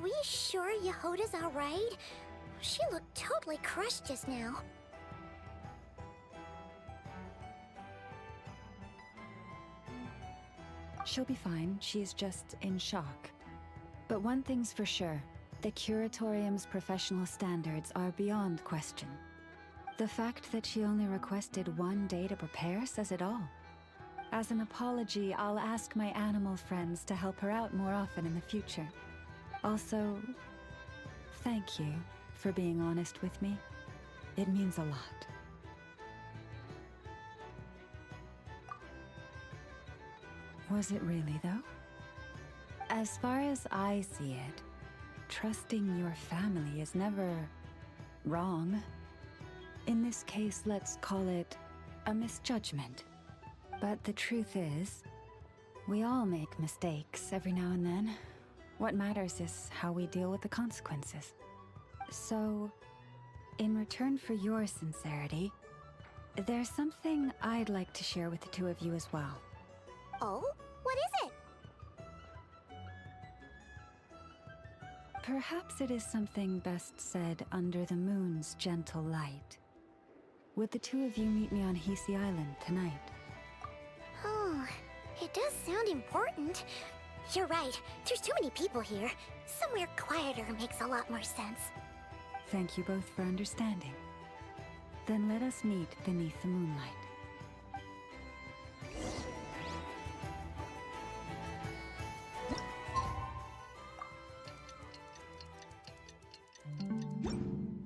we sure Yehoda's alright? She looked totally crushed just now. She'll be fine. She's just in shock. But one thing's for sure. The Curatorium's professional standards are beyond question. The fact that she only requested 1 day to prepare says it all. As an apology, I'll ask my animal friends to help her out more often in the future. Also, thank you for being honest with me. It means a lot. Was it really, though? As far as I see it, trusting your family is never wrong. In this case, let's call it a misjudgment. But the truth is, we all make mistakes every now and then. What matters is how we deal with the consequences. So, in return for your sincerity, there's something I'd like to share with the two of you as well. Oh? What is it? Perhaps it is something best said under the moon's gentle light. Would the two of you meet me on Hisi Island tonight? Oh, it does sound important. You're right, there's too many people here. Somewhere quieter makes a lot more sense. Thank you both for understanding. Then let us meet beneath the moonlight.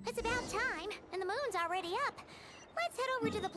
It's about time, and the moon's already up. Let's head over to the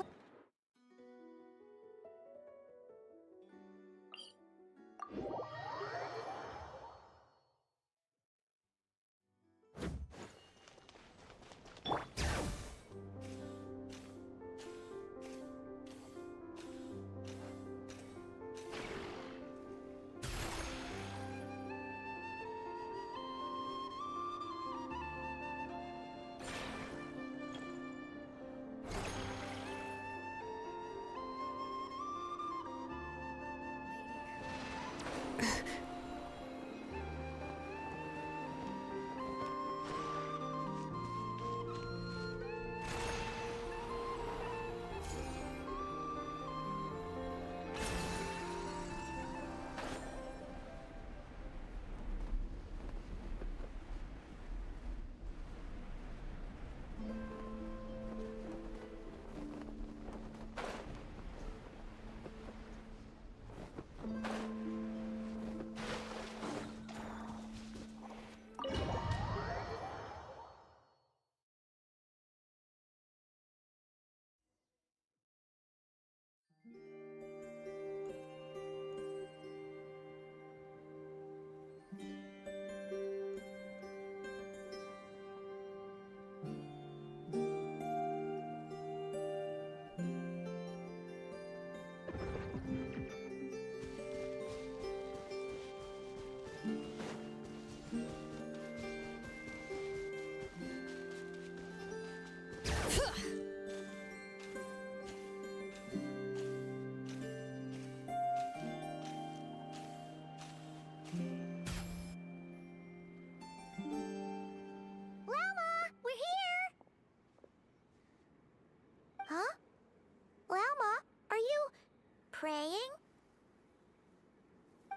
praying?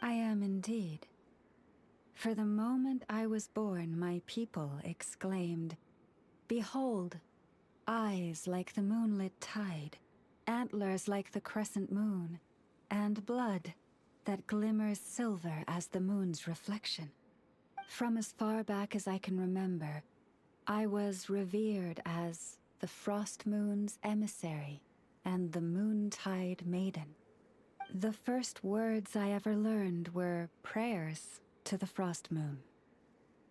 I am indeed. For the moment I was born, my people exclaimed, "Behold, eyes like the moonlit tide, antlers like the crescent moon, and blood that glimmers silver as the moon's reflection." From as far back as I can remember, I was revered as the Frost Moon's emissary and the Moontide Maiden. The first words I ever learned were prayers to the Frost Moon.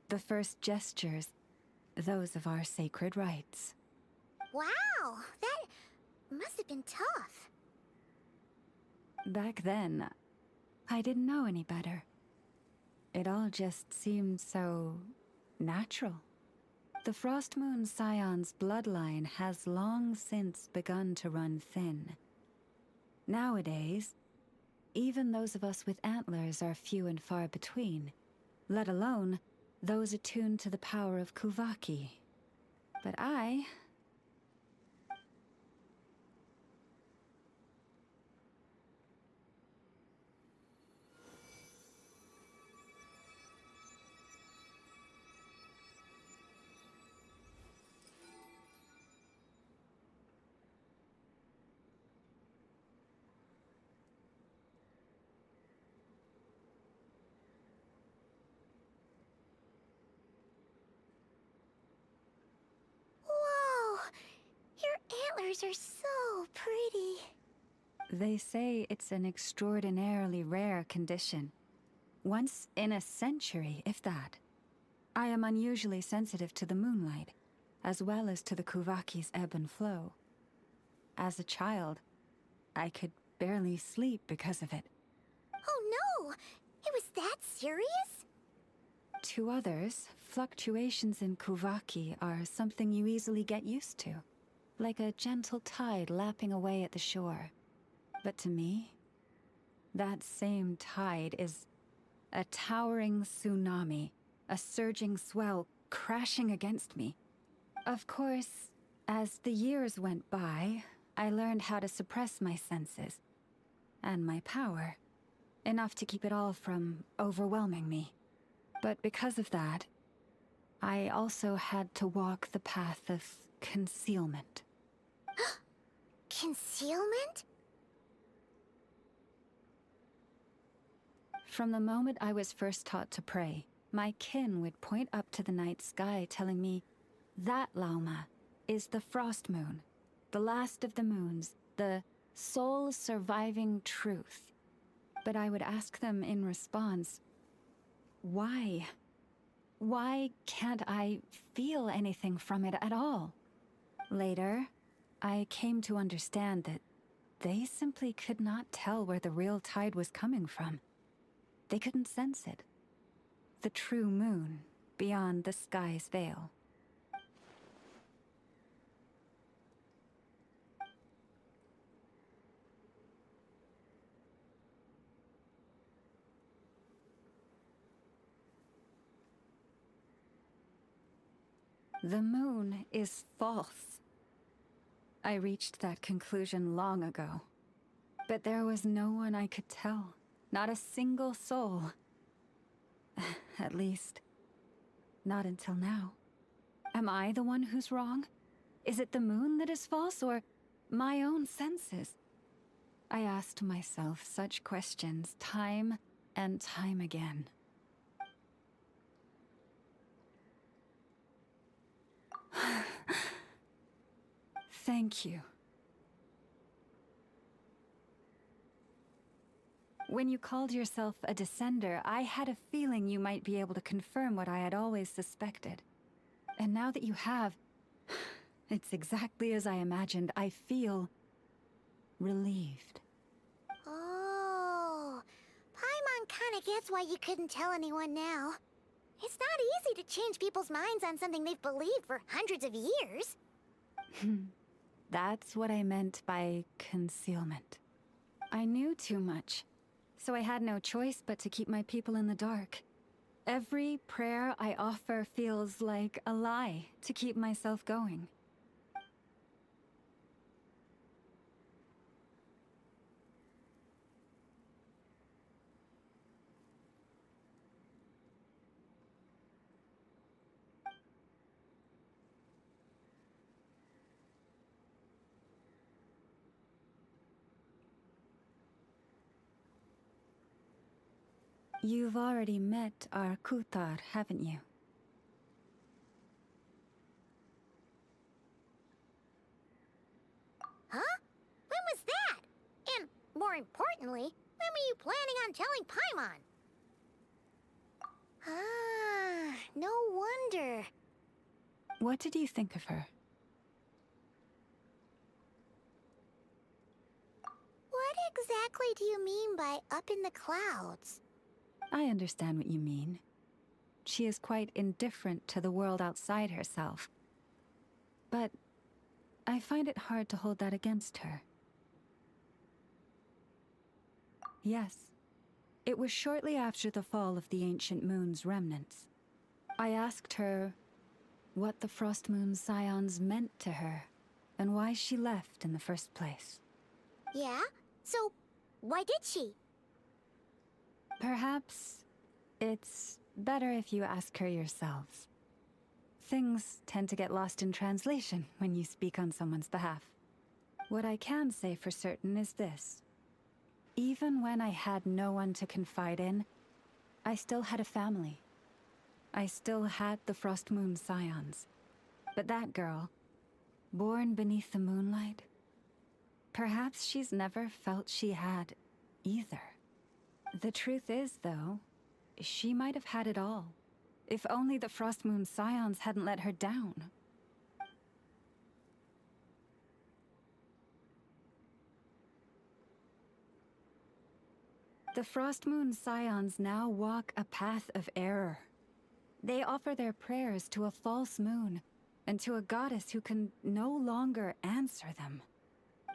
The first gestures, those of our sacred rites. Wow, that must have been tough. Back then, I didn't know any better. It all just seemed so natural. The Frost Moon Scion's bloodline has long since begun to run thin. Nowadays, even those of us with antlers are few and far between, let alone those attuned to the power of Kuvaki. But I... Whoa! Your antlers are so pretty. They say it's an extraordinarily rare condition. Once in a century, if that. I am unusually sensitive to the moonlight, as well as to the Kuvaki's ebb and flow. As a child, I could barely sleep because of it. Oh no! It was that serious? To others, fluctuations in Kuvaki are something you easily get used to, like a gentle tide lapping away at the shore. But to me, that same tide is a towering tsunami, a surging swell crashing against me. Of course, as the years went by, I learned how to suppress my senses and my power, enough to keep it all from overwhelming me. But because of that, I also had to walk the path of concealment. Concealment? From the moment I was first taught to pray, my kin would point up to the night sky telling me, "That, Lauma, is the frost moon, the last of the moons, the sole surviving truth." But I would ask them in response, why? Why can't I feel anything from it at all? Later, I came to understand that they simply could not tell where the real tide was coming from. They couldn't sense it. The true moon, beyond the sky's veil. The moon is false. I reached that conclusion long ago. But there was no one I could tell. Not a single soul. At least, not until now. Am I the one who's wrong? Is it the moon that is false, or my own senses? I asked myself such questions time and time again. Thank you. When you called yourself a descender, I had a feeling you might be able to confirm what I had always suspected. And now that you have, it's exactly as I imagined. I feel relieved. Oh, Paimon kinda gets why you couldn't tell anyone now. It's not easy to change people's minds on something they've believed for hundreds of years. That's what I meant by concealment. I knew too much, so I had no choice but to keep my people in the dark. Every prayer I offer feels like a lie to keep myself going. You've already met our Kutar, haven't you? Huh? When was that? And, more importantly, when were you planning on telling Paimon? Ah, no wonder. What did you think of her? What exactly do you mean by up in the clouds? I understand what you mean. She is quite indifferent to the world outside herself. But I find it hard to hold that against her. Yes, it was shortly after the fall of the ancient moon's remnants. I asked her what the Frost Moon Scions meant to her, and why she left in the first place. Yeah? So, why did she? Perhaps it's better if you ask her yourselves. Things tend to get lost in translation when you speak on someone's behalf. What I can say for certain is this. Even when I had no one to confide in, I still had a family. I still had the Frost Moon Scions. But that girl, born beneath the moonlight, perhaps she's never felt she had either. The truth is, though, she might have had it all. If only the Frost Moon Scions hadn't let her down. The Frost Moon Scions now walk a path of error. They offer their prayers to a false moon, and to a goddess who can no longer answer them.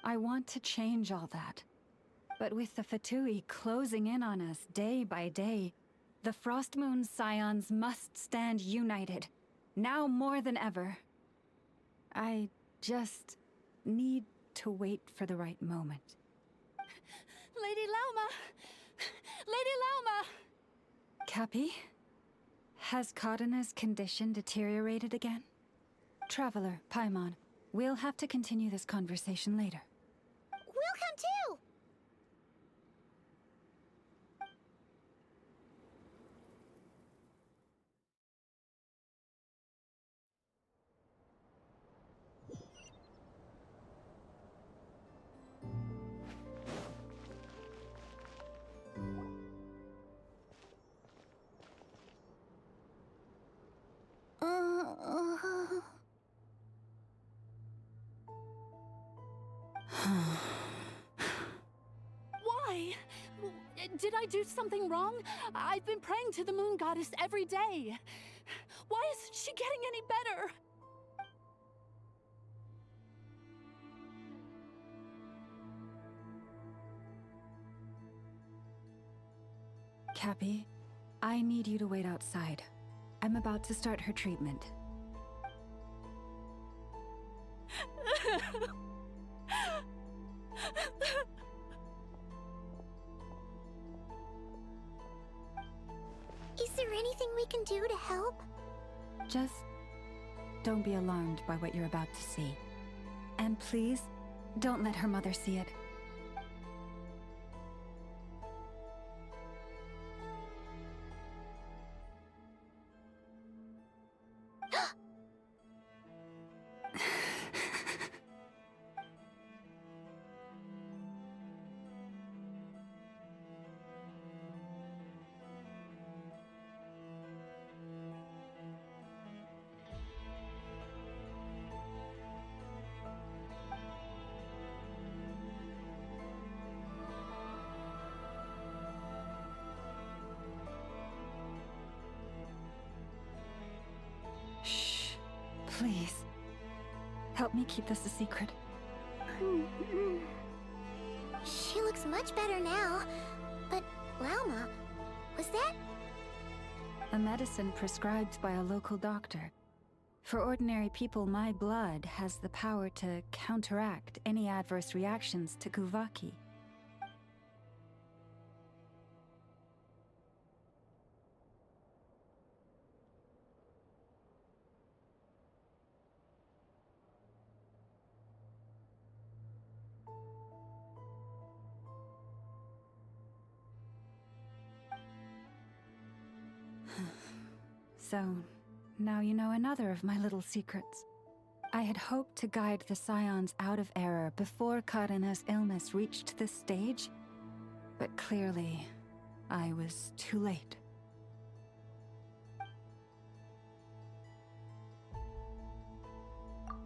I want to change all that. But with the Fatui closing in on us day by day, the Frost Moon Scions must stand united, now more than ever. I just need to wait for the right moment. Lady Lauma! Lady Lauma! Cappy? Has Cardina's condition deteriorated again? Traveler, Paimon, we'll have to continue this conversation later. We'll come too! Why? Did I do something wrong? I've been praying to the moon goddess every day. Why isn't she getting any better? Cappy, I need you to wait outside. I'm about to start her treatment. Is there anything we can do to help? Just don't be alarmed by what you're about to see. And please, don't let her mother see it. Shh. Please. Help me keep this a secret. She looks much better now. But, Lauma, was that? A medicine prescribed by a local doctor. For ordinary people, my blood has the power to counteract any adverse reactions to Kuvaki. So, now you know another of my little secrets. I had hoped to guide the Scions out of error before Karina's illness reached this stage, but clearly, I was too late.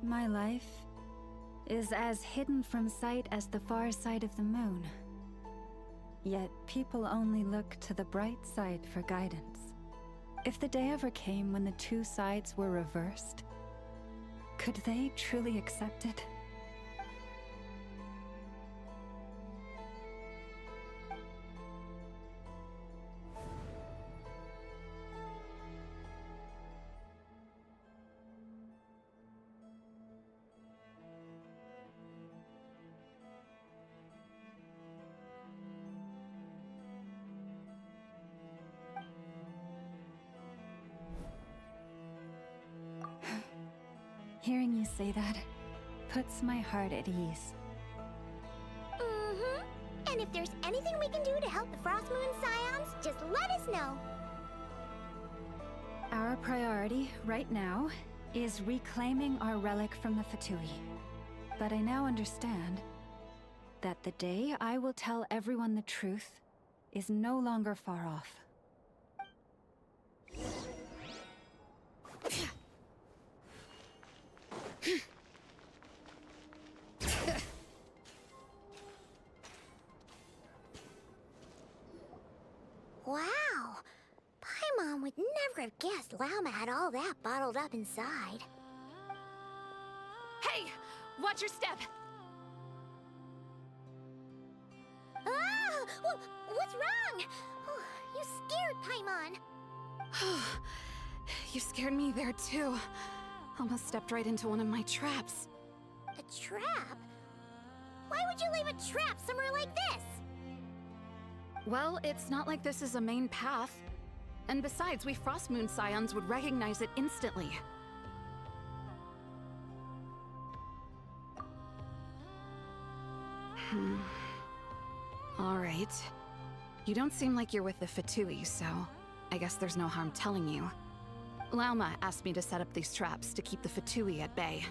My life is as hidden from sight as the far side of the moon. Yet people only look to the bright side for guidance. If the day ever came when the two sides were reversed, could they truly accept it? Hearing you say that puts my heart at ease. Mm-hmm. And if there's anything we can do to help the Frost Moon Scions, just let us know. Our priority, right now, is reclaiming our relic from the Fatui. But I now understand that the day I will tell everyone the truth is no longer far off. Wow! Paimon would never have guessed Llama had all that bottled up inside. Hey! Watch your step! Ah! What's wrong? Oh, you scared Paimon. You scared me there too. Almost stepped right into one of my traps. A trap? Why would you leave a trap somewhere like this? Well, it's not like this is a main path. And besides, we Frost Moon Scions would recognize it instantly. Alright. You don't seem like you're with the Fatui, so I guess there's no harm telling you. Lauma asked me to set up these traps to keep the Fatui at bay.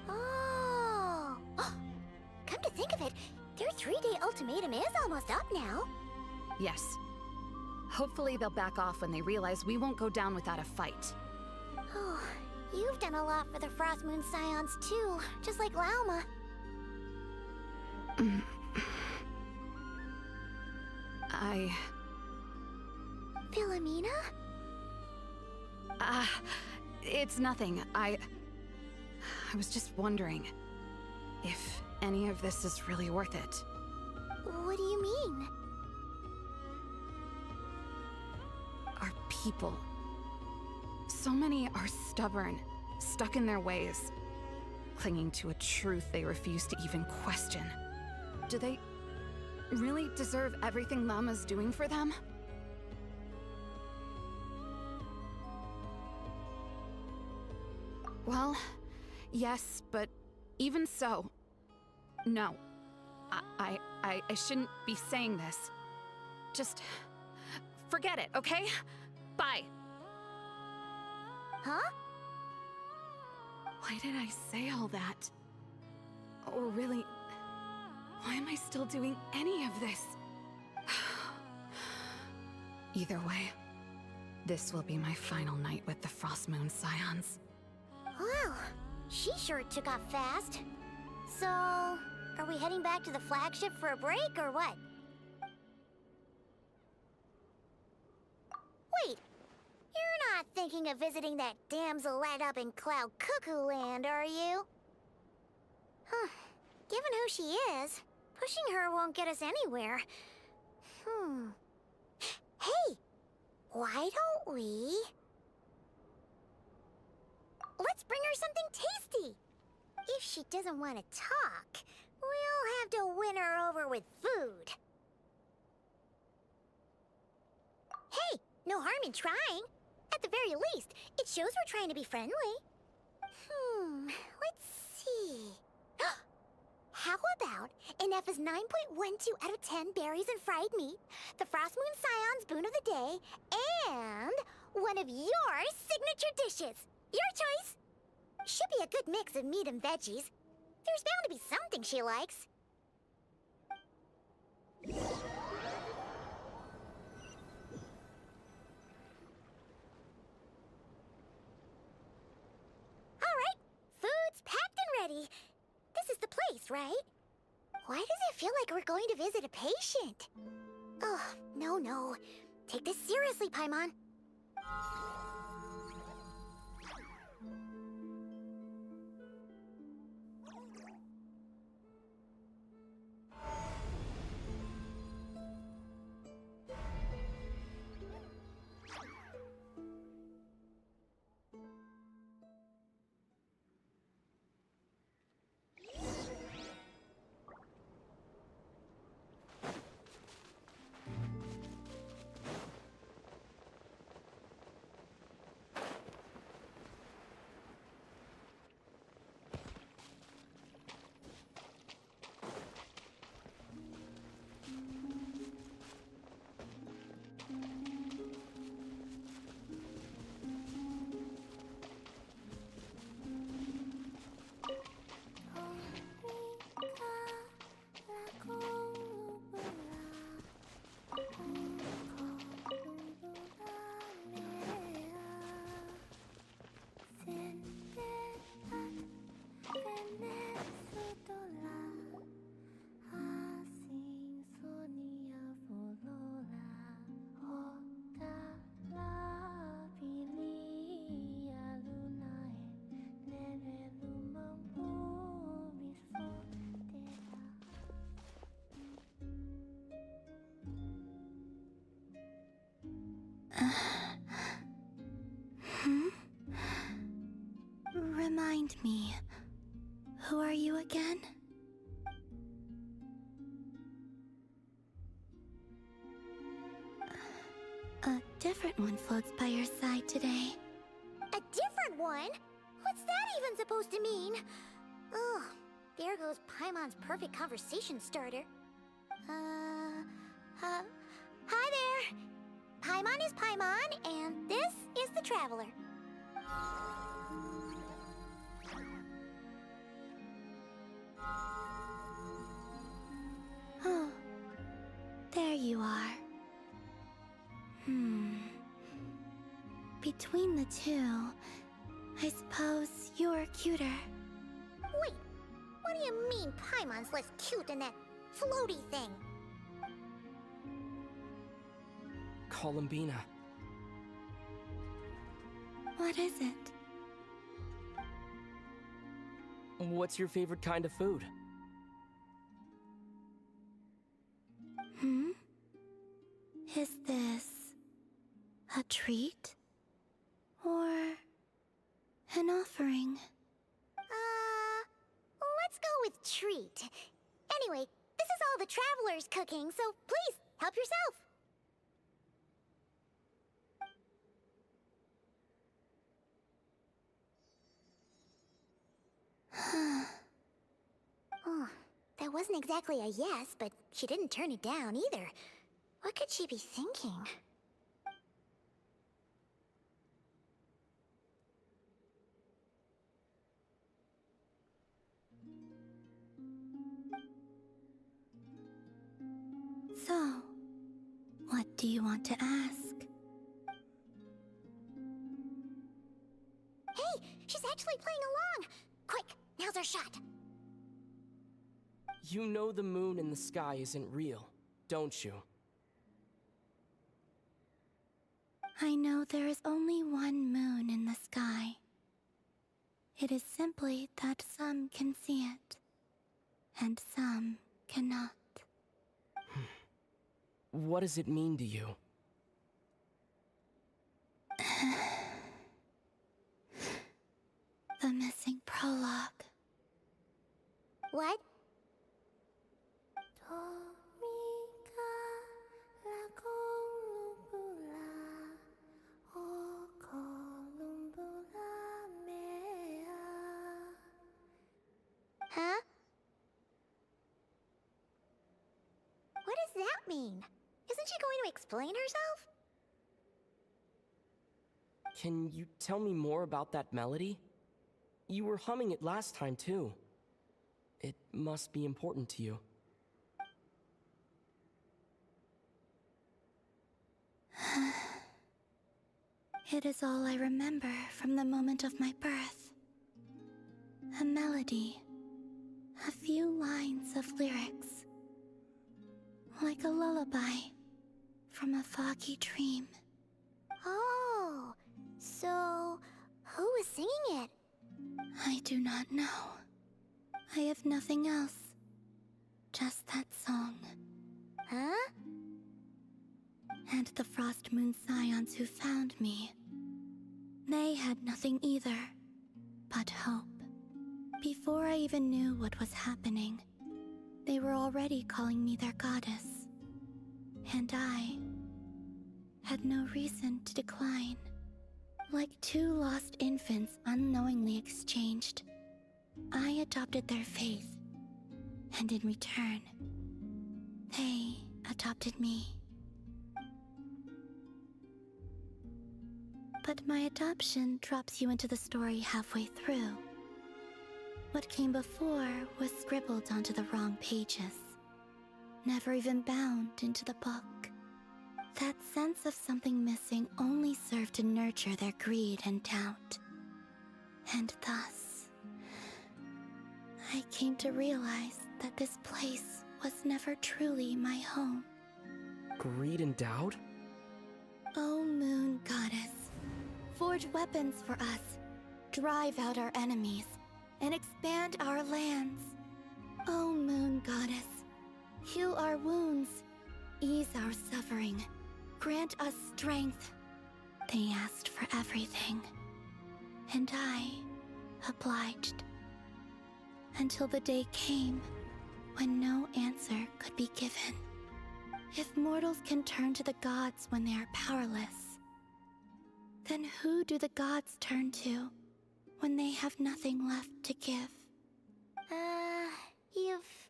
Oh! Come to think of it, their 3-day ultimatum is almost up now. Yes. Hopefully they'll back off when they realize we won't go down without a fight. Oh, you've done a lot for the Frost Moon Scions too, just like Lauma. Philomena? It's nothing. I was just wondering if any of this is really worth it. What do you mean? Our people. So many are stubborn, stuck in their ways, clinging to a truth they refuse to even question. Do they really deserve everything Llama's doing for them? Well, yes, but even so, no. I shouldn't be saying this. Just forget it, okay? Bye. Huh? Why did I say all that? Or really, why am I still doing any of this? Either way, this will be my final night with the Frost Moon Scions. Wow, she sure took off fast. So, are we heading back to the flagship for a break or what? Wait, you're not thinking of visiting that damsel-led up in Cloud Cuckoo Land, are you? Huh, given who she is, pushing her won't get us anywhere. Hey, why don't we... Let's bring her something tasty! If she doesn't want to talk, we'll have to win her over with food. Hey, no harm in trying. At the very least, it shows we're trying to be friendly. Let's see. How about an F is 9.12 out of 10 berries and fried meat, the Frost Moon Scion's boon of the day, and one of your signature dishes. Your choice. Should be a good mix of meat and veggies. There's bound to be something she likes. Alright, food's packed and ready. This is the place, right? Why does it feel like we're going to visit a patient? Oh, no. Take this seriously, Paimon. Remind me, who are you again? A different one floats by your side today. A different one? What's that even supposed to mean? Ugh, there goes Paimon's perfect conversation starter. Hi there! Paimon is Paimon, and this is the Traveler. Oh, there you are. Between the two, I suppose you're cuter. Wait, what do you mean Paimon's less cute than that floaty thing? Columbina. What is it? What's your favorite kind of food? Is this a treat? Or an offering? Let's go with treat. Anyway, this is all the Traveler's cooking, so please, help yourself. Oh, that wasn't exactly a yes, but she didn't turn it down either. What could she be thinking? So, what do you want to ask? Hey, she's actually playing along! Quick, now's our shot! You know the moon in the sky isn't real, don't you? I know there is only one moon in the sky. It is simply that some can see it, and some cannot. What does it mean to you? The missing prologue. What? Huh? What does that mean? Isn't she going to explain herself? Can you tell me more about that melody? You were humming it last time, too. It must be important to you. It is all I remember from the moment of my birth. A melody. A few lines of lyrics. Like a lullaby from a foggy dream. Oh, so who was singing it? I do not know. I have nothing else. Just that song. Huh? And the Frost Moon Scions who found me. They had nothing either, but hope. Before I even knew what was happening, they were already calling me their goddess. And I had no reason to decline. Like two lost infants unknowingly exchanged, I adopted their faith. And in return, they adopted me. But my adoption drops you into the story halfway through. What came before was scribbled onto the wrong pages, never even bound into the book. That sense of something missing only served to nurture their greed and doubt. And thus, I came to realize that this place was never truly my home. Greed and doubt? O Moon Goddess, forge weapons for us, drive out our enemies, and expand our lands. O Moon Goddess, heal our wounds, ease our suffering, grant us strength, They asked for everything, and I obliged. Until the day came when no answer could be given. If mortals can turn to the gods when they are powerless, then who do the gods turn to when they have nothing left to give? You've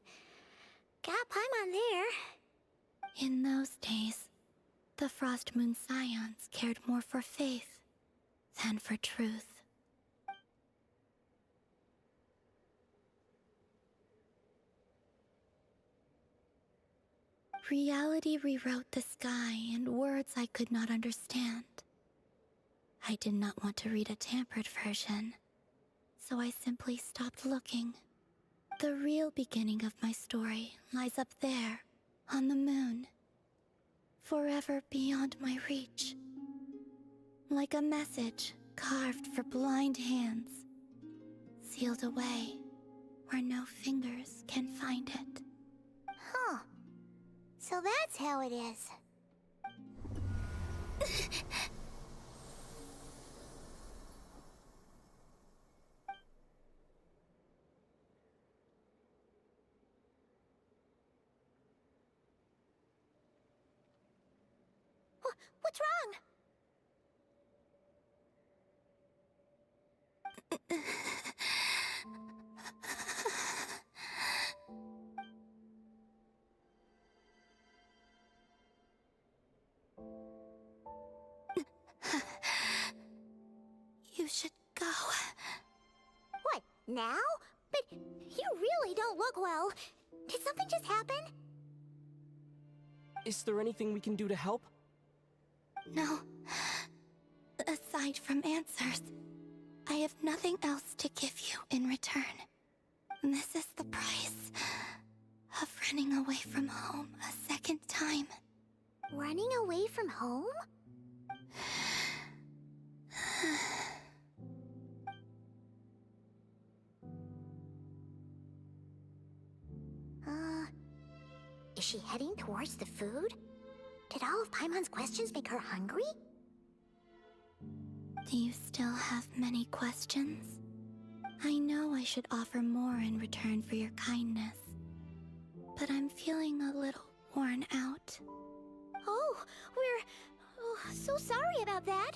got Paimon there. In those days, the Frost Moon Scions cared more for faith than for truth. Reality rewrote the sky in words I could not understand. I did not want to read a tampered version, so I simply stopped looking. The real beginning of my story lies up there, on the moon, forever beyond my reach. Like a message carved for blind hands, sealed away where no fingers can find it. Huh. So that's how it is. What's wrong? You should go. What, now? But you really don't look well. Did something just happen? Is there anything we can do to help? No. Aside from answers, I have nothing else to give you in return. This is the price of running away from home a second time. Running away from home? Is she heading towards the food? Did all of Paimon's questions make her hungry? Do you still have many questions? I know I should offer more in return for your kindness, but I'm feeling a little worn out. Oh, we're so sorry about that.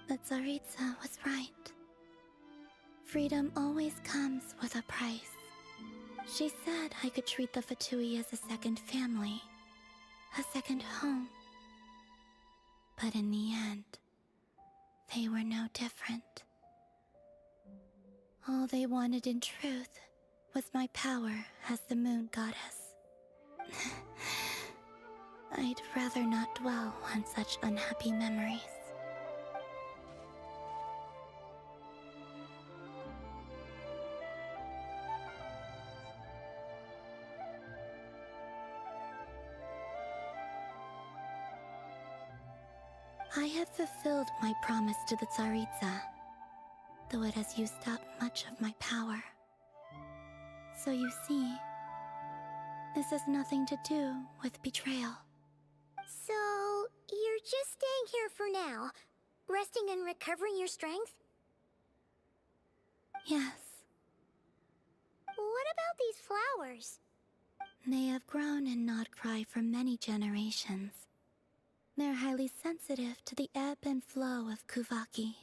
But Tsaritsa was right. Freedom always comes with a price. She said I could treat the Fatui as a second family, a second home. But in the end, they were no different. All they wanted in truth was my power as the moon goddess. I'd rather not dwell on such unhappy memories. I have fulfilled my promise to the Tsaritsa, though it has used up much of my power. So you see, this has nothing to do with betrayal. So, you're just staying here for now, resting and recovering your strength? Yes. What about these flowers? They have grown in Nod-Krai for many generations. They're highly sensitive to the ebb and flow of Kuvaki.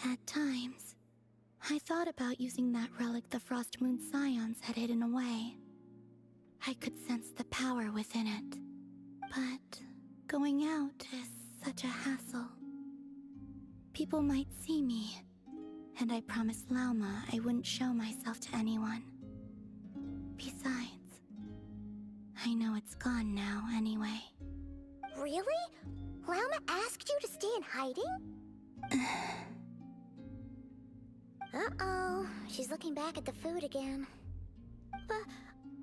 At times, I thought about using that relic the Frost Moon Scions had hidden away. I could sense the power within it. But going out is such a hassle. People might see me, and I promised Lauma I wouldn't show myself to anyone. Besides, I know it's gone now anyway. Really? Lauma asked you to stay in hiding? Uh-oh, she's looking back at the food again. But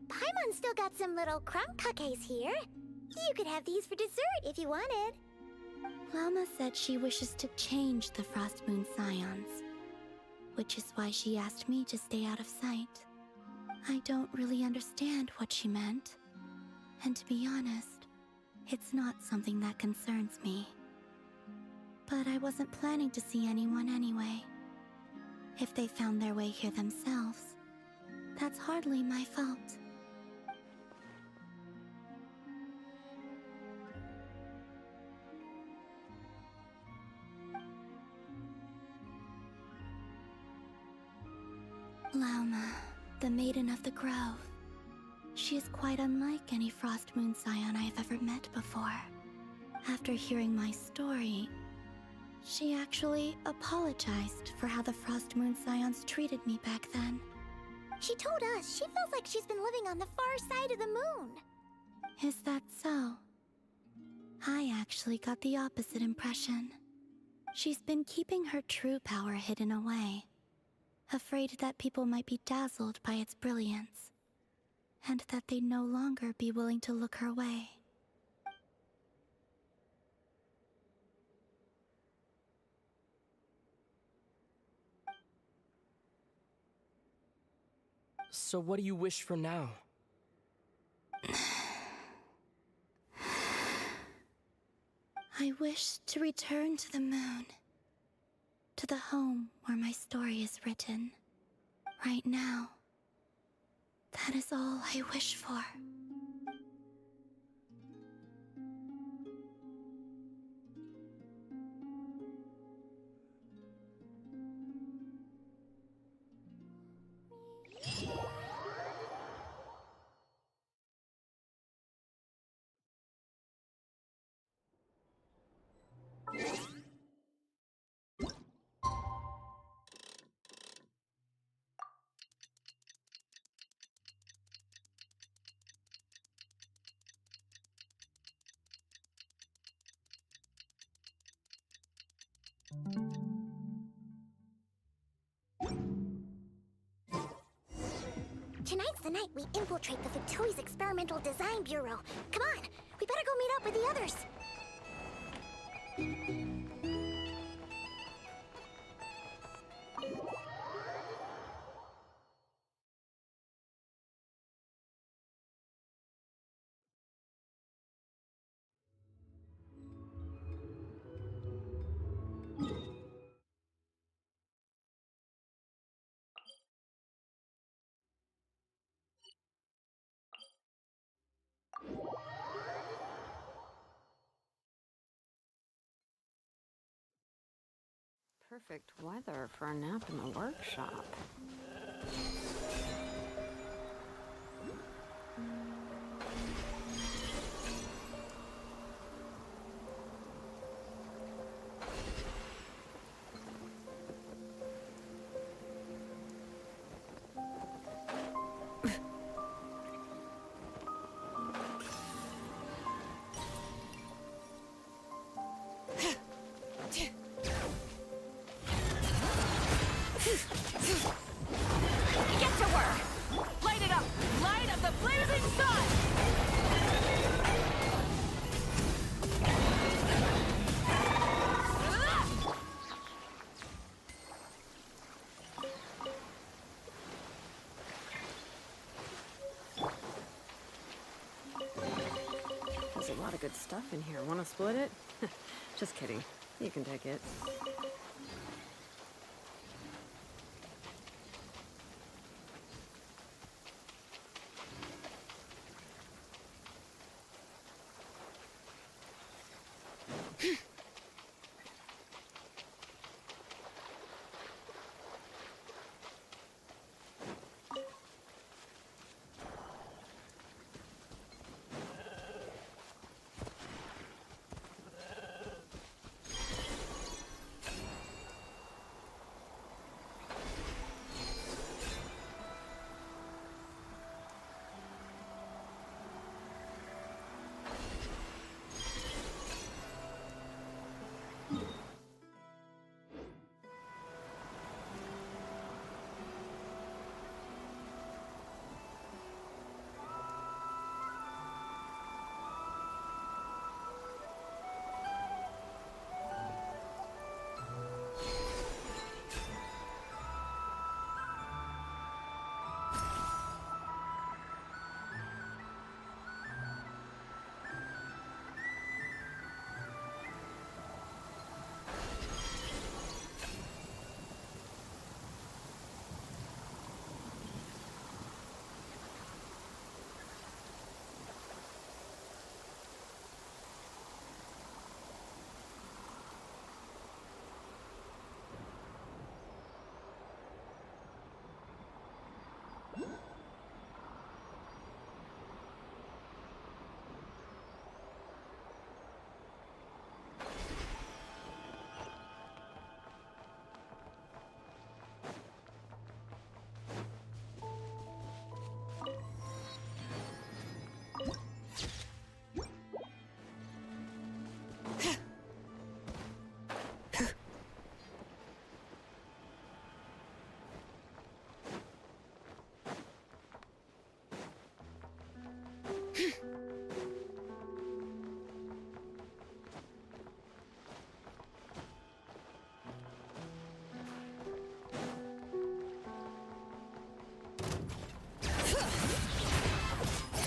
Paimon's still got some little crumb cookies here. You could have these for dessert if you wanted. Lama said she wishes to change the Frost Moon Scions, which is why she asked me to stay out of sight. I don't really understand what she meant, and to be honest, it's not something that concerns me. But I wasn't planning to see anyone anyway. If they found their way here themselves, that's hardly my fault. Lauma, the Maiden of the Grove. She is quite unlike any Frost Moon Scion I have ever met before. After hearing my story, she actually apologized for how the Frost Moon Scions treated me back then. She told us she feels like she's been living on the far side of the moon. Is that so? I actually got the opposite impression. She's been keeping her true power hidden away, afraid that people might be dazzled by its brilliance, and that they'd no longer be willing to look her way. So what do you wish for now? I wish to return to the moon, to the home where my story is written. Right now, that is all I wish for. Tonight's the night we infiltrate the Fatoui's Experimental Design Bureau. Come on, we better go meet up with the others. Perfect weather for a nap in the workshop. Get to work! Light it up! Light of the blazing sun! There's a lot of good stuff in here. Want to split it? Just kidding. You can take it.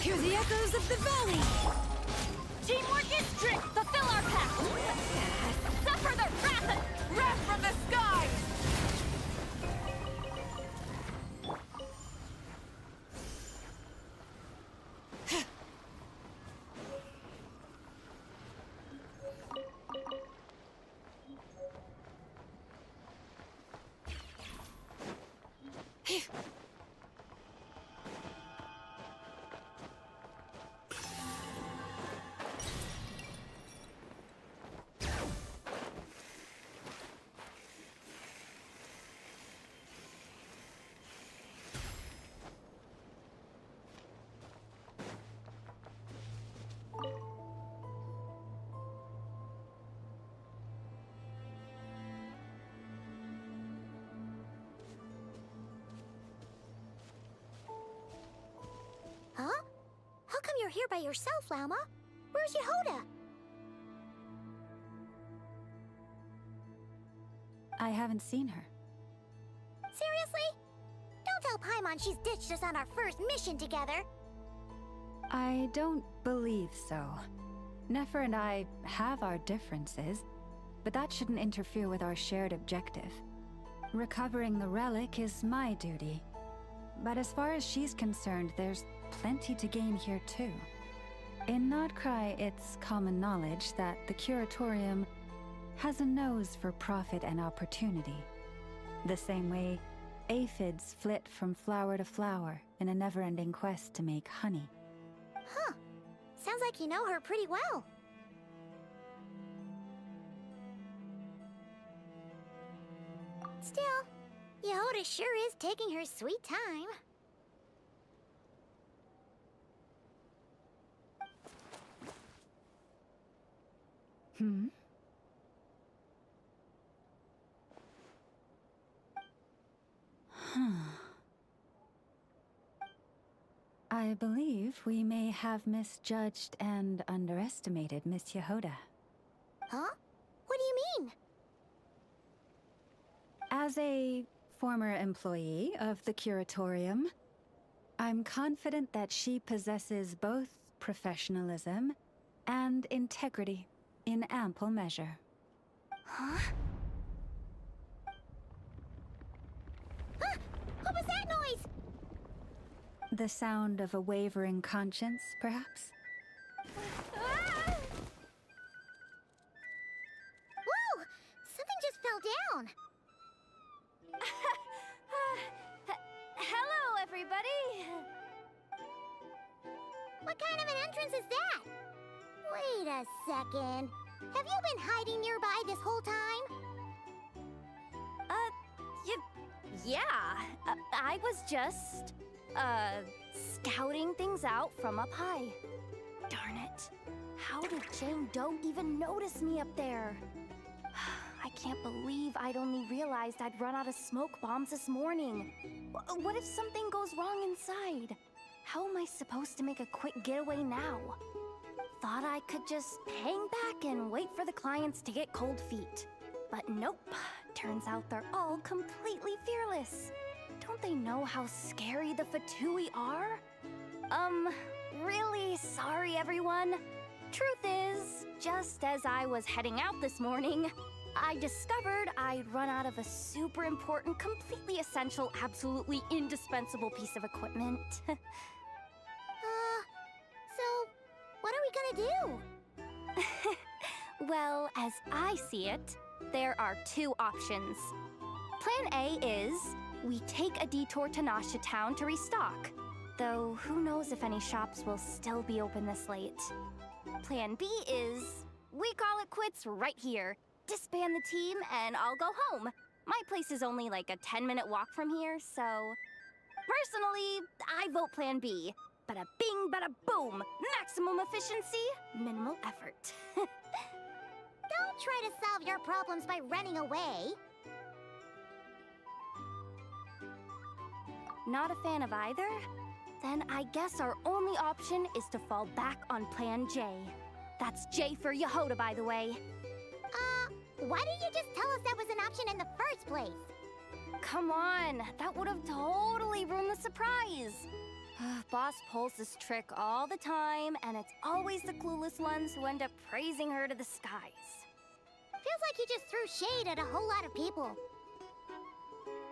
Hear the echoes of the valley! Teamwork is strength! Fulfill our pact! Suffer the wrath from the skies! Huh? How come you're here by yourself, Lauma? Where's Yehoda? I haven't seen her. Seriously? Don't tell Paimon she's ditched us on our first mission together. I don't believe so. Nefer and I have our differences, but that shouldn't interfere with our shared objective. Recovering the relic is my duty. But as far as she's concerned, there's plenty to gain here too. In Nod-Krai, it's common knowledge that the Curatorium has a nose for profit and opportunity. The same way aphids flit from flower to flower in a never-ending quest to make honey. Huh. Sounds like you know her pretty well. Still, Yehoda sure is taking her sweet time. Hmm? I believe we may have misjudged and underestimated Miss Yehoda. Huh? What do you mean? As a former employee of the Curatorium, I'm confident that she possesses both professionalism and integrity in ample measure. Huh? Huh? What was that noise? The sound of a wavering conscience, perhaps? Ah! Whoa! Something just fell down. Hello, everybody! What kind of an entrance is that? Wait a second. Have you been hiding nearby this whole time? Yeah. I was just, scouting things out from up high. Darn it. How did Jane Doe even notice me up there? I can't believe I'd only realized I'd run out of smoke bombs this morning. What if something goes wrong inside? How am I supposed to make a quick getaway now? Thought I could just hang back and wait for the clients to get cold feet. But nope. Turns out they're all completely fearless. Don't they know how scary the Fatui are? Really sorry, everyone. Truth is, just as I was heading out this morning, I discovered I'd run out of a super important, completely essential, absolutely indispensable piece of equipment. So, what are we gonna do? Well, as I see it, there are two options. Plan A is we take a detour to Nasha Town to restock. Though, who knows if any shops will still be open this late. Plan B is, we call it quits right here. Disband the team and I'll go home. My place is only like a 10-minute walk from here, so... Personally, I vote Plan B. Bada bing, bada boom. Maximum efficiency, minimal effort. Don't try to solve your problems by running away. Not a fan of either? Then I guess our only option is to fall back on Plan J. That's J for Yehoda, by the way. Why didn't you just tell us that was an option in the first place? Come on, that would have totally ruined the surprise. Boss pulls this trick all the time, and it's always the clueless ones who end up praising her to the skies. Feels like you just threw shade at a whole lot of people.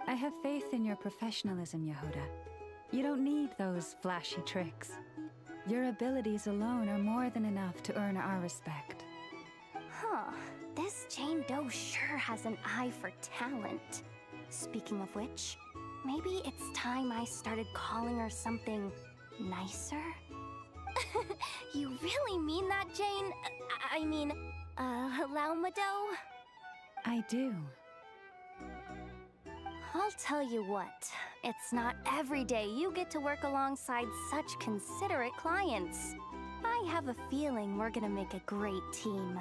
I have faith in your professionalism, Yehoda. You don't need those flashy tricks. Your abilities alone are more than enough to earn our respect. Huh, this Jane Doe sure has an eye for talent. Speaking of which, maybe it's time I started calling her something nicer? You really mean that, Jane? I mean, Laumado? I do. I'll tell you what, it's not every day you get to work alongside such considerate clients. I have a feeling we're gonna make a great team.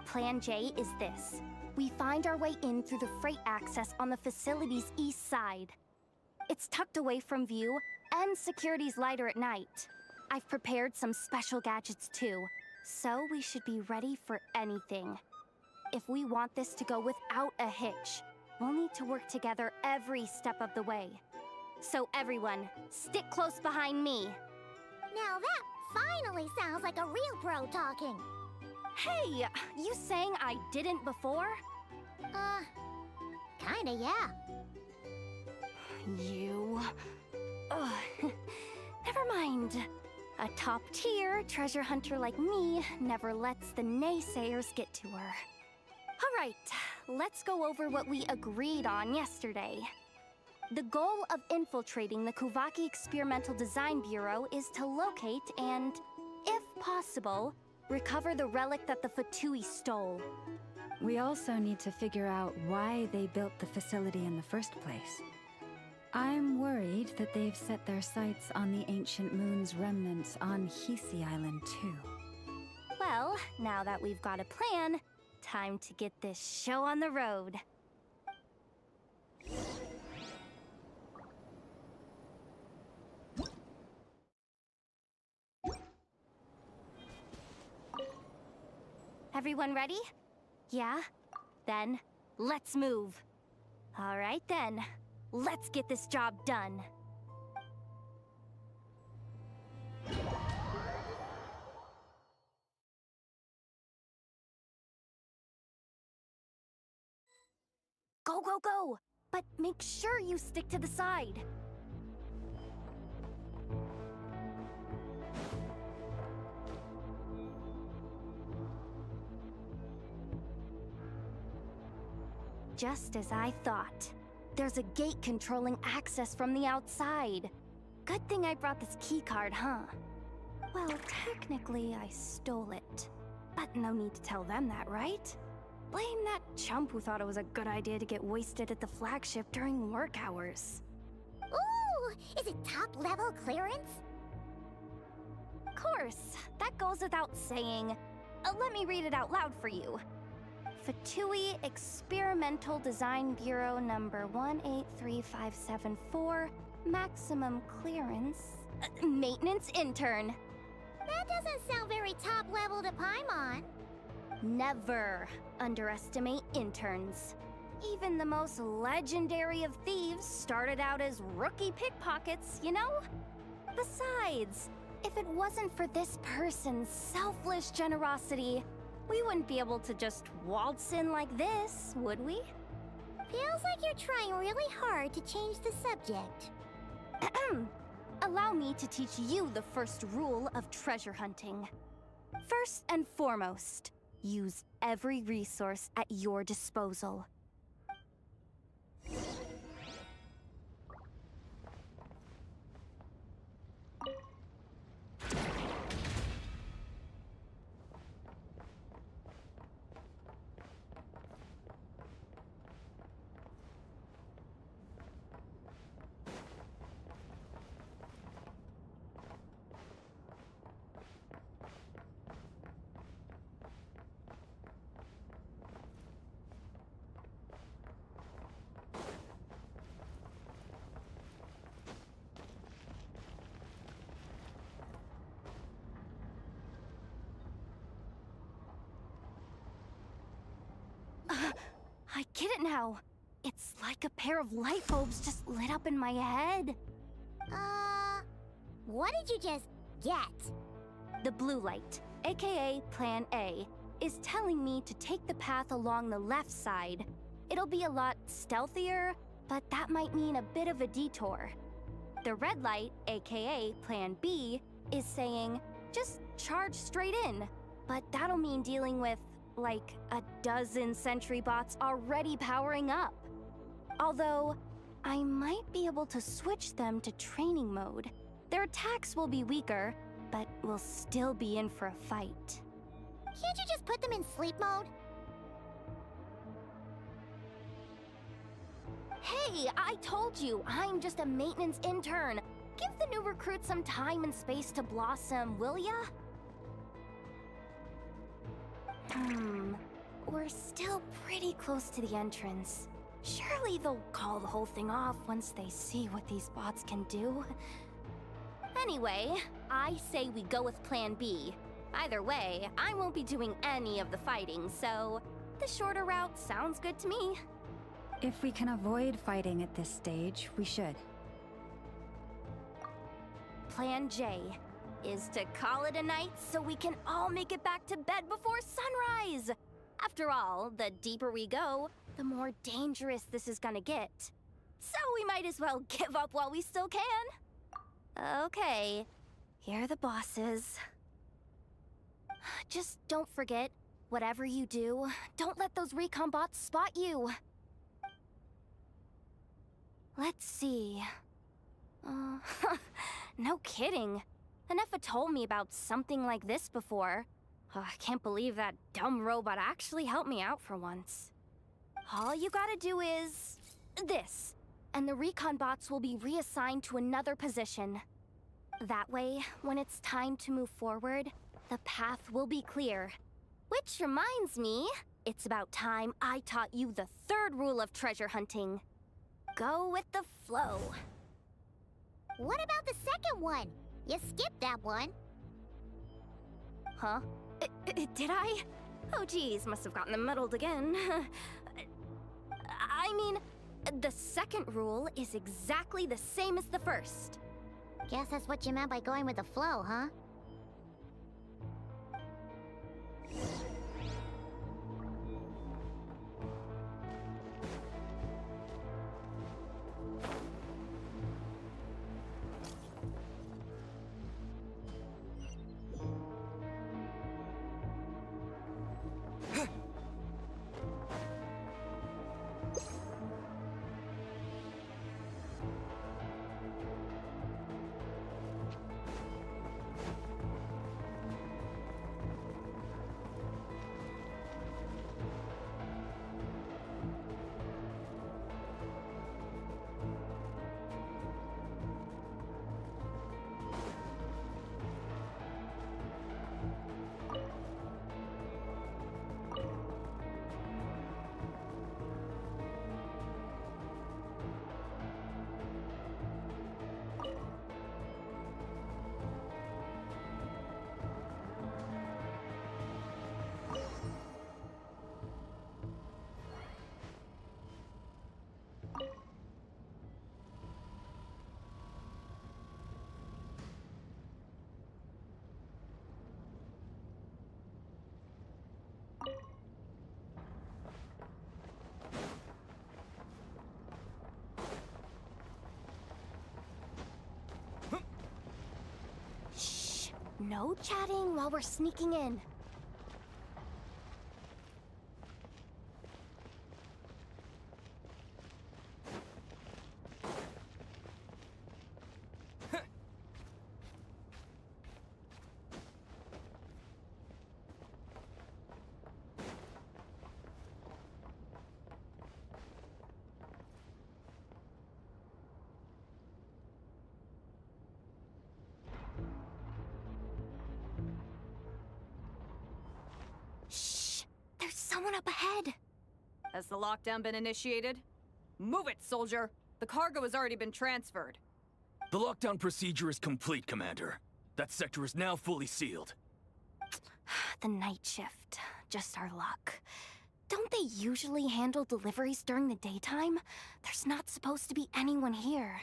Plan J is this. We find our way in through the freight access on the facility's east side. It's tucked away from view, and security's lighter at night. I've prepared some special gadgets too, so we should be ready for anything. If we want this to go without a hitch, we'll need to work together every step of the way. So everyone, stick close behind me. Now that finally sounds like a real pro talking. Hey, you saying I didn't before? Kinda, yeah. You... Ugh. Never mind. A top-tier treasure hunter like me never lets the naysayers get to her. All right, let's go over what we agreed on yesterday. The goal of infiltrating the Kuvaki Experimental Design Bureau is to locate and, if possible, recover the relic that the Fatui stole. We also need to figure out why they built the facility in the first place. I'm worried that they've set their sights on the Ancient Moon's remnants on Hisi Island too. Well, now that we've got a plan, time to get this show on the road. Everyone ready? Yeah? Then, let's move. All right then, let's get this job done. Go, go, go! But make sure you stick to the side. Just as I thought. There's a gate controlling access from the outside. Good thing I brought this keycard, huh? Well, technically I stole it. But no need to tell them that, right? Blame that chump who thought it was a good idea to get wasted at the flagship during work hours. Ooh, is it top-level clearance? Of course, that goes without saying. Let me read it out loud for you. Fatui Experimental Design Bureau number 183574, maximum clearance, maintenance intern. That doesn't sound very top-level to Paimon. Never underestimate interns. Even the most legendary of thieves started out as rookie pickpockets, you know? Besides, if it wasn't for this person's selfless generosity, we wouldn't be able to just waltz in like this, would we? Feels like you're trying really hard to change the subject. Allow me to teach you the first rule of treasure hunting. First and foremost, use every resource at your disposal. I get it now. It's like a pair of light bulbs just lit up in my head. What did you just get? The blue light, aka Plan A, is telling me to take the path along the left side. It'll be a lot stealthier, but that might mean a bit of a detour. The red light, aka Plan B, is saying, just charge straight in. But that'll mean dealing with, like, a dozen sentry bots already powering up. Although, I might be able to switch them to training mode. Their attacks will be weaker, but we'll still be in for a fight. Can't you just put them in sleep mode? Hey, I told you, I'm just a maintenance intern. Give the new recruits some time and space to blossom, will ya? We're still pretty close to the entrance. Surely they'll call the whole thing off once they see what these bots can do. Anyway, I say we go with Plan B. Either way, I won't be doing any of the fighting, so the shorter route sounds good to me. If we can avoid fighting at this stage, we should. Plan J is to call it a night so we can all make it back to bed before sunrise. After all, the deeper we go, the more dangerous this is gonna get. So we might as well give up while we still can. Okay, here are the bosses. Just don't forget, whatever you do, don't let those recon bots spot you. Let's see. No kidding. Anefa told me about something like this before. I can't believe that dumb robot actually helped me out for once. All you gotta do is this, and the recon bots will be reassigned to another position. That way, when it's time to move forward, the path will be clear. Which reminds me, it's about time I taught you the third rule of treasure hunting. Go with the flow. What about the second one? You skipped that one. Huh? Did I? Oh geez, must have gotten muddled again. I mean, the second rule is exactly the same as the first. Guess that's what you meant by going with the flow, huh? No chatting while we're sneaking in. Someone up ahead. Has the lockdown been initiated? Move it, soldier! The cargo has already been transferred. The lockdown procedure is complete, Commander. That sector is now fully sealed. The night shift. Just our luck. Don't they usually handle deliveries during the daytime? There's not supposed to be anyone here.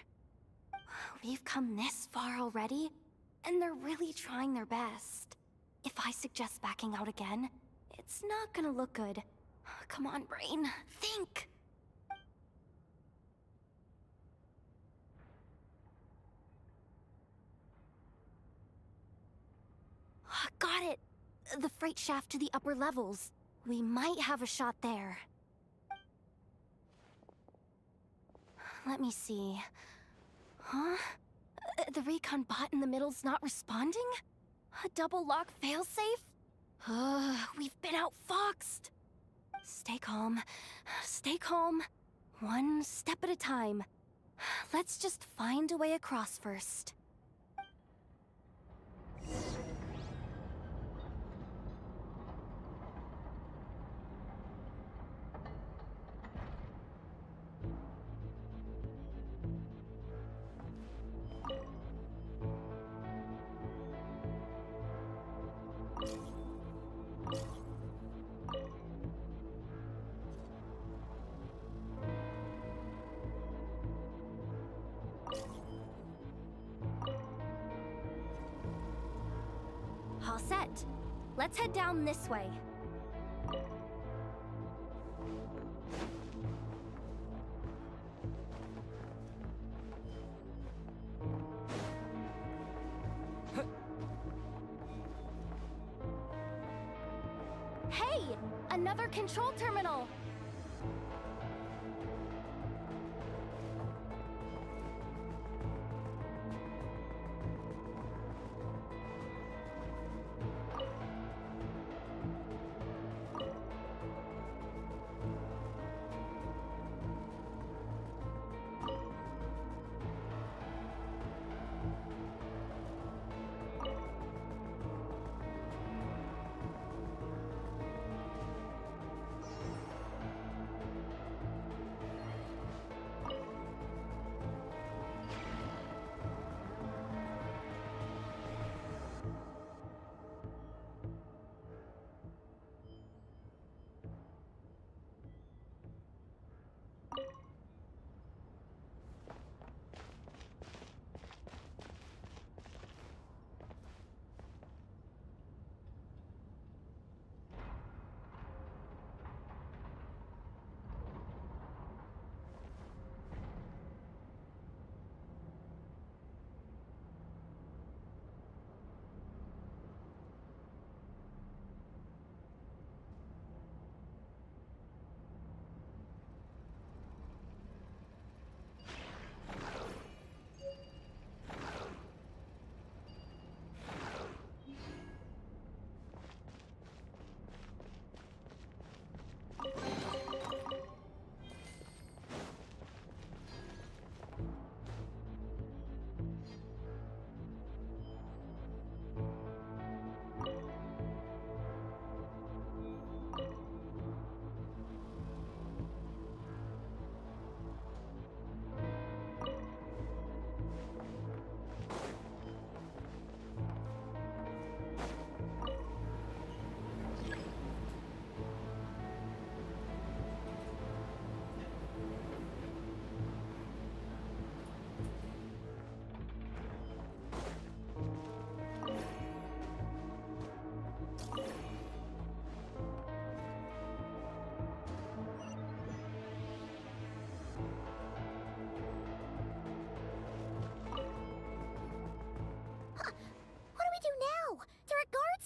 We've come this far already, and they're really trying their best. If I suggest backing out again, it's not gonna look good. Come on, brain, think! Got it! The freight shaft to the upper levels. We might have a shot there. Let me see. Huh? The recon bot in the middle's not responding? A double lock failsafe? We've been outfoxed! Stay calm. Stay calm. One step at a time. Let's just find a way across first. All set. Let's head down this way. Hey! Another control terminal!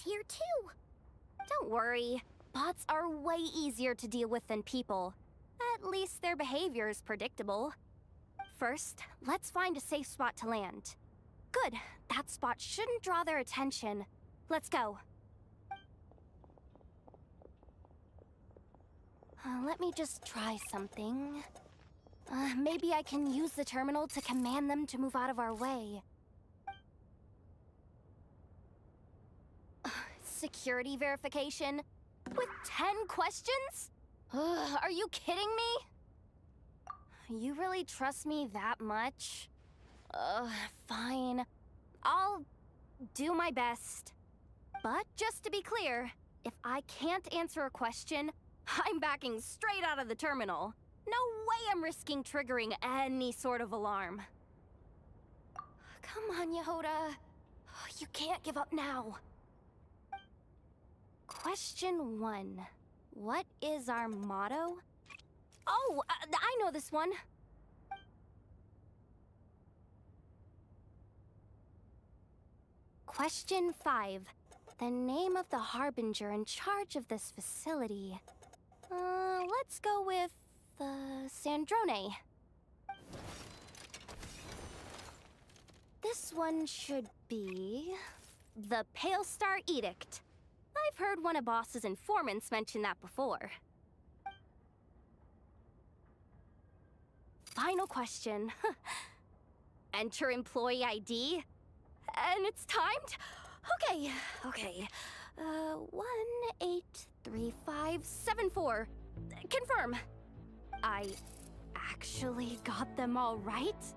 Here too. Don't worry. Bots are way easier to deal with than people. At least their behavior is predictable. First, let's find a safe spot to land. Good. That spot shouldn't draw their attention. Let's go. Let me just try something. Maybe I can use the terminal to command them to move out of our way. Security verification? With 10 questions? Are you kidding me? You really trust me that much? Fine. I'll do my best. But just to be clear, if I can't answer a question, I'm backing straight out of the terminal. No way I'm risking triggering any sort of alarm. Come on, Yehoda. You can't give up now. Question 1. What is our motto? Oh, I know this one. Question 5. The name of the harbinger in charge of this facility. Let's go with, Sandrone. This one should be... the Pale Star Edict. I've heard one of Boss's informants mention that before. Final question. Enter employee ID. And it's timed? Okay. 183574. Confirm. I actually got them all right?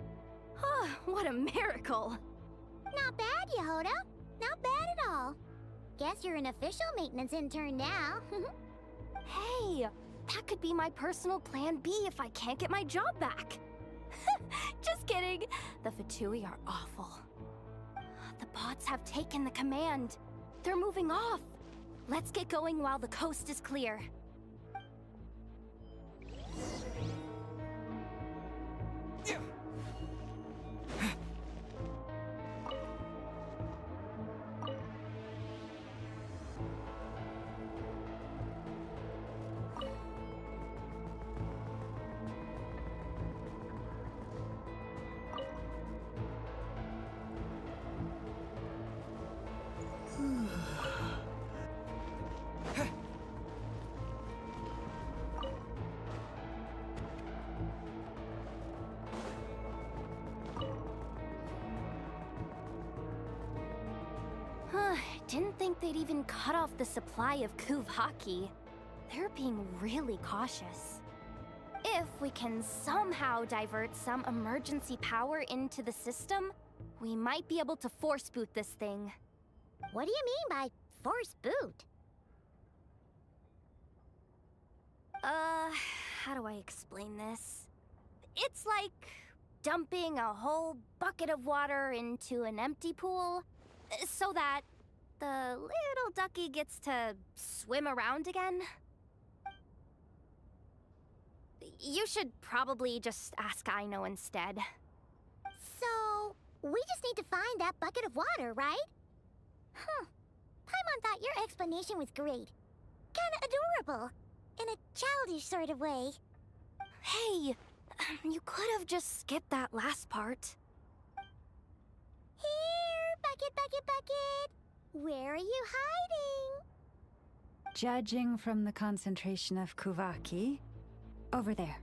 Oh, what a miracle. Not bad, Yehoda. Not bad at all. Guess you're an official maintenance intern now. Hey, that could be my personal plan B if I can't get my job back. Just kidding. The Fatui are awful. The bots have taken the command. They're moving off. Let's get going while the coast is clear. Didn't think they'd even cut off the supply of Kuvaki. They're being really cautious. If we can somehow divert some emergency power into the system, we might be able to force boot this thing. What do you mean by force boot? How do I explain this? It's like dumping a whole bucket of water into an empty pool, so that the little ducky gets to swim around again. You should probably just ask Aino instead. So, we just need to find that bucket of water, right? Paimon thought your explanation was great. Kinda adorable. In a childish sort of way. Hey, you could have just skipped that last part. Here, bucket, bucket, bucket. Where are you hiding? Judging from the concentration of Kuvaki, over there.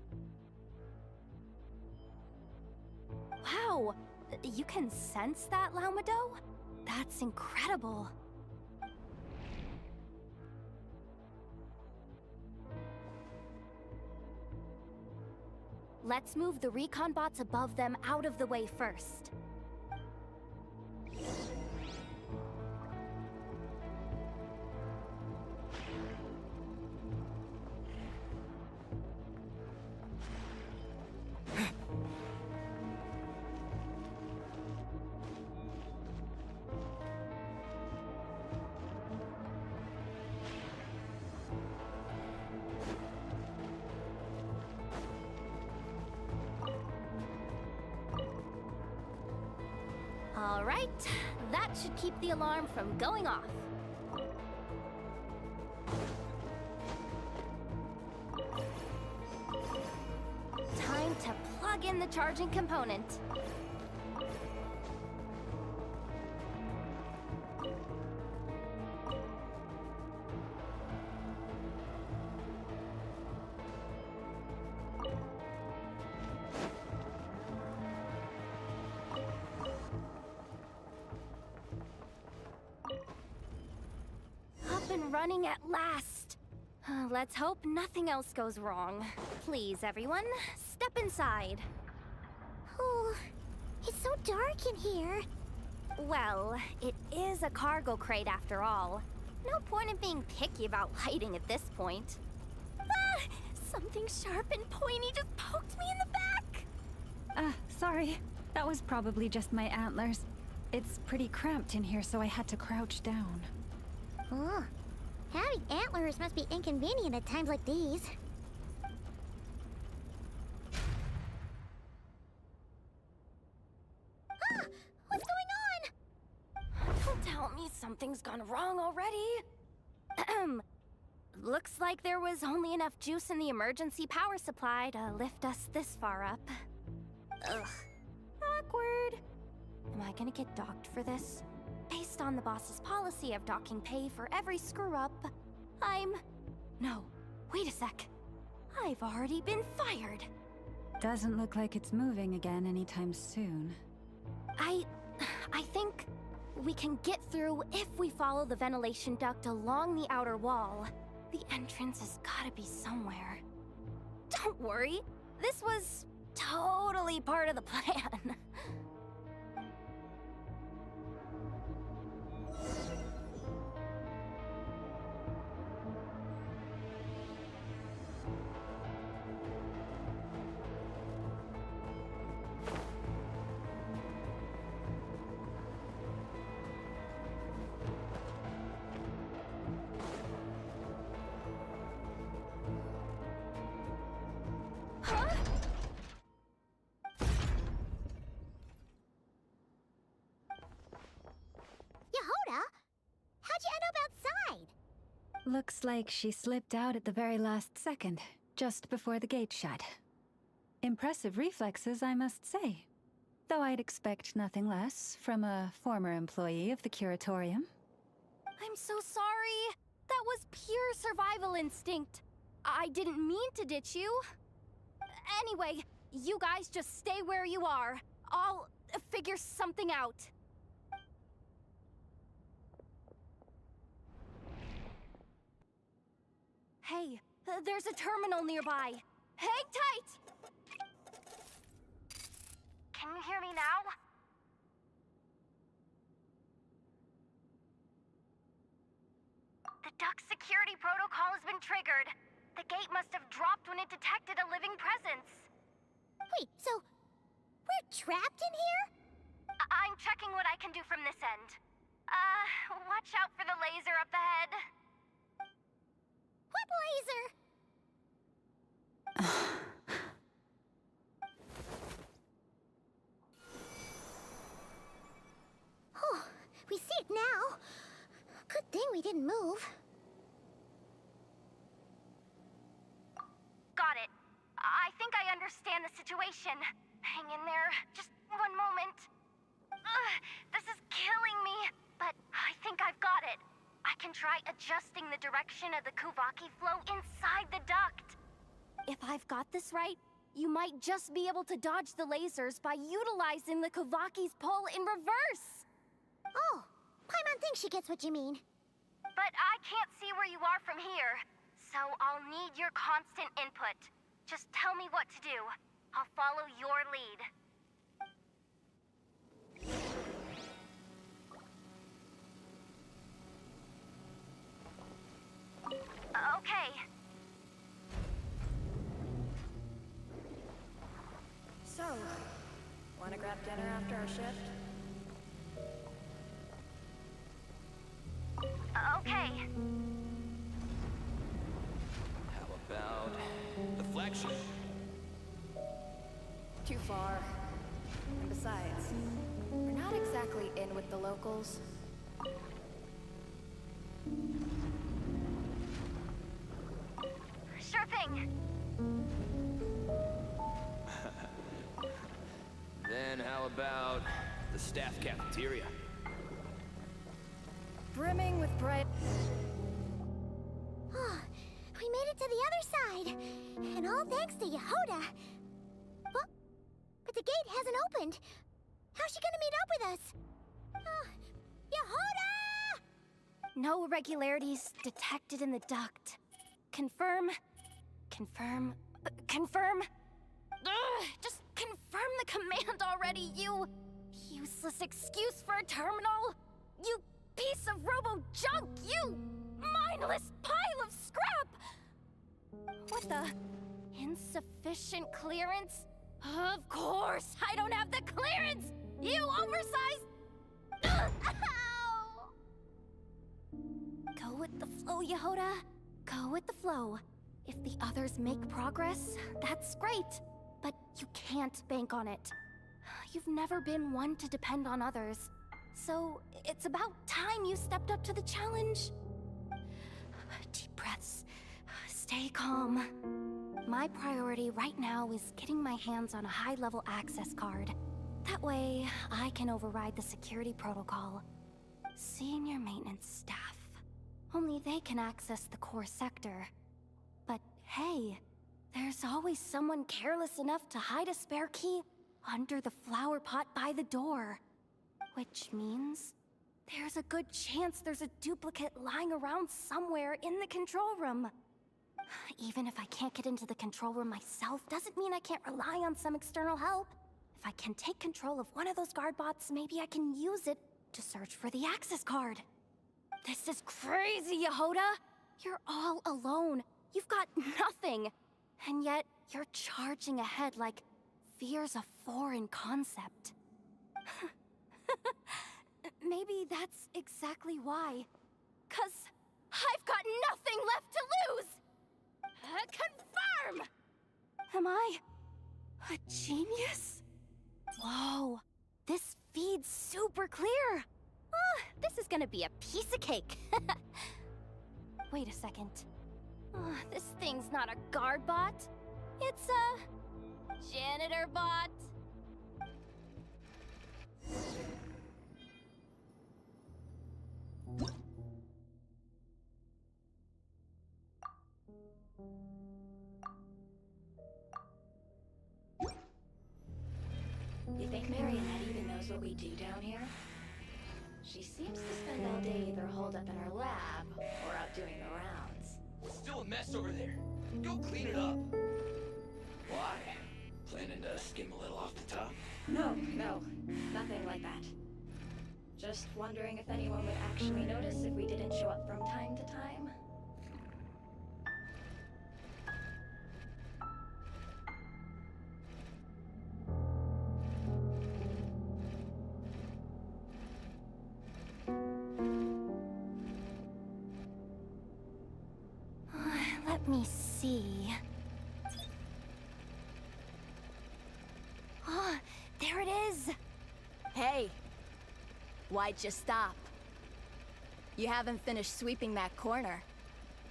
Wow, you can sense that, Laumado? That's incredible. Let's move the recon bots above them out of the way first. All right, that should keep the alarm from going off. Time to plug in the charging component. Up and running at last. Let's hope nothing else goes wrong. Please, everyone, step inside. Oh, it's so dark in here. Well, it is a cargo crate after all. No point in being picky about lighting at this point. Something sharp and pointy just poked me in the back! Sorry. That was probably just my antlers. It's pretty cramped in here, so I had to crouch down. Ugh. Having antlers must be inconvenient at times like these. Ah! What's going on? Don't tell me something's gone wrong already. Looks like there was only enough juice in the emergency power supply to lift us this far up. Ugh. Awkward. Am I gonna get docked for this? Based on the boss's policy of docking pay for every screw-up, No, wait a sec. I've already been fired. Doesn't look like it's moving again anytime soon. I think we can get through if we follow the ventilation duct along the outer wall. The entrance has gotta be somewhere. Don't worry, this was totally part of the plan. Yehoda? How'd you end up outside? Looks like she slipped out at the very last second, just before the gate shut. Impressive reflexes, I must say. Though I'd expect nothing less from a former employee of the Curatorium. I'm so sorry. That was pure survival instinct. I didn't mean to ditch you. Anyway, you guys just stay where you are. I'll figure something out. Hey, there's a terminal nearby. Hang tight! Can you hear me now? The duct security protocol has been triggered. The gate must have dropped when it detected a living presence. Wait, so we're trapped in here? I'm checking what I can do from this end. Watch out for the laser up ahead. What laser? Oh, we see it now. Good thing we didn't move. Got it. I think I understand the situation. Hang in there. Just one moment. This is killing me, but I think I've got it. I can try adjusting the direction of the Kuvaki flow inside the duct. If I've got this right, you might just be able to dodge the lasers by utilizing the Kuvaki's pull in reverse. Oh, Paimon thinks she gets what you mean. But I can't see where you are from here, so I'll need your constant input. Just tell me what to do. I'll follow your lead. Okay. So, wanna grab dinner after our shift? Okay. How about the flagship? Too far. And besides, we're not exactly in with the locals. Sure thing. Then how about the staff cafeteria? Brimming with bright... Oh, we made it to the other side. And all thanks to Yehoda. Well, but the gate hasn't opened. How's she gonna meet up with us? Yehoda! No irregularities detected in the duct. Confirm. Confirm. Confirm. Ugh, just confirm the command already, you useless excuse for a terminal. You piece of robo-junk, you mindless pile of scrap! What the? Insufficient clearance? Of course, I don't have the clearance! You oversized... Ow! Go with the flow, Yehoda. Go with the flow. If the others make progress, that's great. But you can't bank on it. You've never been one to depend on others. So, it's about time you stepped up to the challenge. Deep breaths. Stay calm. My priority right now is getting my hands on a high-level access card. That way, I can override the security protocol. Senior maintenance staff. Only they can access the core sector. But hey, there's always someone careless enough to hide a spare key under the flower pot by the door. Which means there's a good chance there's a duplicate lying around somewhere in the control room. Even if I can't get into the control room myself, doesn't mean I can't rely on some external help. If I can take control of one of those guard bots, maybe I can use it to search for the access card. This is crazy, Yehoda! You're all alone. You've got nothing. And yet, you're charging ahead like fear's a foreign concept. Maybe that's exactly why. 'Cause I've got nothing left to lose! Confirm! Am I a genius? Whoa, this feed's super clear. Oh, this is gonna be a piece of cake. Wait a second. Oh, this thing's not a guard bot. It's a janitor bot. You think Marionette even knows what we do down here? She seems to spend all day either holed up in her lab or out doing the rounds. It's still a mess over there. Go clean it up. Why? Planning to skim a little off the top? No, nothing like that. Just wondering if anyone would actually notice if we didn't show up from time to time. Let me see. Oh, there it is! Hey! Why'd you stop? You haven't finished sweeping that corner.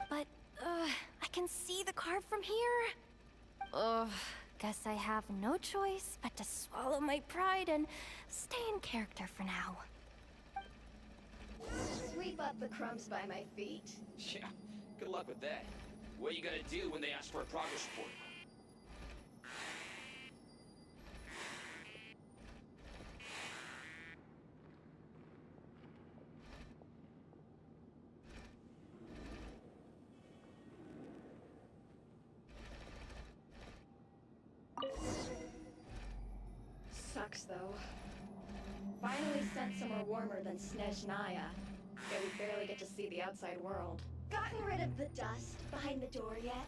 But, I can see the card from here. Ugh, guess I have no choice but to swallow my pride and stay in character for now. Sweep up the crumbs by my feet. Yeah, good luck with that. What are you gonna do when they ask for a progress report? Sucks though. Finally sent somewhere warmer than Snezhnaya. Yet we barely get to see the outside world. Gotten rid of the dust behind the door yet?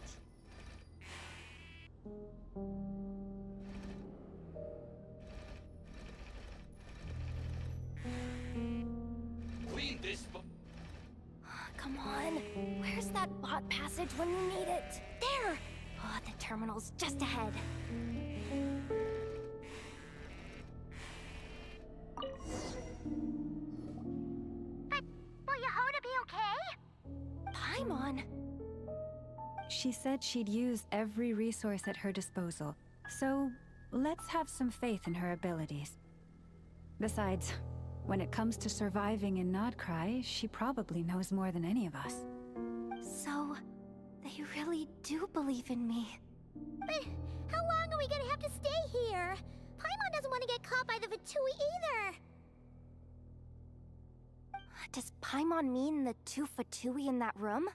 Clean this Come on, where's that bot passage when you need it? There! Oh, the terminal's just ahead. Will Yehoda be okay? Paimon! She said she'd use every resource at her disposal, so let's have some faith in her abilities. Besides, when it comes to surviving in Nod-Krai, she probably knows more than any of us. So, they really do believe in me. But how long are we gonna have to stay here? Paimon doesn't want to get caught by the Fatui either. Does Paimon mean the two Fatui in that room?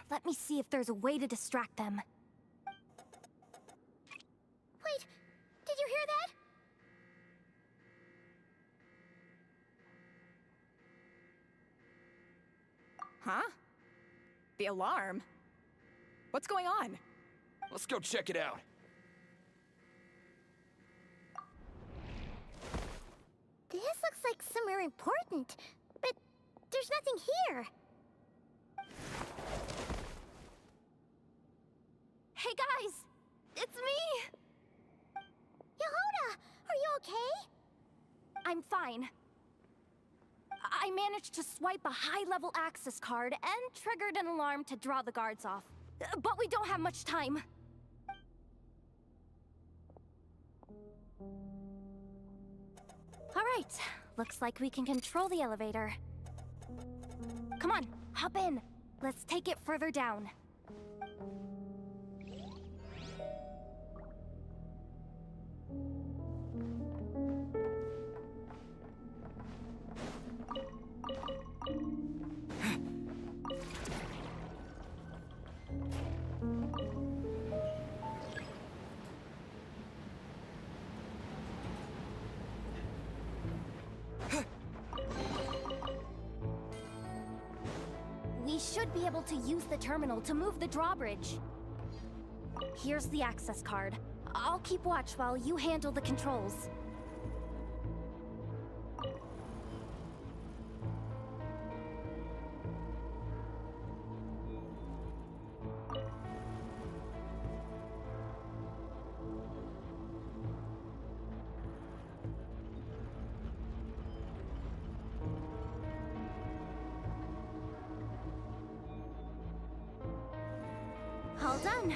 Let me see if there's a way to distract them. Wait, did you hear that? Huh? The alarm? What's going on? Let's go check it out. This looks like somewhere important, but there's nothing here. Hey guys! It's me! Yehuda, are you okay? I'm fine. I managed to swipe a high-level access card and triggered an alarm to draw the guards off. But we don't have much time. All right, looks like we can control the elevator. Come on, hop in. Let's take it further down. We should be able to use the terminal to move the drawbridge. Here's the access card. I'll keep watch while you handle the controls. All done.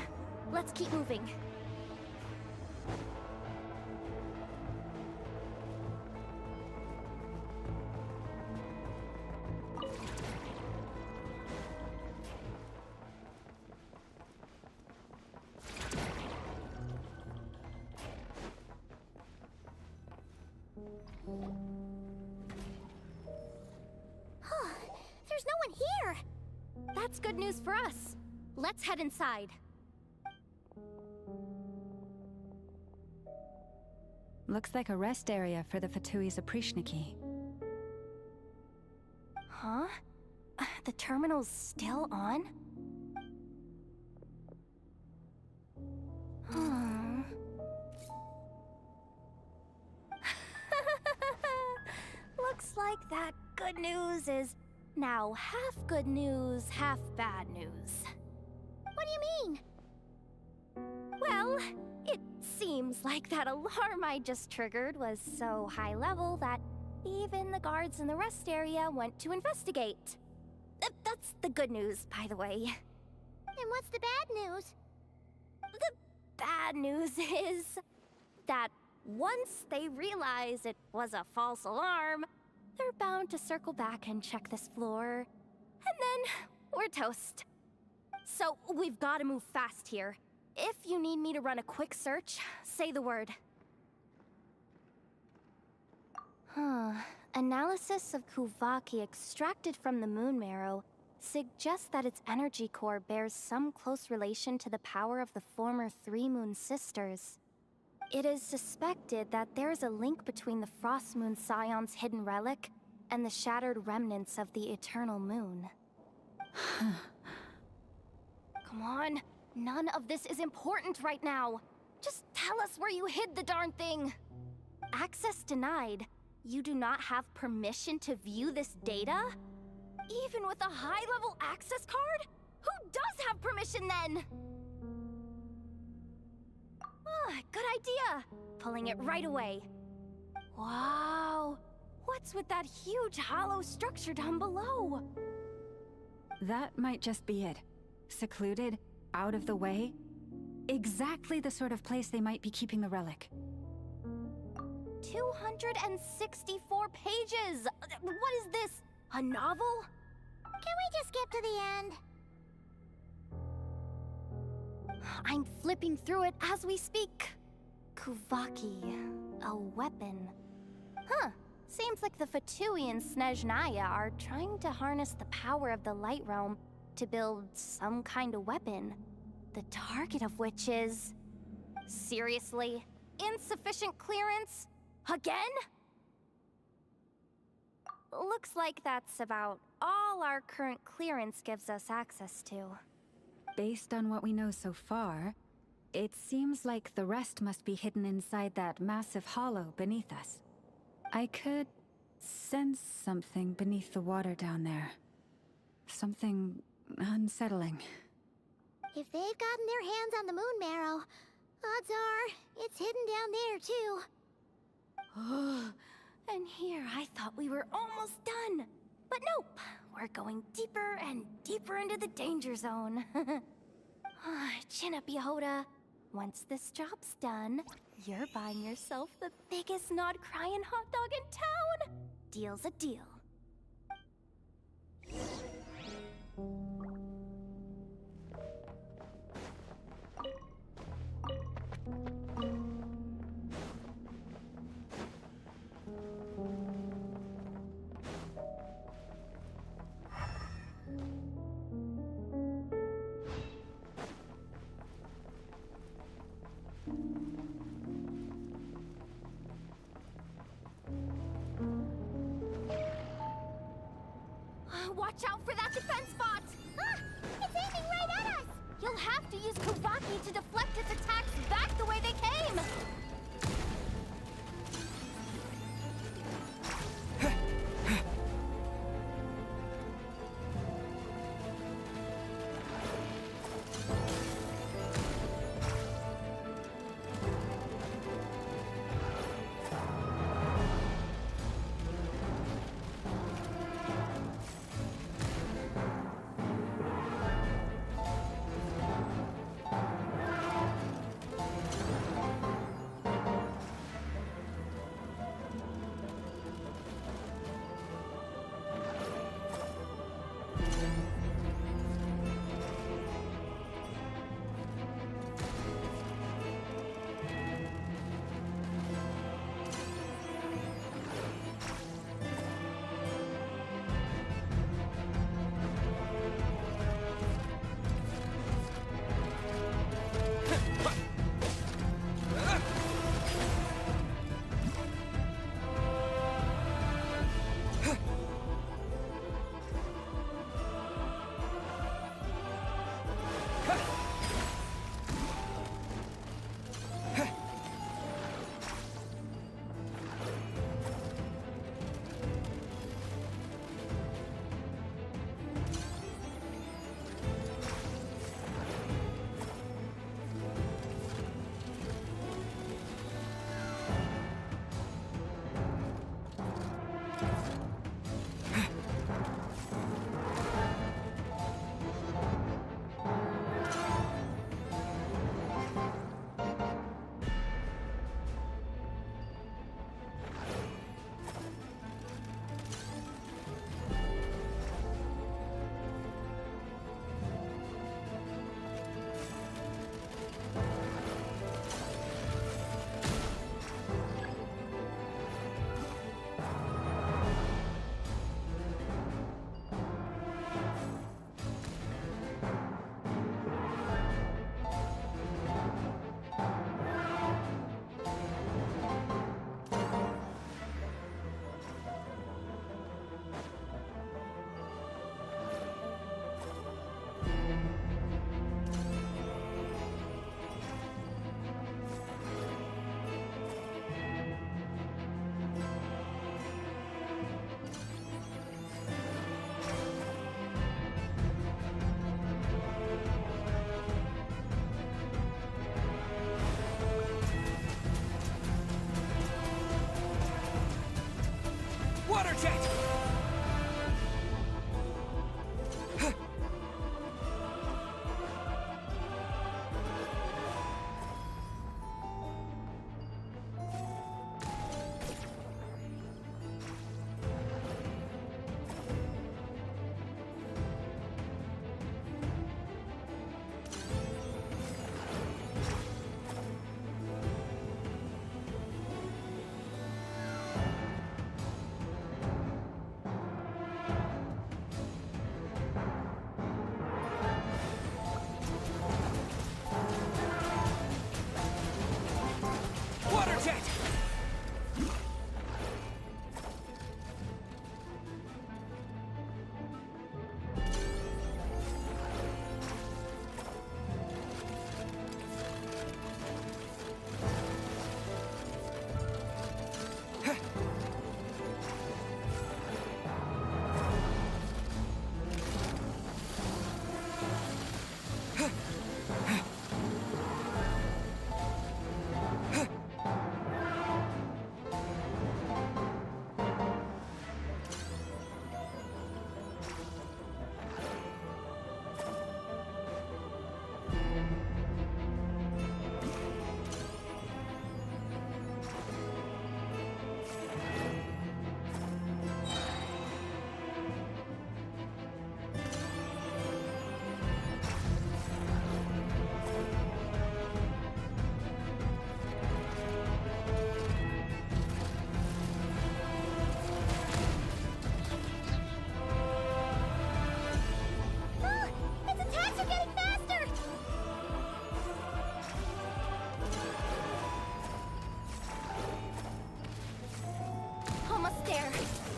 Let's keep moving. There's no one here. That's good news for us. Let's head inside. Looks like a rest area for the Fatui Zaprichniki. Huh? The terminal's still on? Hmm. Looks like that good news is now half good news, half bad news. What do you mean? Well, it seems like that alarm I just triggered was so high level that even the guards in the rest area went to investigate. That's the good news, by the way. And what's the bad news? The bad news is that once they realize it was a false alarm, they're bound to circle back and check this floor. And then we're toast. So we've got to move fast here. If you need me to run a quick search, say the word. Analysis of Kuvaki extracted from the moon marrow suggests that its energy core bears some close relation to the power of the former Three Moon Sisters. It is suspected that there is a link between the Frost Moon Scion's hidden relic and the shattered remnants of the Eternal Moon. Come on, none of this is important right now. Just tell us where you hid the darn thing. Access denied. You do not have permission to view this data? Even with a high-level access card? Who does have permission then? Good idea. Pulling it right away. Wow. What's with that huge hollow structure down below? That might just be it. Secluded, out of the way. Exactly the sort of place they might be keeping the relic. 264 pages! What is this? A novel? Can we just skip to the end? I'm flipping through it as we speak. Kuvaki, a weapon. Huh. Seems like the Fatui and Snezhnaya are trying to harness the power of the Light Realm to build some kind of weapon. The target of which is... Seriously? Insufficient clearance? Again? Looks like that's about all our current clearance gives us access to. Based on what we know so far, it seems like the rest must be hidden inside that massive hollow beneath us. I could sense something beneath the water down there. Something unsettling. If they've gotten their hands on the moon marrow, odds are it's hidden down there too. And here I thought we were almost done. But nope, we're going deeper and deeper into the danger zone. Chin up, Yehoda. Once this job's done, you're buying yourself the biggest Nod-Krai hot dog in town. Deal's a deal. Watch out for that defense bot! Ah! It's aiming right at us! You'll have to use Kuvaki to deflect its attacks back the way they came!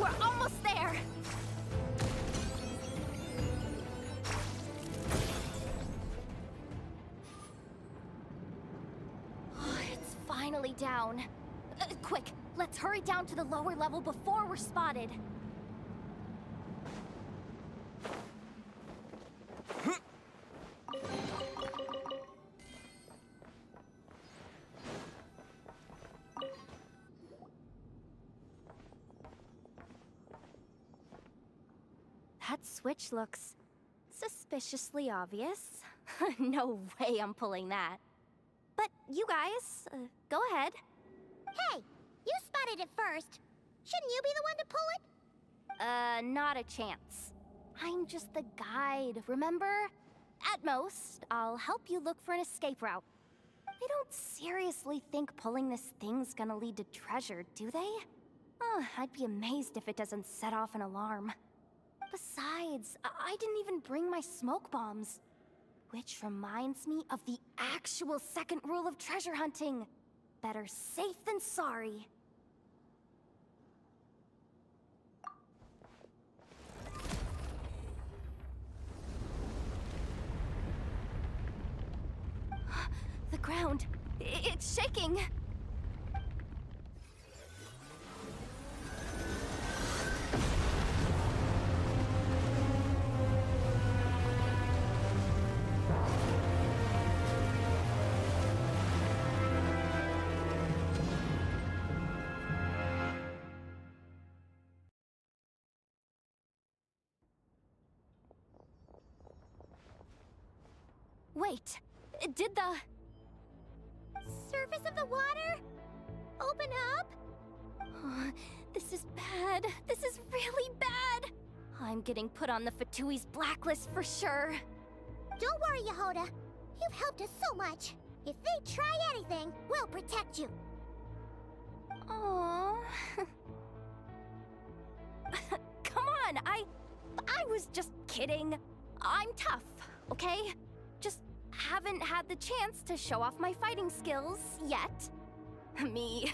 We're almost there! It's finally down. Quick, let's hurry down to the lower level before we're spotted. That switch looks suspiciously obvious. No way I'm pulling that. But you guys, go ahead. Hey, you spotted it first. Shouldn't you be the one to pull it? Not a chance. I'm just the guide, remember? At most, I'll help you look for an escape route. They don't seriously think pulling this thing's gonna lead to treasure, do they? I'd be amazed if it doesn't set off an alarm. Besides, I didn't even bring my smoke bombs. Which reminds me of the actual second rule of treasure hunting. Better safe than sorry. The ground, it's shaking. Wait, did the surface of the water open up? This is bad. This is really bad. I'm getting put on the Fatui's blacklist for sure. Don't worry, Yehoda. You've helped us so much. If they try anything, we'll protect you. Aww. Come on, I was just kidding. I'm tough, okay? Just haven't had the chance to show off my fighting skills yet. Me,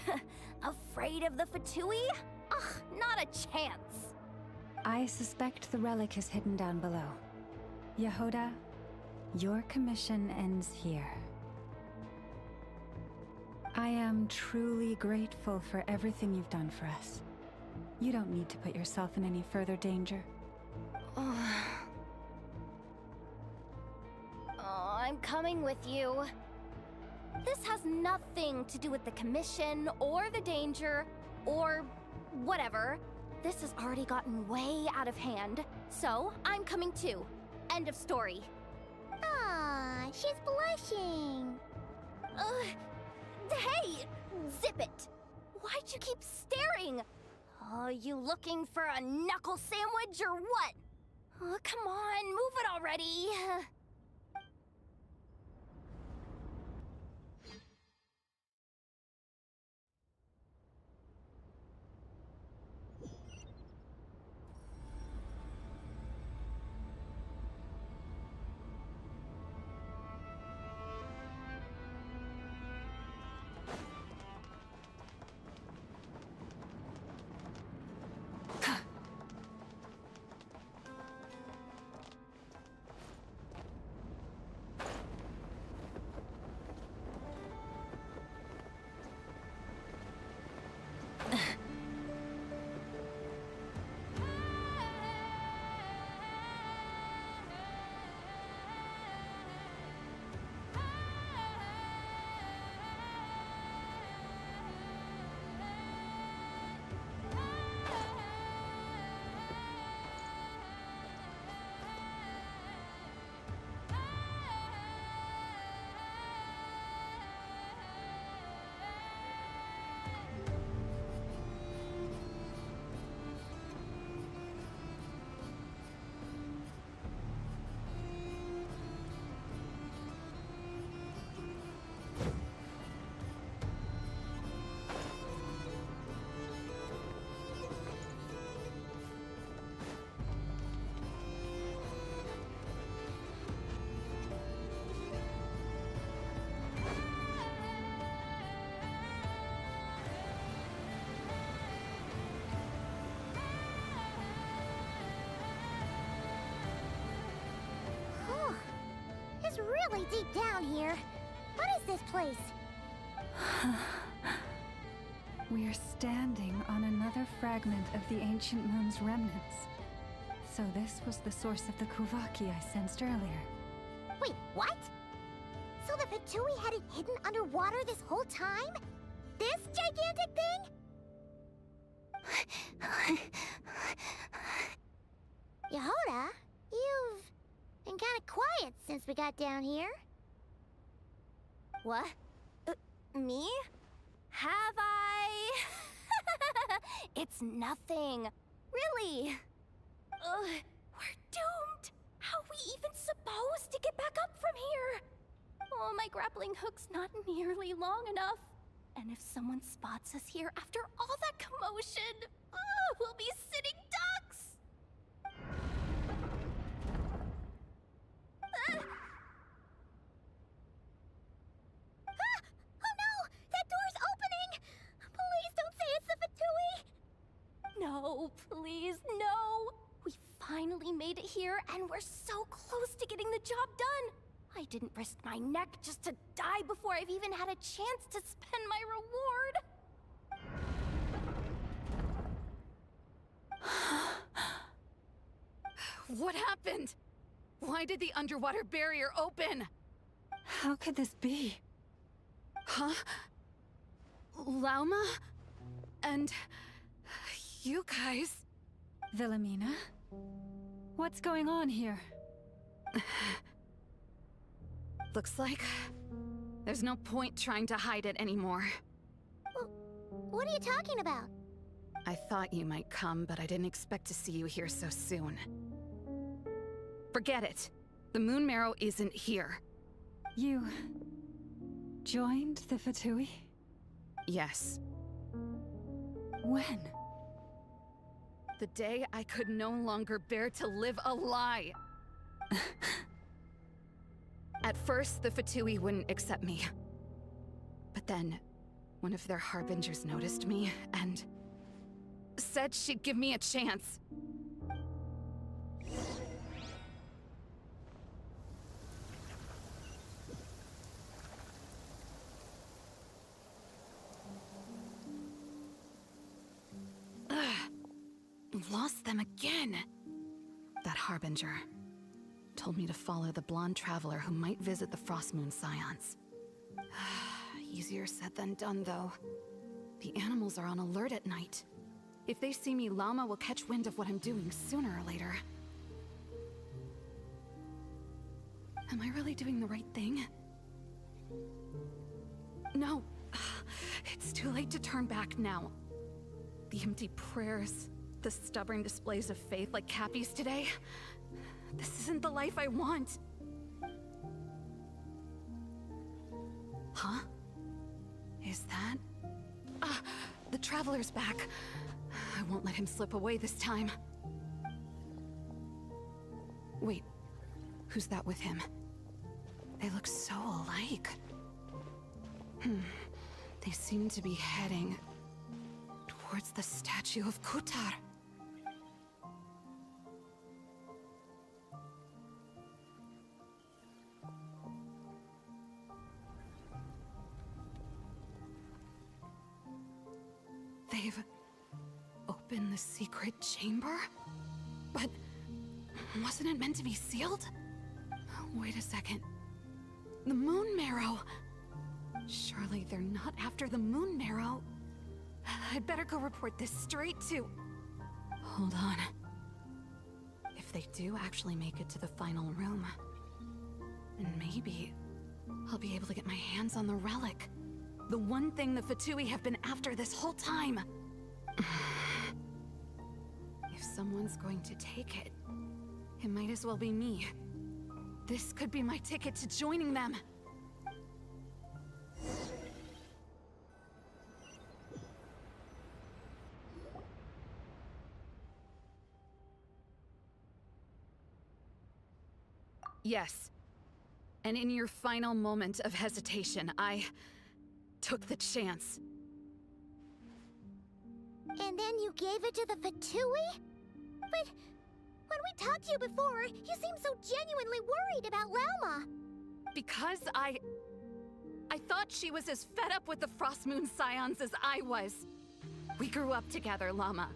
afraid of the Fatui? Ugh, not a chance. I suspect the relic is hidden down below. Yehoda, your commission ends here. I am truly grateful for everything you've done for us. You don't need to put yourself in any further danger. I'm coming with you. This has nothing to do with the commission, or the danger, or whatever. This has already gotten way out of hand, so I'm coming too. End of story. Ah, she's blushing. Hey! Zip it! Why'd you keep staring? You looking for a knuckle sandwich or what? Come on, move it already. really deep down here. What is this place? We are standing on another fragment of the ancient moon's remnants. So this was the source of the Kuvaki I sensed earlier. Wait, what? So the Fatui had it hidden underwater this whole time? This gigantic thing? Yehoda, you've been kind of quiet since we got down here. What? Me? Have I? It's nothing. Really. We're doomed. How are we even supposed to get back up from here? Oh, my grappling hook's not nearly long enough. And if someone spots us here after all that commotion, we'll be sitting ducks! Oh no! That door's opening! Please don't say it's the Fatui! No, please, no! We finally made it here, and we're so close to getting the job done! I didn't risk my neck just to die before I've even had a chance to spend my reward! What happened? Why did the underwater barrier open? How could this be? Huh? Lauma? And... you guys... Wilhelmina? What's going on here? Looks like... there's no point trying to hide it anymore. What are you talking about? I thought you might come, but I didn't expect to see you here so soon. Forget it. The Moon Marrow isn't here. You... joined the Fatui? Yes. When? The day I could no longer bear to live a lie. At first, the Fatui wouldn't accept me. But then, one of their harbingers noticed me and... said she'd give me a chance. Lost them again. That harbinger told me to follow the blonde traveler who might visit the Frostmoon Scions. Easier said than done, though. The animals are on alert at night. If they see me, Llama will catch wind of what I'm doing sooner or later. Am I really doing the right thing? No. It's too late to turn back now. The empty prayers, the stubborn displays of faith like Cappy's today. This isn't the life I want. Huh? Is that... the Traveler's back. I won't let him slip away this time. Wait, who's that with him? They look so alike. They seem to be heading towards the statue of Kutar. They've opened the secret chamber? But wasn't it meant to be sealed? Wait a second. The Moon Marrow! Surely they're not after the Moon Marrow. I'd better go report this straight to... Hold on. If they do actually make it to the final room, then maybe I'll be able to get my hands on the relic. The one thing the Fatui have been after this whole time. If someone's going to take it, it might as well be me. This could be my ticket to joining them. Yes. And in your final moment of hesitation, I took the chance. And then you gave it to the Fatui? But when we talked to you before, you seemed so genuinely worried about Lauma. Because I thought she was as fed up with the Frost Moon Scions as I was. We grew up together, Llama.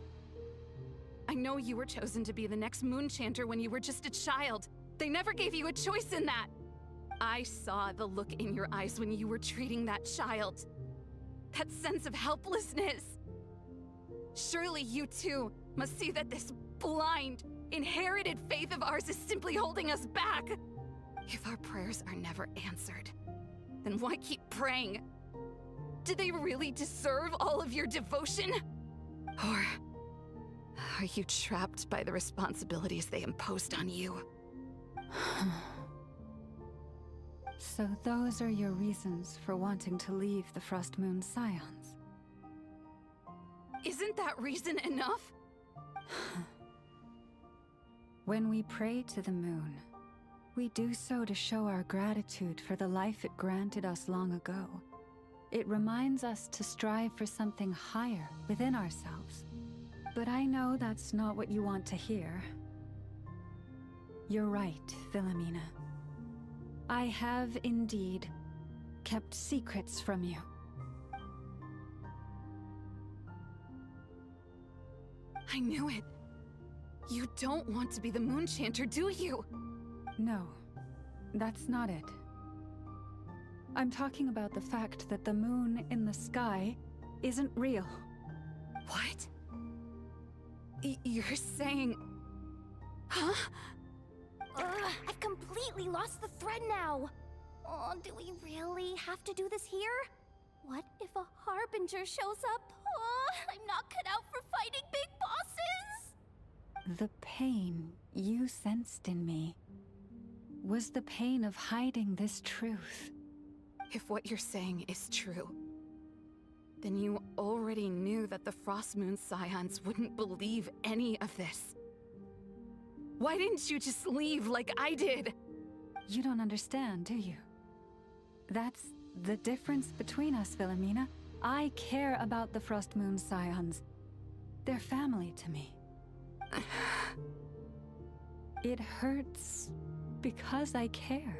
I know you were chosen to be the next Moon Chanter when you were just a child. They never gave you a choice in that. I saw the look in your eyes when you were treating that child. That sense of helplessness. Surely you too must see that this blind, inherited faith of ours is simply holding us back. If our prayers are never answered, then why keep praying? Do they really deserve all of your devotion? Or are you trapped by the responsibilities they imposed on you? So those are your reasons for wanting to leave the Frost Moon Scions? Isn't that reason enough? When we pray to the moon, we do so to show our gratitude for the life it granted us long ago. It reminds us to strive for something higher within ourselves. But I know that's not what you want to hear. You're right, Philomena. I have indeed kept secrets from you. I knew it. You don't want to be the Moon Chanter, do you? No, that's not it. I'm talking about the fact that the moon in the sky isn't real. What? You're saying... Huh? I've completely lost the thread now. Oh, do we really have to do this here? What if a Harbinger shows up? Oh, I'm not cut out for fighting big bosses! The pain you sensed in me was the pain of hiding this truth. If what you're saying is true, then you already knew that the Frost Moon Scions wouldn't believe any of this. Why didn't you just leave like I did? You don't understand, do you? That's the difference between us, Philomena. I care about the Frost Moon Scions. They're family to me. It hurts because I care.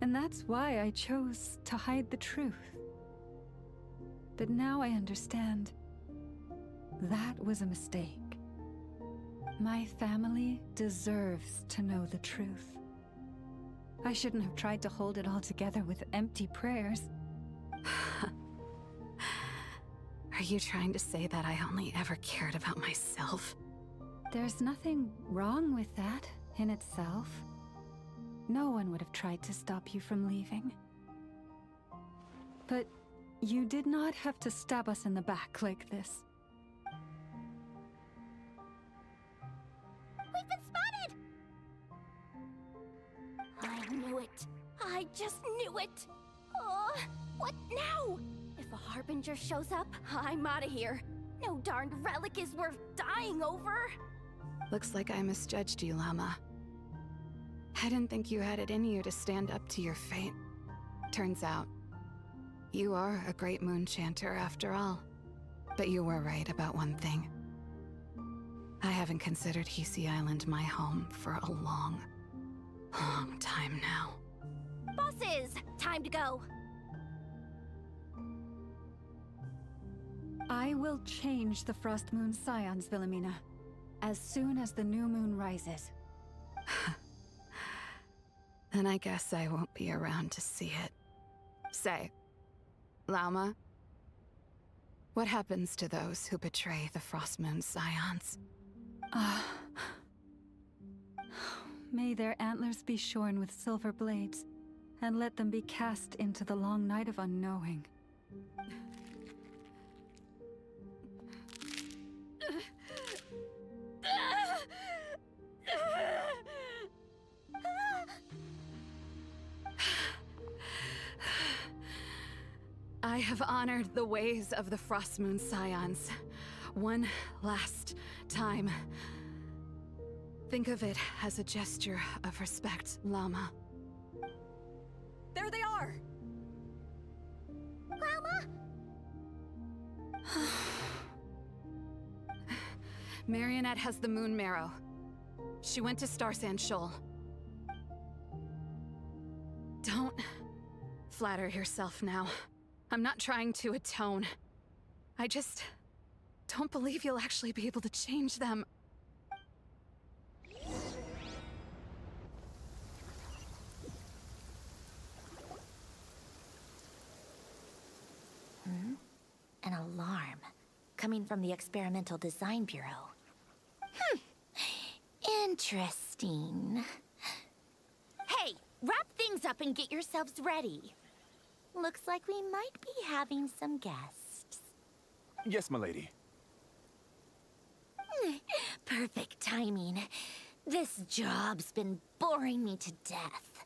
And that's why I chose to hide the truth. But now I understand. That was a mistake. My family deserves to know the truth. I shouldn't have tried to hold it all together with empty prayers. Are you trying to say that I only ever cared about myself? There's nothing wrong with that in itself. No one would have tried to stop you from leaving. But you did not have to stab us in the back like this. We've been spotted! I knew it. I just knew it. What now? If a Harbinger shows up, I'm out of here. No darned relic is worth dying over. Looks like I misjudged you, Llama. I didn't think you had it in you to stand up to your fate. Turns out, you are a great Moon Chanter after all. But you were right about one thing. I haven't considered Hisi Island my home for a long, long time now. Bosses, time to go. I will change the Frost Moon Scions, Philomena, as soon as the new moon rises. Then I guess I won't be around to see it. Say, Llama, what happens to those who betray the Frost Moon Scions? May their antlers be shorn with silver blades, and let them be cast into the long night of unknowing. I have honored the ways of the Frost Moon Scions one last time. Think of it as a gesture of respect, Llama. There they are! Grandma? Marionette has the Moon Marrow. She went to Star Sand Shoal. Don't flatter yourself now. I'm not trying to atone. I just don't believe you'll actually be able to change them. An alarm coming from the Experimental Design Bureau. Interesting. Hey, wrap things up and get yourselves ready. Looks like we might be having some guests. Yes, milady. Perfect timing. This job's been boring me to death.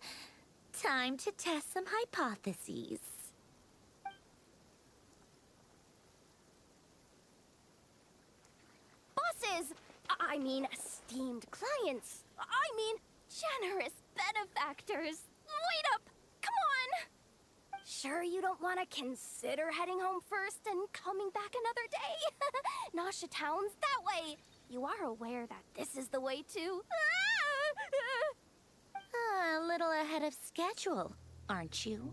Time to test some hypotheses. Bosses! I mean, esteemed clients. I mean, generous benefactors. Wait up! Come on! Sure you don't want to consider heading home first and coming back another day? Nasha Town's that way. You are aware that this is the way too. A little ahead of schedule, aren't you?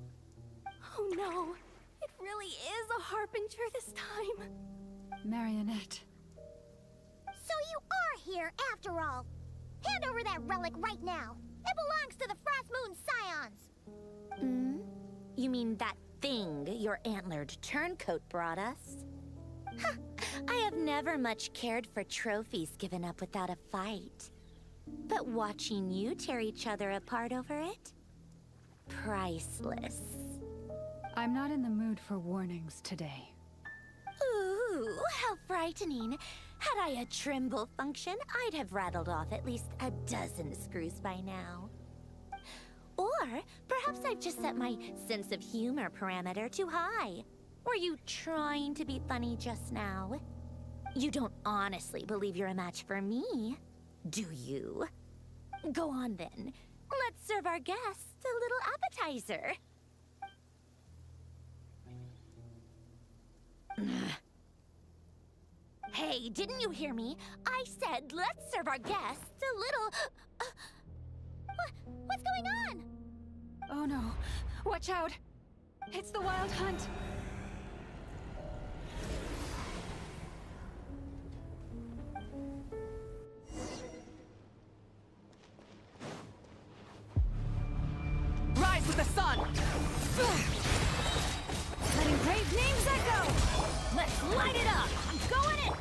Oh no, it really is a harbinger this time. Marionette. So you are here after all. Hand over that relic right now. It belongs to the Frost Moon Scions. You mean that thing your antlered turncoat brought us? Huh. I have never much cared for trophies given up without a fight. But watching you tear each other apart over it? Priceless. I'm not in the mood for warnings today. Ooh, how frightening. Had I a Trimble function, I'd have rattled off at least a dozen screws by now. Or perhaps I've just set my sense of humor parameter too high. Were you trying to be funny just now? You don't honestly believe you're a match for me, do you? Go on then. Let's serve our guests a little appetizer. Hey, didn't you hear me? I said let's serve our guests a little... What's going on? Oh no. Watch out. It's the Wild Hunt. Rise with the sun! Letting brave names echo! Let's light it up! I'm going in!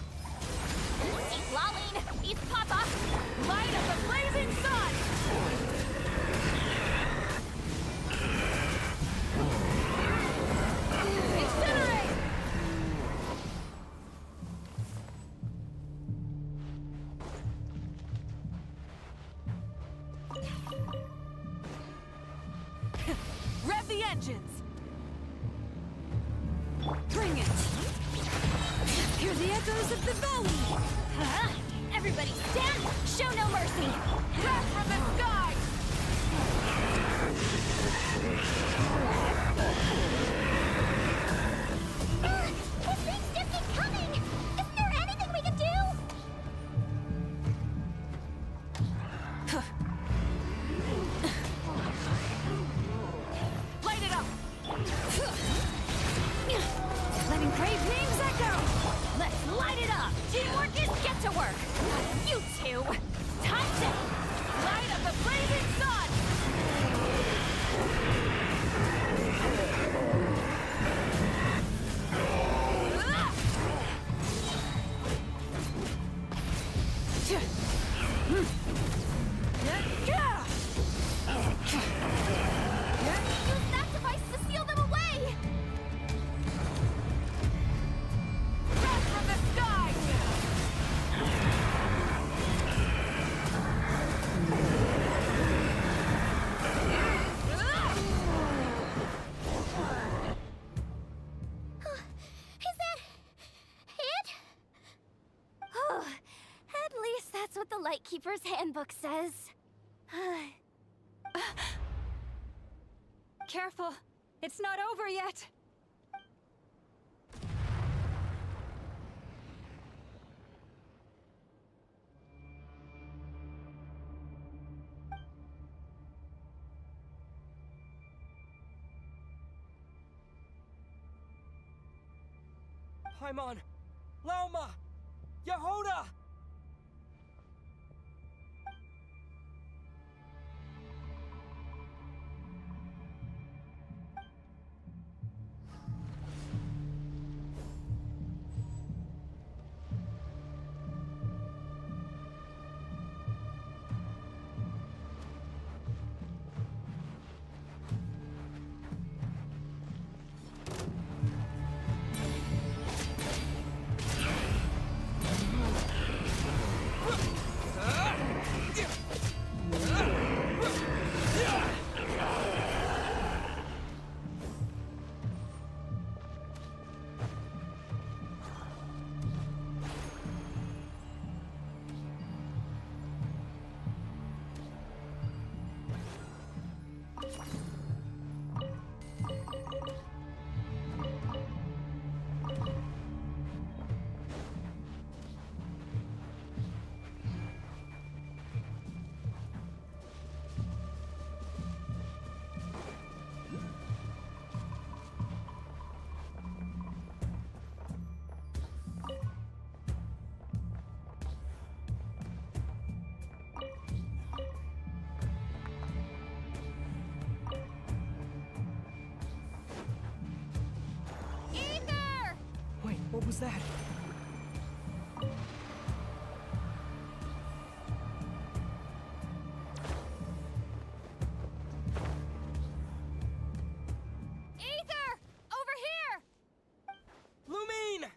Eat lolling! Eat Papa! Light up the blazing sun! Incinerate! Rev the engines! Bring it! Hear the echoes of the valley! Huh? Everybody stand! Show no mercy! Breath from the sky! These things just keep coming! Isn't there anything we can do? Light it up! Letting brave names echo! Let's light it up! Teamwork is get to work! You two! Time to Light up the blazing sun! use that device to seal them away! Breath from the sky! Is that... it? Oh, at least that's what the Lightkeeper's handbook says. Careful. It's not over yet. Paimon! Laoma! Yehoda! Wait, what was that? Ether! Over here! Lumine!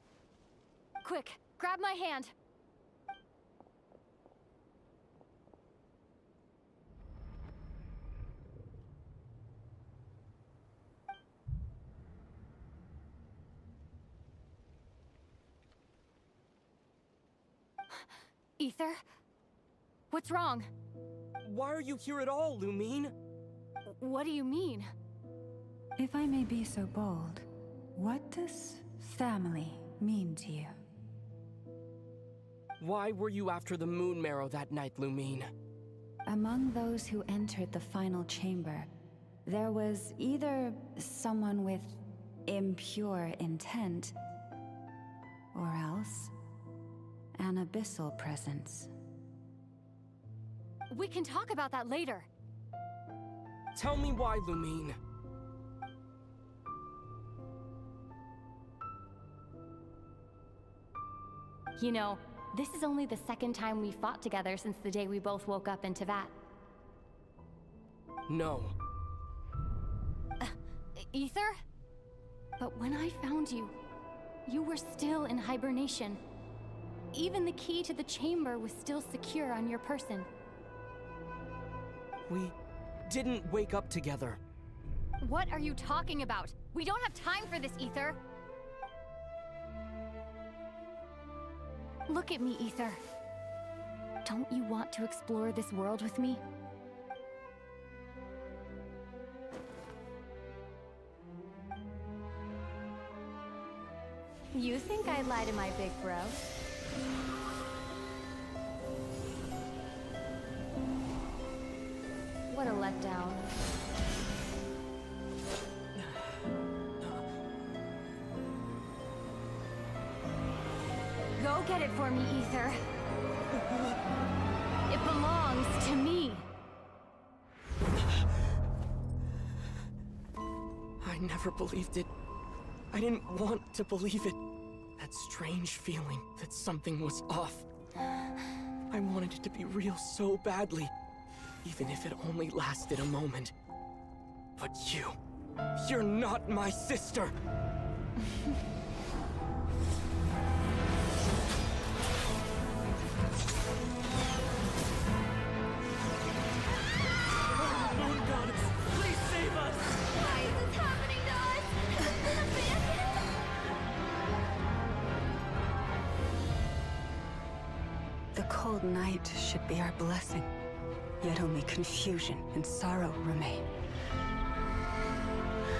Quick, grab my hand. Ether? What's wrong? Why are you here at all, Lumine? What do you mean? If I may be so bold, what does family mean to you? Why were you after the Moon Marrow that night, Lumine? Among those who entered the final chamber, there was either someone with impure intent, or else an abyssal presence. We can talk about that later. Tell me why, Lumine. You know, this is only the second time we fought together since the day we both woke up in Tevat. No. Ether? But when I found you, you were still in hibernation. Even the key to the chamber was still secure on your person. We didn't wake up together. What are you talking about? We don't have time for this, Ether. Look at me, Ether. Don't you want to explore this world with me? You think I lie to my big bro? What a letdown. Go get it for me, Ether. It belongs to me. I never believed it. I didn't want to believe it. That strange feeling that something was off. I wanted it to be real so badly, even if it only lasted a moment. But you're not my sister! Moon Goddess, please save us! Why is this happening to us? The cold night should be our blessing, yet only confusion and sorrow remain.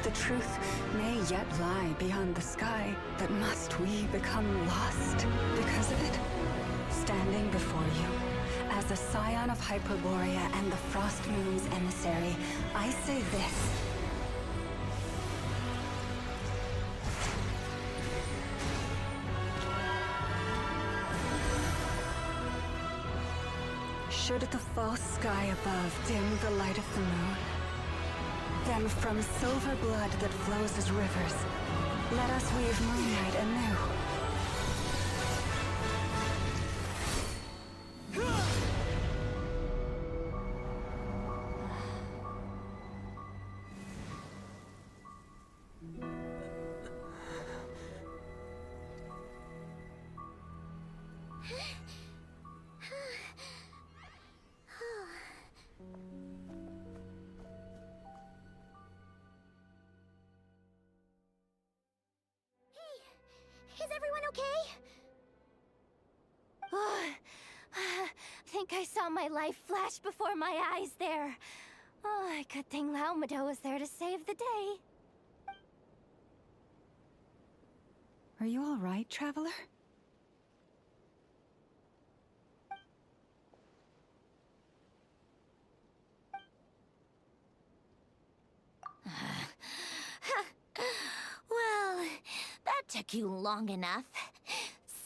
The truth may yet lie beyond the sky, but must we become lost because of it? Standing before you, as a scion of Hyperborea and the Frost Moon's emissary, I say this. Should the false sky above dim the light of the moon, then from silver blood that flows as rivers, let us weave moonlight anew. Is everyone okay? Think I saw my life flash before my eyes there. Oh, good thing Laumado was there to save the day. Are you all right, traveler? Well, that took you long enough.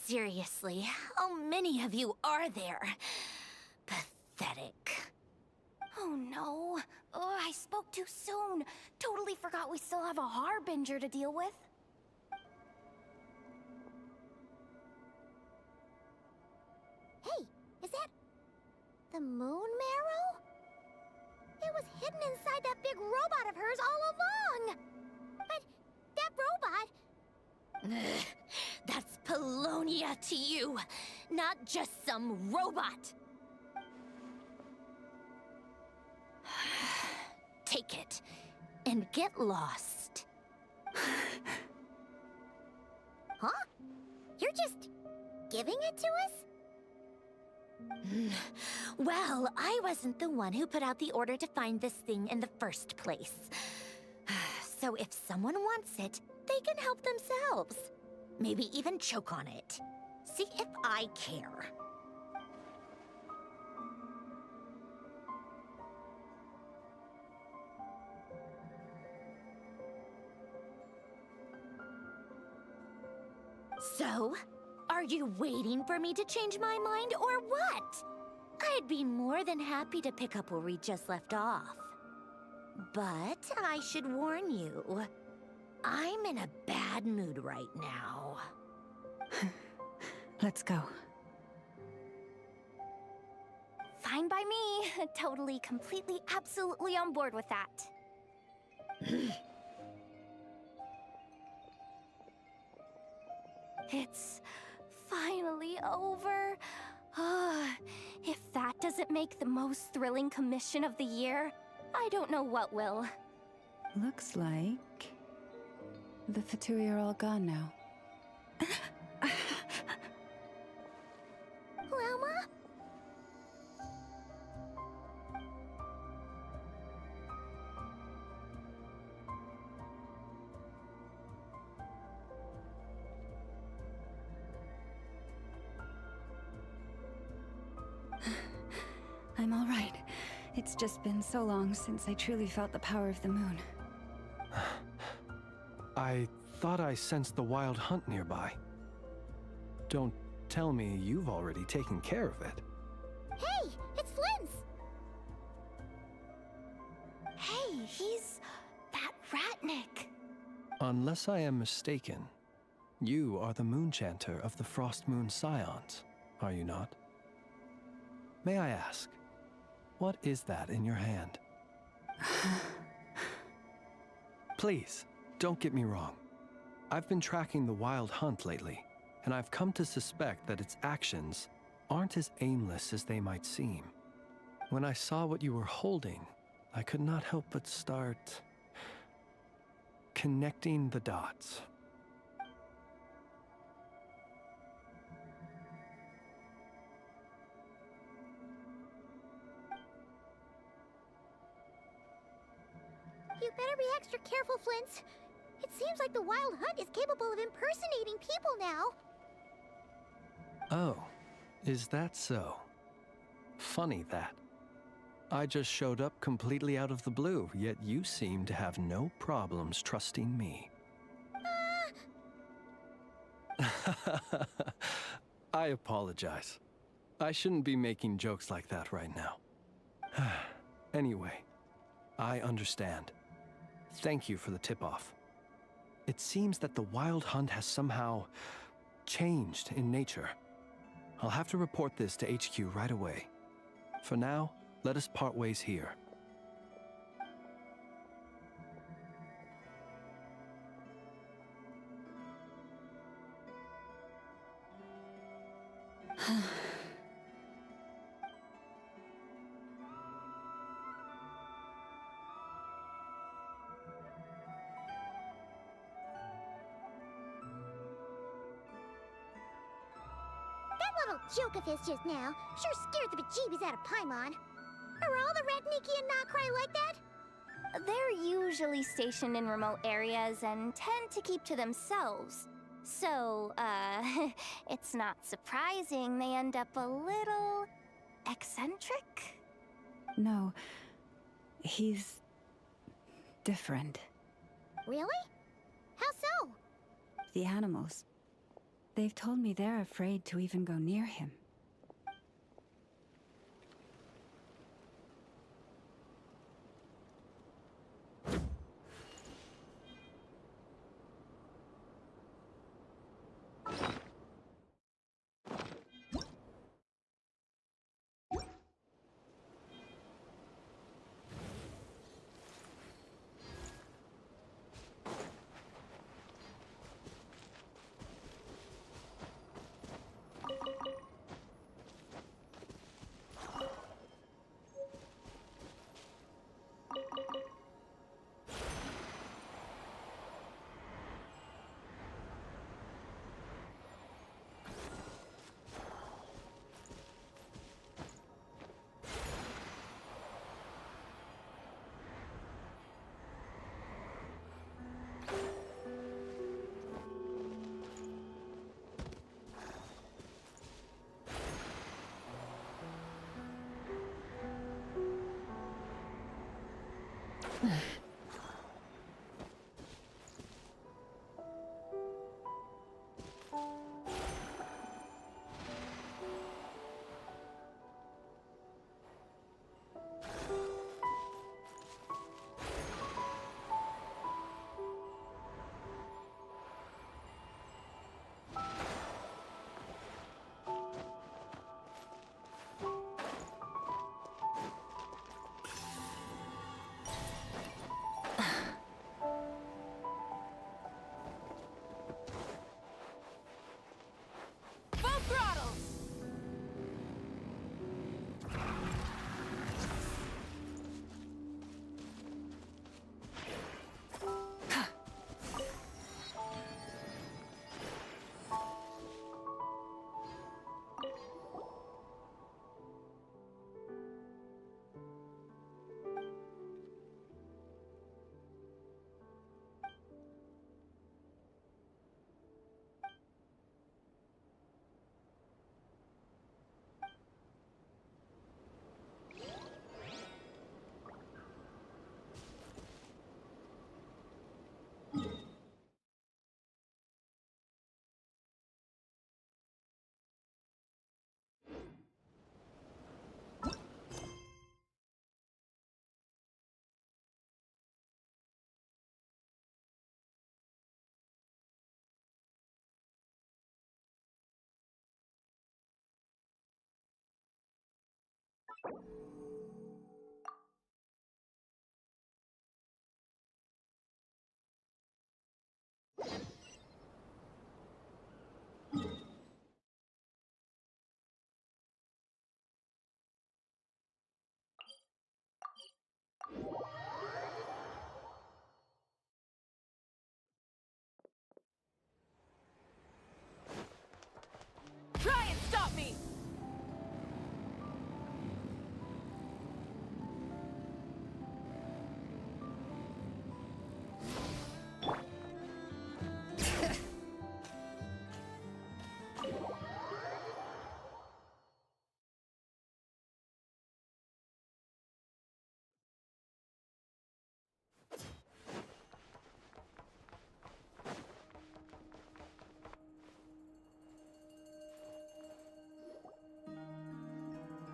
Seriously, how many of you are there? Pathetic. Oh no. Oh, I spoke too soon. Totally forgot we still have a Harbinger to deal with. Hey, is that the moon marrow? It was hidden inside that big robot of hers all along. But that robot... Ugh, that's Polonia to you, not just some robot. Take it and get lost. Huh? You're just giving it to us? Well, I wasn't the one who put out the order to find this thing in the first place. So if someone wants it, they can help themselves. Maybe even choke on it. See if I care. So, are you waiting for me to change my mind or what? I'd be more than happy to pick up where we just left off. But I should warn you, I'm in a bad mood right now. Let's go. Fine by me. Totally, completely, absolutely on board with that. It's finally over. If that doesn't make the most thrilling commission of the year, I don't know what will. Looks like the Fatui are all gone now. Lelma? I'm all right. It's just been so long since I truly felt the power of the moon. I thought I sensed the wild hunt nearby. Don't tell me you've already taken care of it. Hey, it's Flynn's! Hey, he's that Ratnik. Unless I am mistaken, you are the Moonchanter of the Frost Moon Scions, are you not? May I ask, what is that in your hand? Please, don't get me wrong. I've been tracking the wild hunt lately, and I've come to suspect that its actions aren't as aimless as they might seem. When I saw what you were holding, I could not help but start connecting the dots. You better be extra careful, Flint. It seems like the Wild Hunt is capable of impersonating people now. Oh, is that so? Funny that. I just showed up completely out of the blue, yet you seem to have no problems trusting me. I apologize. I shouldn't be making jokes like that right now. Anyway, I understand. Thank you for the tip-off. It seems that the Wild Hunt has somehow changed in nature. I'll have to report this to HQ right away. For now, let us part ways here. That little joke of his just now sure scared the bejeebies out of Paimon. Are all the Red Nikki and Nod-Krai like that? They're usually stationed in remote areas and tend to keep to themselves. So, it's not surprising they end up a little eccentric. No, he's different. Really? How so? The animals. They've told me they're afraid to even go near him. Try and stop me!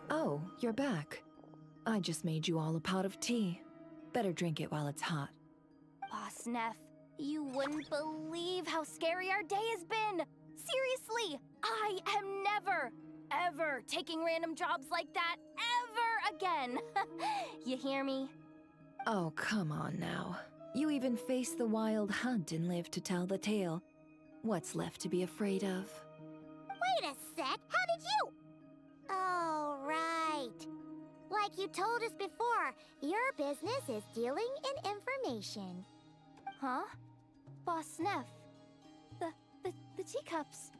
Oh, you're back. I just made you all a pot of tea. Better drink it while it's hot. Boss Neff, you wouldn't believe how scary our day has been! Seriously, I am never, ever taking random jobs like that ever again! You hear me? Oh, come on now. You even faced the wild hunt and lived to tell the tale. What's left to be afraid of? Wait a sec, how did you? Oh, right. Like you told us before, your business is dealing in information. Huh? Boss Neff, the teacups.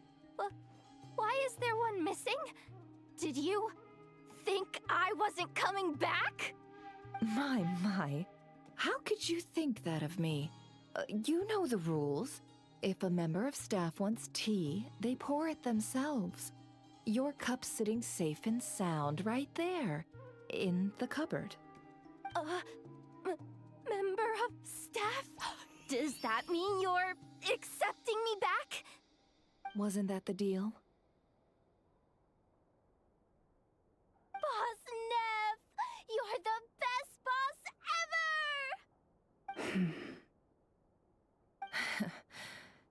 Why is there one missing? Did you think I wasn't coming back? My. How could you think that of me? You know the rules. If a member of staff wants tea, they pour it themselves. Your cup's sitting safe and sound right there, in the cupboard. Member of staff? Does that mean you're accepting me back? Wasn't that the deal? Boss Neff! You're the best boss ever!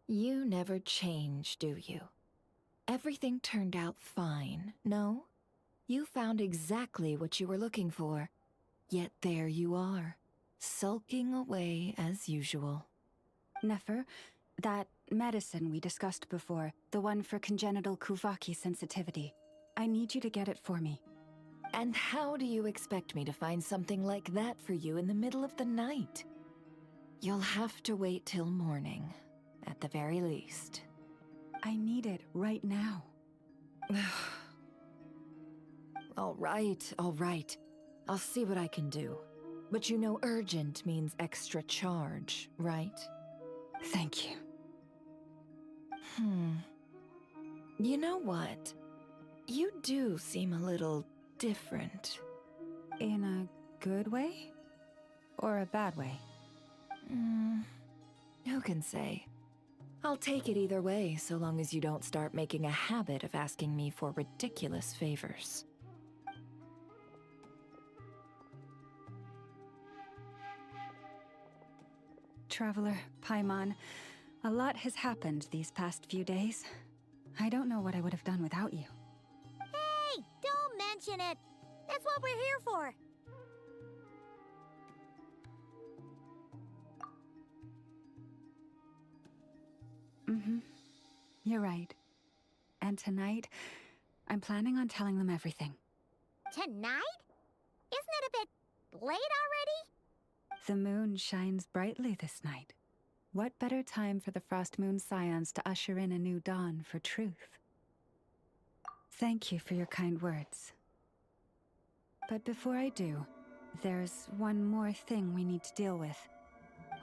You never change, do you? Everything turned out fine, no? You found exactly what you were looking for. Yet there you are, sulking away as usual. Nefer, that medicine we discussed before, the one for congenital Kuvaki sensitivity, I need you to get it for me. And how do you expect me to find something like that for you in the middle of the night? You'll have to wait till morning, at the very least. I need it right now. All right. I'll see what I can do. But you know urgent means extra charge, right? Thank you. You know what? You do seem a little different. In a good way? Or a bad way? Who can say? I'll take it either way, so long as you don't start making a habit of asking me for ridiculous favors. Traveler, Paimon, a lot has happened these past few days. I don't know what I would have done without you. Hey, don't mention it. That's what we're here for. You're right. And tonight, I'm planning on telling them everything. Tonight? Isn't it a bit late already? The moon shines brightly this night. What better time for the Frost Moon Scions to usher in a new dawn for truth? Thank you for your kind words. But before I do, there's one more thing we need to deal with.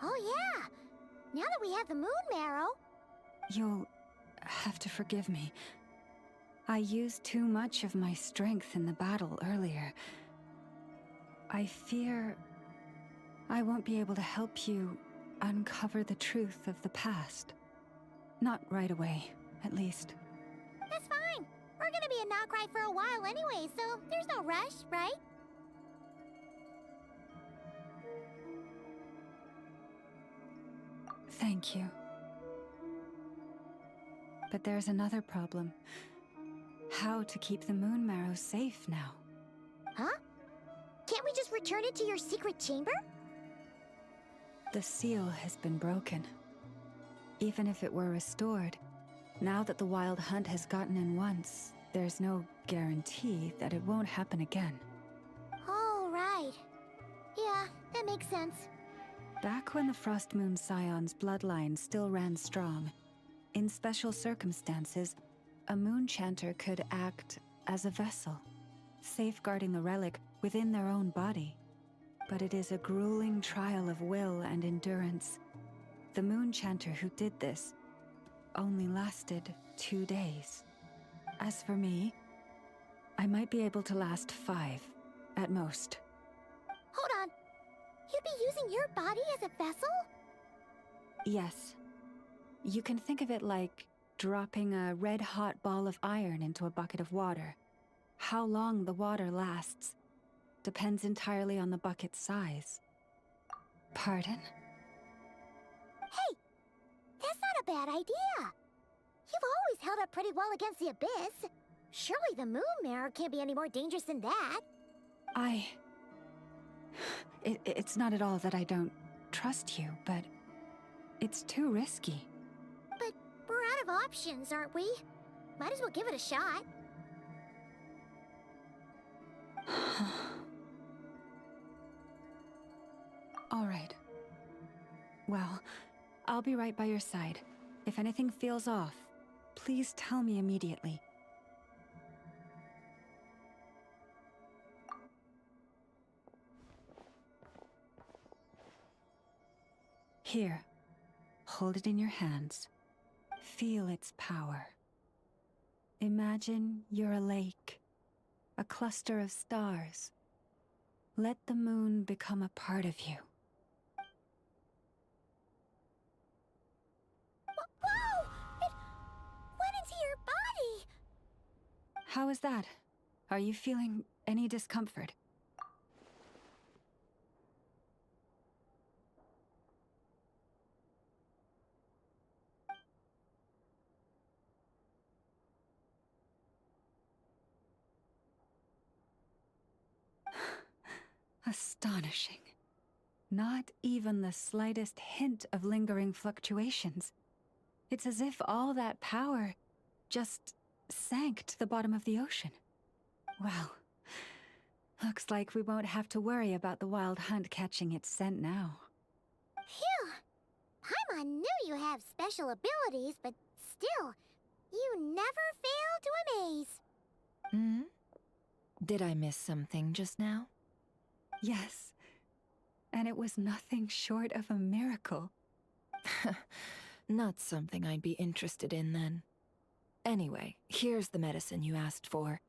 Oh yeah! Now that we have the moon marrow... You'll have to forgive me. I used too much of my strength in the battle earlier. I fear I won't be able to help you uncover the truth of the past. Not right away, at least. That's fine. We're gonna be in Nod-Krai for a while anyway, so there's no rush, right? Thank you. But there's another problem. How to keep the moon marrow safe now? Huh? Can't we just return it to your secret chamber? The seal has been broken. Even if it were restored, now that the wild hunt has gotten in once, there's no guarantee that it won't happen again. Oh, right. Yeah, that makes sense. Back when the Frost Moon Scion's bloodline still ran strong, in special circumstances, a moon chanter could act as a vessel, safeguarding the relic within their own body. But it is a grueling trial of will and endurance. The moon chanter who did this only lasted 2 days. As for me, I might be able to last 5, at most. Hold on. You'd be using your body as a vessel? Yes. You can think of it like dropping a red-hot ball of iron into a bucket of water. how long the water lasts depends entirely on the bucket's size. Pardon? Hey, that's not a bad idea. You've always held up pretty well against the abyss. Surely the moon mirror can't be any more dangerous than that. It's not at all that I don't trust you, but it's too risky. But we're out of options, aren't we? Might as well give it a shot. All right. Well, I'll be right by your side. If anything feels off, please tell me immediately. Here, hold it in your hands. Feel its power. Imagine you're a lake, a cluster of stars. Let the moon become a part of you. Whoa! It went into your body! How is that? Are you feeling any discomfort? Astonishing. Not even the slightest hint of lingering fluctuations. It's as if all that power just sank to the bottom of the ocean. Well, looks like we won't have to worry about the wild hunt catching its scent now. Phew! Paimon knew you have special abilities, but still, you never fail to amaze. Hmm? Did I miss something just now? Yes, and it was nothing short of a miracle. Not something I'd be interested in then. Anyway, here's the medicine you asked for.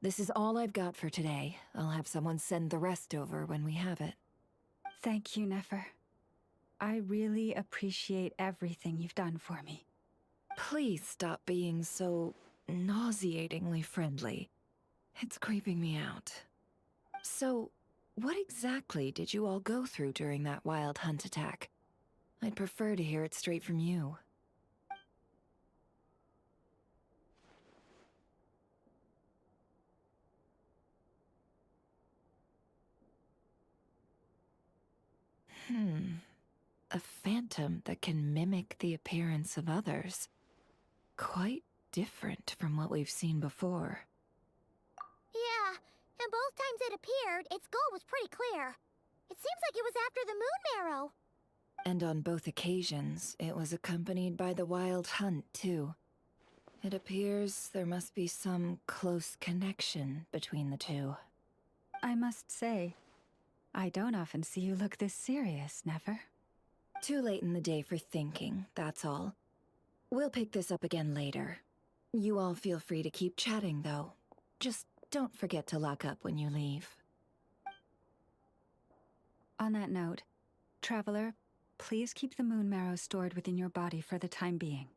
This is all I've got for today. I'll have someone send the rest over when we have it. Thank you, Nefer. I really appreciate everything you've done for me. Please stop being so nauseatingly friendly. It's creeping me out. So, what exactly did you all go through during that wild hunt attack? I'd prefer to hear it straight from you. A phantom that can mimic the appearance of others. Quite different from what we've seen before. Yeah, and both times it appeared, its goal was pretty clear. It seems like it was after the moon marrow. And on both occasions, it was accompanied by the wild hunt, too. It appears there must be some close connection between the two. I must say, I don't often see you look this serious, Nefer. Too late in the day for thinking, that's all. We'll pick this up again later. You all feel free to keep chatting, though. Just don't forget to lock up when you leave. On that note, Traveler, please keep the moon marrow stored within your body for the time being.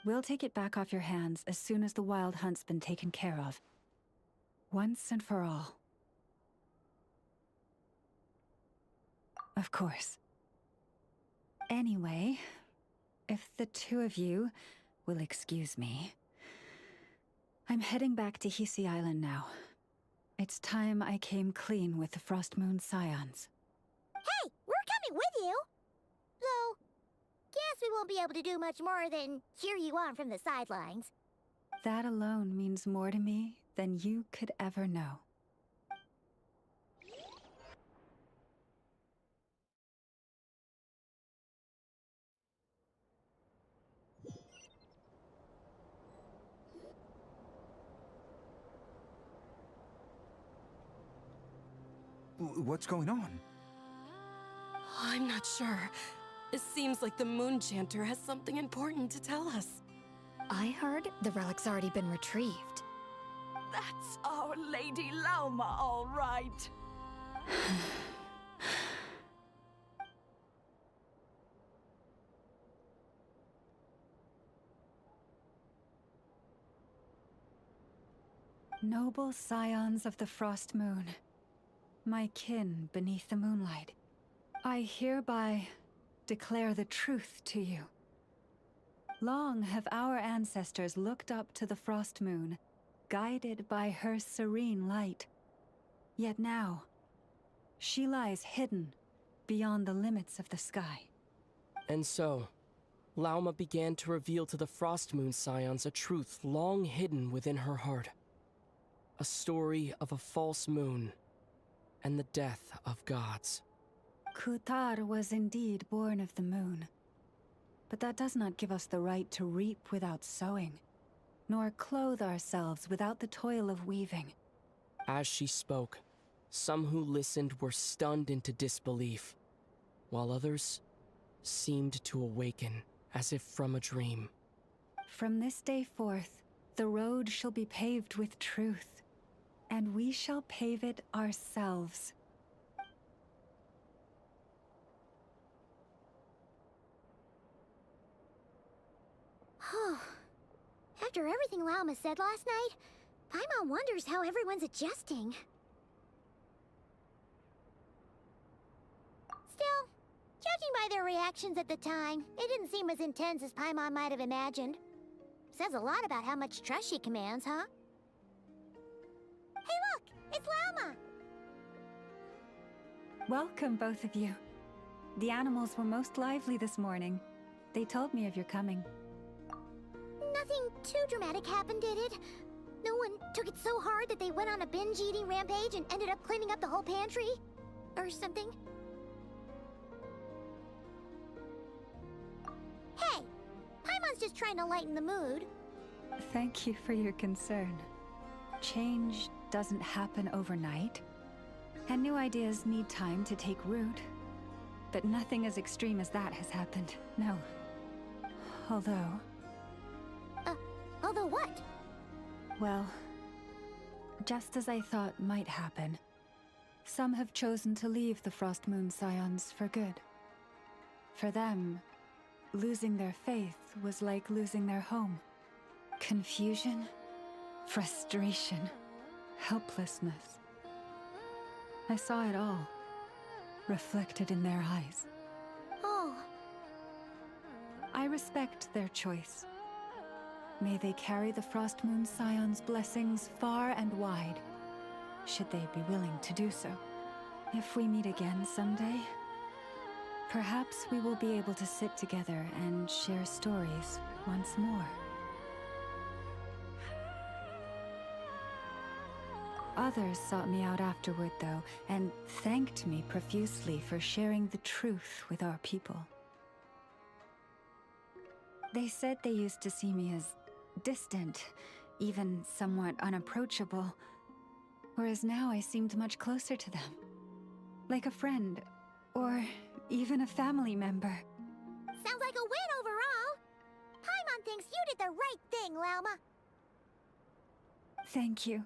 We'll take it back off your hands as soon as the wild hunt's been taken care of. Once and for all. Of course. Anyway, if the two of you will excuse me, I'm heading back to Hisi Island now. It's time I came clean with the Frost Moon Scions. Hey, we're coming with you! Though, guess we won't be able to do much more than cheer you on from the sidelines. That alone means more to me than you could ever know. What's going on? I'm not sure. It seems like the Moon Chanter has something important to tell us. I heard the relic's already been retrieved. That's Our Lady Lauma, all right. Noble scions of the Frost Moon, my kin beneath the moonlight, I hereby declare the truth to you. Long have our ancestors looked up to the Frost Moon, guided by her serene light. Yet now, she lies hidden beyond the limits of the sky. And so, Lauma began to reveal to the Frost Moon Scions a truth long hidden within her heart. A story of a false moon and the death of gods. Kutar was indeed born of the moon. But that does not give us the right to reap without sowing, nor clothe ourselves without the toil of weaving. As she spoke, some who listened were stunned into disbelief, while others seemed to awaken as if from a dream. From this day forth, the road shall be paved with truth, and we shall pave it ourselves. After everything Lauma said last night, Paimon wonders how everyone's adjusting. Still, judging by their reactions at the time, it didn't seem as intense as Paimon might have imagined. Says a lot about how much trust she commands, huh? Hey look! It's Lauma! Welcome, both of you. The animals were most lively this morning. They told me of your coming. Nothing too dramatic happened, did it? No one took it so hard that they went on a binge-eating rampage and ended up cleaning up the whole pantry? Or something? Hey! Paimon's just trying to lighten the mood. Thank you for your concern. Change doesn't happen overnight, and new ideas need time to take root. But nothing as extreme as that has happened, no. Although... Although what? Well, just as I thought might happen, some have chosen to leave the Frost Moon Scions for good. For them, losing their faith was like losing their home. Confusion, frustration, helplessness. I saw it all, reflected in their eyes. Oh. I respect their choice. May they carry the Frost Moon Scion's blessings far and wide, should they be willing to do so. If we meet again someday, perhaps we will be able to sit together and share stories once more. Others sought me out afterward, though, and thanked me profusely for sharing the truth with our people. They said they used to see me as distant, even somewhat unapproachable, whereas now I seemed much closer to them. Like a friend, or even a family member. Sounds like a win overall! Paimon thinks you did the right thing, Lauma. Thank you.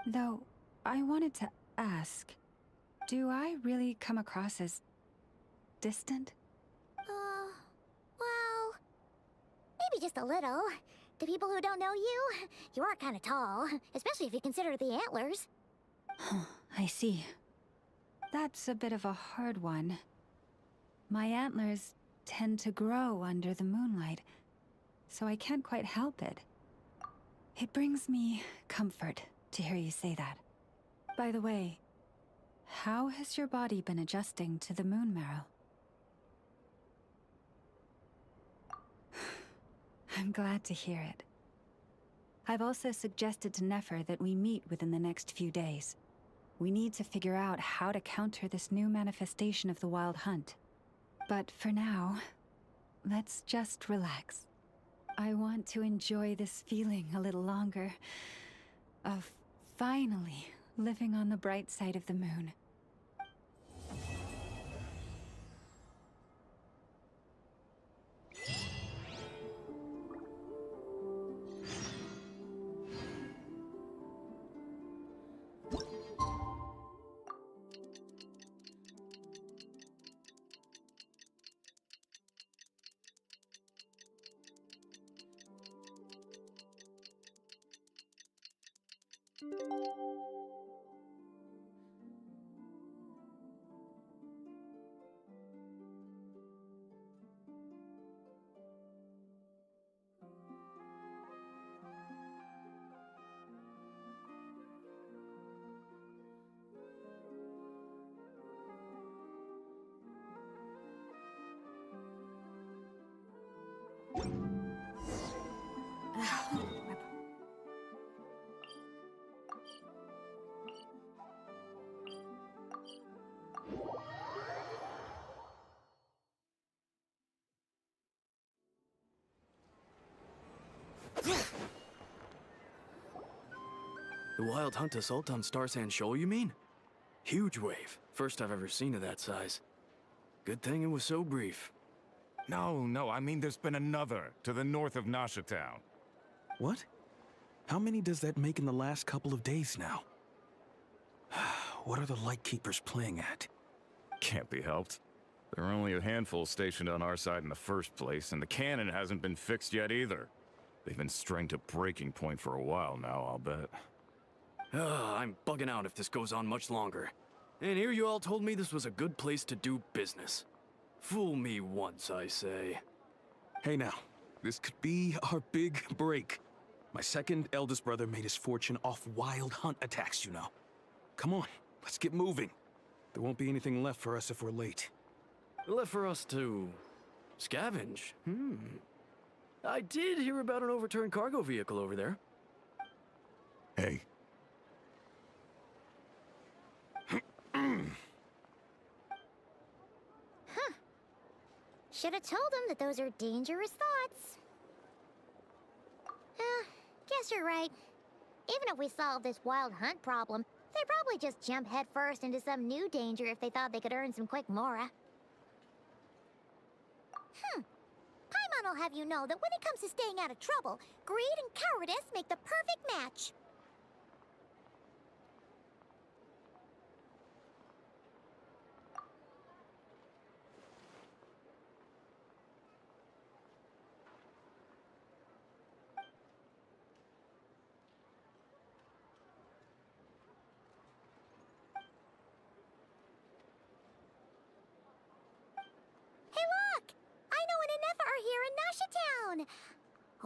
Though, I wanted to ask, do I really come across as distant? Well, maybe just a little. To people who don't know you, you are kind of tall, especially if you consider the antlers. I see. That's a bit of a hard one. My antlers tend to grow under the moonlight, so I can't quite help it. It brings me comfort to hear you say that. By the way, how has your body been adjusting to the moon marrow? I'm glad to hear it. I've also suggested to Nefer that we meet within the next few days. We need to figure out how to counter this new manifestation of the Wild Hunt. But for now, let's just relax. I want to enjoy this feeling a little longer, of finally living on the bright side of the moon. The Wild Hunt assault on Star Sand Shoal, you mean? Huge wave. First I've ever seen of that size. Good thing it was so brief. No, I mean there's been another to the north of Nasha Town. What? How many does that make in the last couple of days now? What are the Lightkeepers playing at? Can't be helped. There are only a handful stationed on our side in the first place, and the cannon hasn't been fixed yet either. They've been strained to breaking point for a while now, I'll bet. I'm bugging out if this goes on much longer. And here you all told me this was a good place to do business. Fool me once, I say. Hey now, this could be our big break. My second eldest brother made his fortune off Wild Hunt attacks, you know. Come on, let's get moving. There won't be anything left for us if we're late. Left for us to scavenge? I did hear about an overturned cargo vehicle over there. Hey. Should have told him that those are dangerous thoughts. Guess you're right. Even if we solve this Wild Hunt problem, they'd probably just jump headfirst into some new danger if they thought they could earn some quick mora. Paimon will have you know that when it comes to staying out of trouble, greed and cowardice make the perfect match.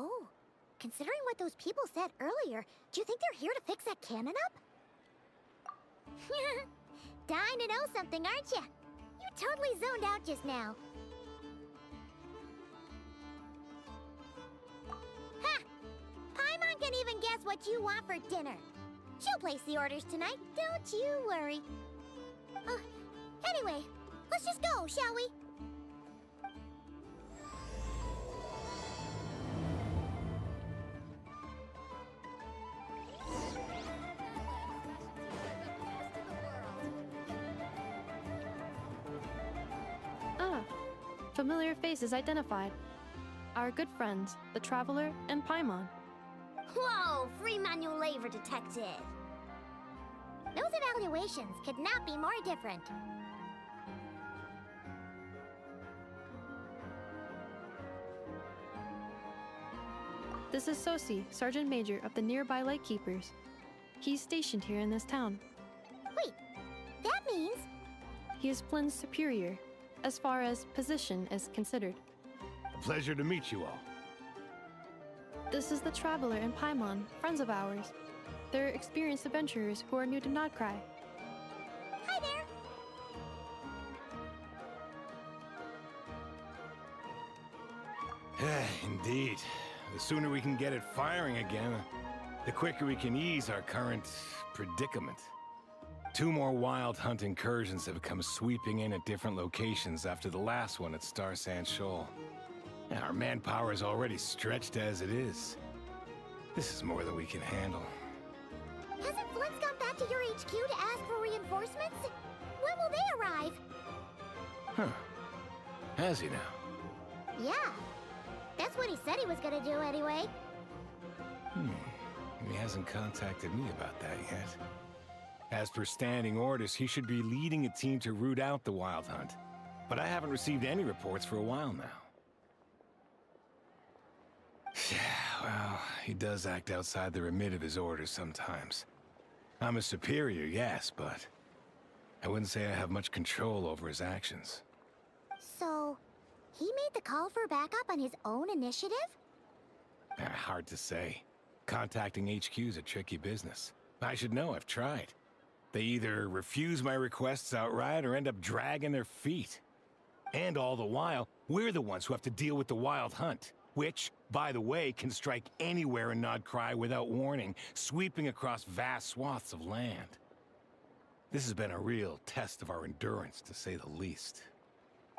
Oh, considering what those people said earlier, do you think they're here to fix that cannon up? Dying to know something, aren't you? You totally zoned out just now. Ha! Paimon can even guess what you want for dinner. She'll place the orders tonight, don't you worry. Anyway, let's just go, shall we? Familiar faces identified. Our good friends, the Traveler and Paimon. Whoa, free manual labor detected. Those evaluations could not be more different. This is Sosi, Sergeant Major of the nearby Lightkeepers. He's stationed here in this town. Wait, that means... He is Flynn's superior, as far as position is considered. A pleasure to meet you all. This is the Traveler and Paimon, friends of ours. They're experienced adventurers who are new to Nod-Krai. Hi there! Indeed. The sooner we can get it firing again, the quicker we can ease our current predicament. 2 more Wild Hunt incursions have come sweeping in at different locations after the last one at Star Sand Shoal. And our manpower is already stretched as it is. This is more than we can handle. Hasn't Flint gone back to your HQ to ask for reinforcements? When will they arrive? Has he now? Yeah. That's what he said he was gonna do anyway. He hasn't contacted me about that yet. As per standing orders, he should be leading a team to root out the Wild Hunt. But I haven't received any reports for a while now. Well, he does act outside the remit of his orders sometimes. I'm a superior, yes, but I wouldn't say I have much control over his actions. So, he made the call for backup on his own initiative? Hard to say. Contacting HQ is a tricky business. I should know, I've tried. They either refuse my requests outright or end up dragging their feet. And all the while, we're the ones who have to deal with the Wild Hunt, which, by the way, can strike anywhere in Nod-Krai without warning, sweeping across vast swaths of land. This has been a real test of our endurance, to say the least.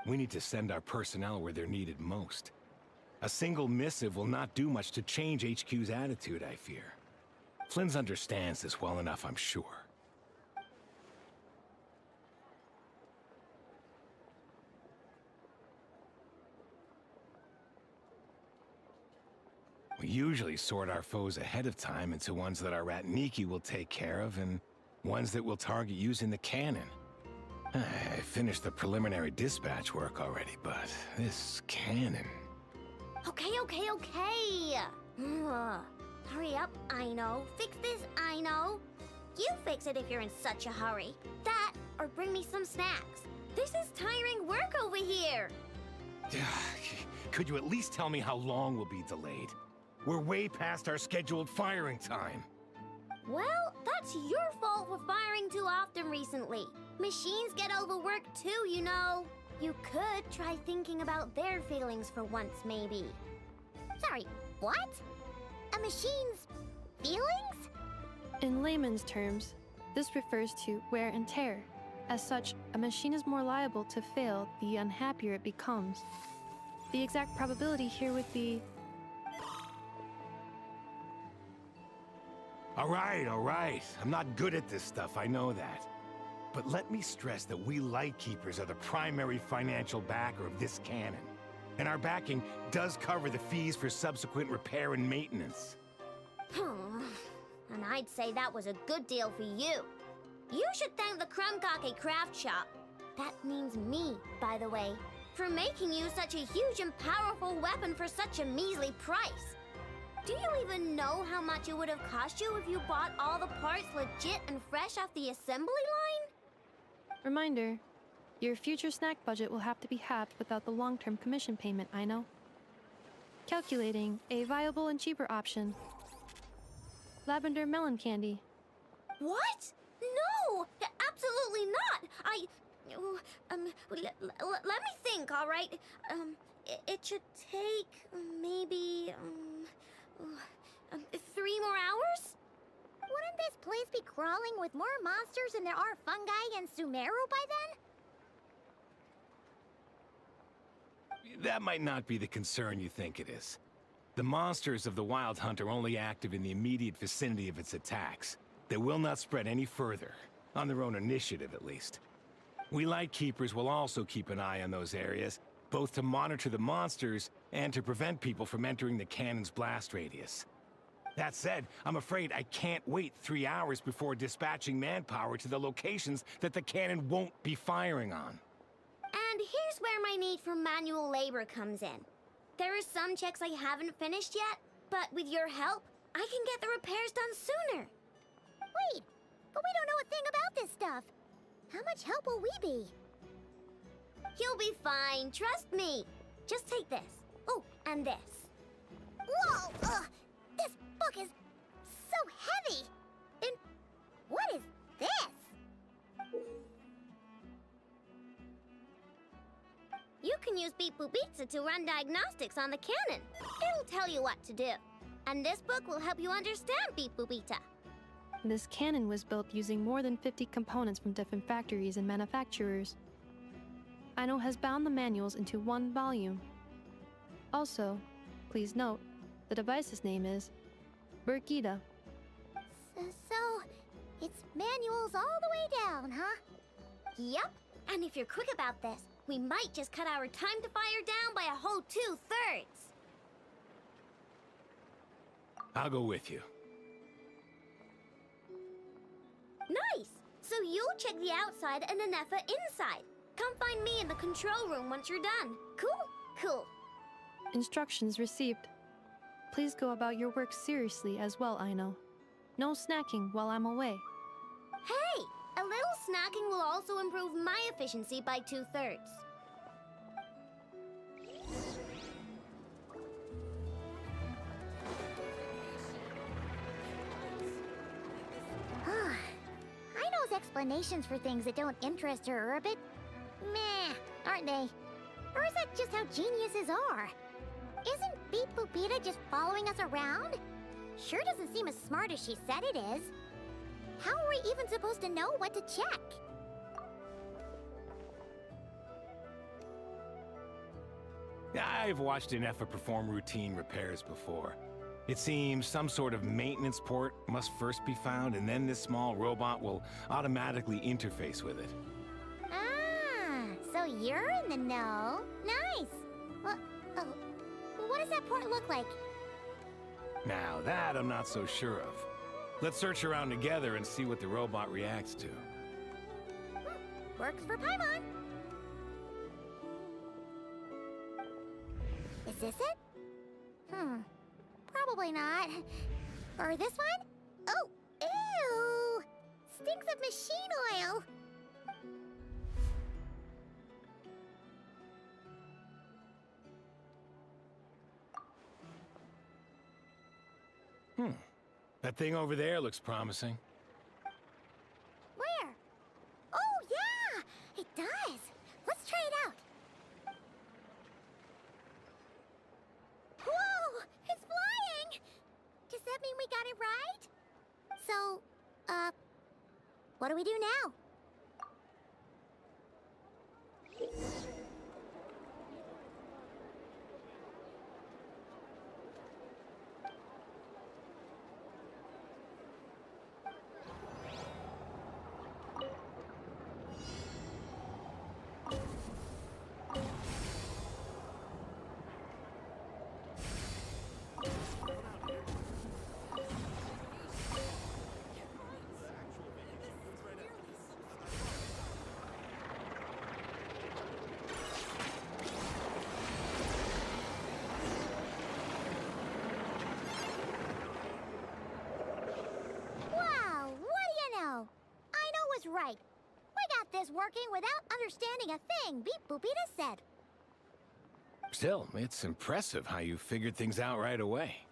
We need to send our personnel where they're needed most. A single missive will not do much to change HQ's attitude, I fear. Flynn's understands this well enough, I'm sure. We usually sort our foes ahead of time into ones that our rat Nikki will take care of and ones that we'll target using the cannon. I finished the preliminary dispatch work already, but this cannon... Okay. Hurry up, I know. Fix this, I know. You fix it if you're in such a hurry. That, or bring me some snacks. This is tiring work over here. Could you at least tell me how long we'll be delayed? We're way past our scheduled firing time. Well, that's your fault for firing too often recently. Machines get overworked too, you know. You could try thinking about their feelings for once, maybe. Sorry, what? A machine's feelings? In layman's terms, this refers to wear and tear. As such, a machine is more liable to fail the unhappier it becomes. The exact probability here would be... All right. I'm not good at this stuff, I know that. But let me stress that we Lightkeepers are the primary financial backer of this cannon. And our backing does cover the fees for subsequent repair and maintenance. And I'd say that was a good deal for you. You should thank the Krumkake craft shop. That means me, by the way, for making you such a huge and powerful weapon for such a measly price. Do you even know how much it would have cost you if you bought all the parts legit and fresh off the assembly line? Reminder, your future snack budget will have to be halved without the long-term commission payment, I know. Calculating a viable and cheaper option. Lavender melon candy. What? No! Absolutely not! Let me think, all right? It should take maybe, 3 more hours? Wouldn't this place be crawling with more monsters than there are fungi and Sumeru by then? That might not be the concern you think it is. The monsters of the Wild Hunt are only active in the immediate vicinity of its attacks. They will not spread any further, on their own initiative at least. We Lightkeepers will also keep an eye on those areas, both to monitor the monsters and to prevent people from entering the cannon's blast radius. That said, I'm afraid I can't wait 3 hours before dispatching manpower to the locations that the cannon won't be firing on. And here's where my need for manual labor comes in. There are some checks I haven't finished yet, but with your help, I can get the repairs done sooner. Wait, but we don't know a thing about this stuff. How much help will we be? You'll be fine, trust me. Just take this. Oh, and this. Whoa! This book is so heavy! And what is this? You can use Beep Boop Pizza to run diagnostics on the cannon. It'll tell you what to do. And this book will help you understand Beep Boop Pizza. This cannon was built using more than 50 components from different factories and manufacturers. Aino has bound the manuals into one volume. Also, please note, the device's name is Burkida. So, it's manuals all the way down, huh? Yep, and if you're quick about this, we might just cut our time to fire down by a whole 2/3. I'll go with you. Nice! So you'll check the outside and Anefa inside. Come find me in the control room once you're done. Cool? Instructions received. Please go about your work seriously as well, Aino. No snacking while I'm away. Hey, a little snacking will also improve my efficiency by 2/3. I know explanations for things that don't interest her are a bit meh, aren't they? Or is that just how geniuses are? Isn't Beep Boopita just following us around? Sure doesn't seem as smart as she said it is. How are we even supposed to know what to check? I've watched Ineffa perform routine repairs before. It seems some sort of maintenance port must first be found, and then this small robot will automatically interface with it. Ah, so you're in the know. Nice. Oh, what does that port look like? Now, that I'm not so sure of. Let's search around together and see what the robot reacts to. Works for Paimon. Is this it? Probably not. Or this one? Oh, ew! Stinks of machine oil. That thing over there looks promising. Where? Oh, yeah! It does. Let's try it out. Whoa! It's flying! Does that mean we got it right? So, what do we do now? Right. We got this working without understanding a thing Beep Boopita said. Still, it's impressive how you figured things out right away.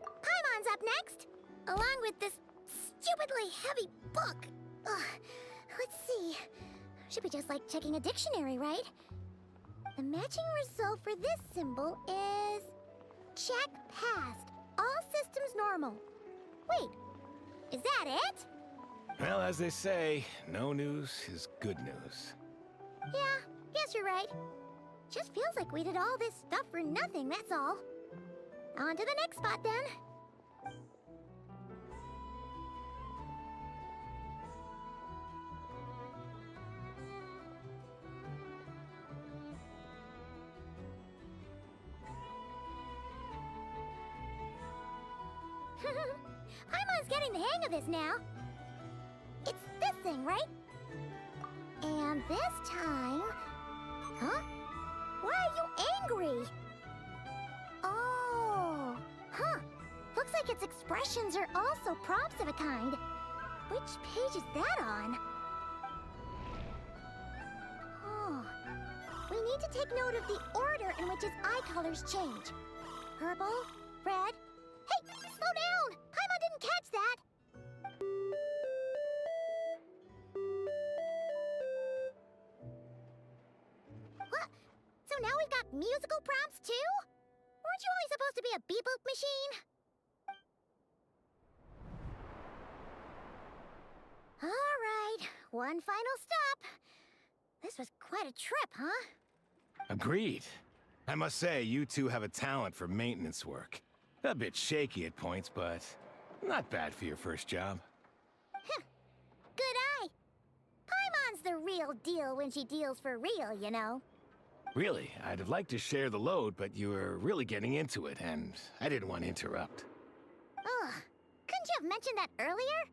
Paimon's up next, along with this stupidly heavy book. Let's see. Should be just like checking a dictionary, right? The matching result for this symbol is... check passed. All systems normal. Wait. Is that it? Well, as they say, no news is good news. Yeah, guess you're right. Just feels like we did all this stuff for nothing, that's all. On to the next spot, then. Paimon's getting the hang of this now. It's this thing, right? And this time... Huh? Why are you angry? Oh, huh. Looks like its expressions are also prompts of a kind. Which page is that on? Oh. We need to take note of the order in which its eye colors change. Purple, red... Hey, slow down! Paimon didn't catch that! What? So now we've got musical prompts too? Weren't you only supposed to be a beep-boop machine? Alright, one final stop. This was quite a trip, huh? Agreed. I must say, you two have a talent for maintenance work. A bit shaky at points, but not bad for your first job. Good eye. Paimon's the real deal when she deals for real, you know. Really, I'd have liked to share the load, but you were really getting into it, and I didn't want to interrupt. Ugh, couldn't you have mentioned that earlier?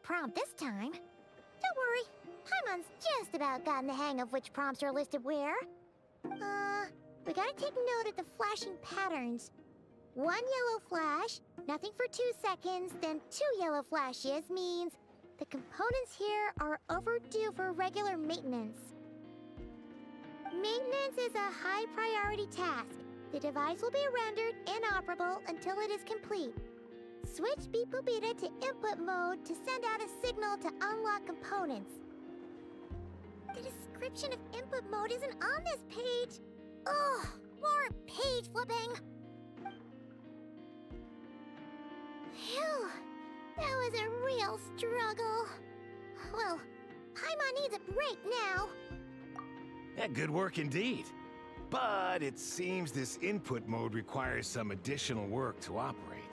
prompt this time. Don't worry, Paimon's just about gotten the hang of which prompts are listed where. We gotta take note of the flashing patterns. 1 yellow flash, nothing for 2 seconds, then 2 yellow flashes means the components here are overdue for regular maintenance. Maintenance is a high priority task. The device will be rendered inoperable until it is complete. Switch Beep Boopita to input mode to send out a signal to unlock components. The description of input mode isn't on this page. Ugh, more page flipping. Phew, that was a real struggle. Well, Paimon needs a break now. Yeah, good work indeed. But it seems this input mode requires some additional work to operate.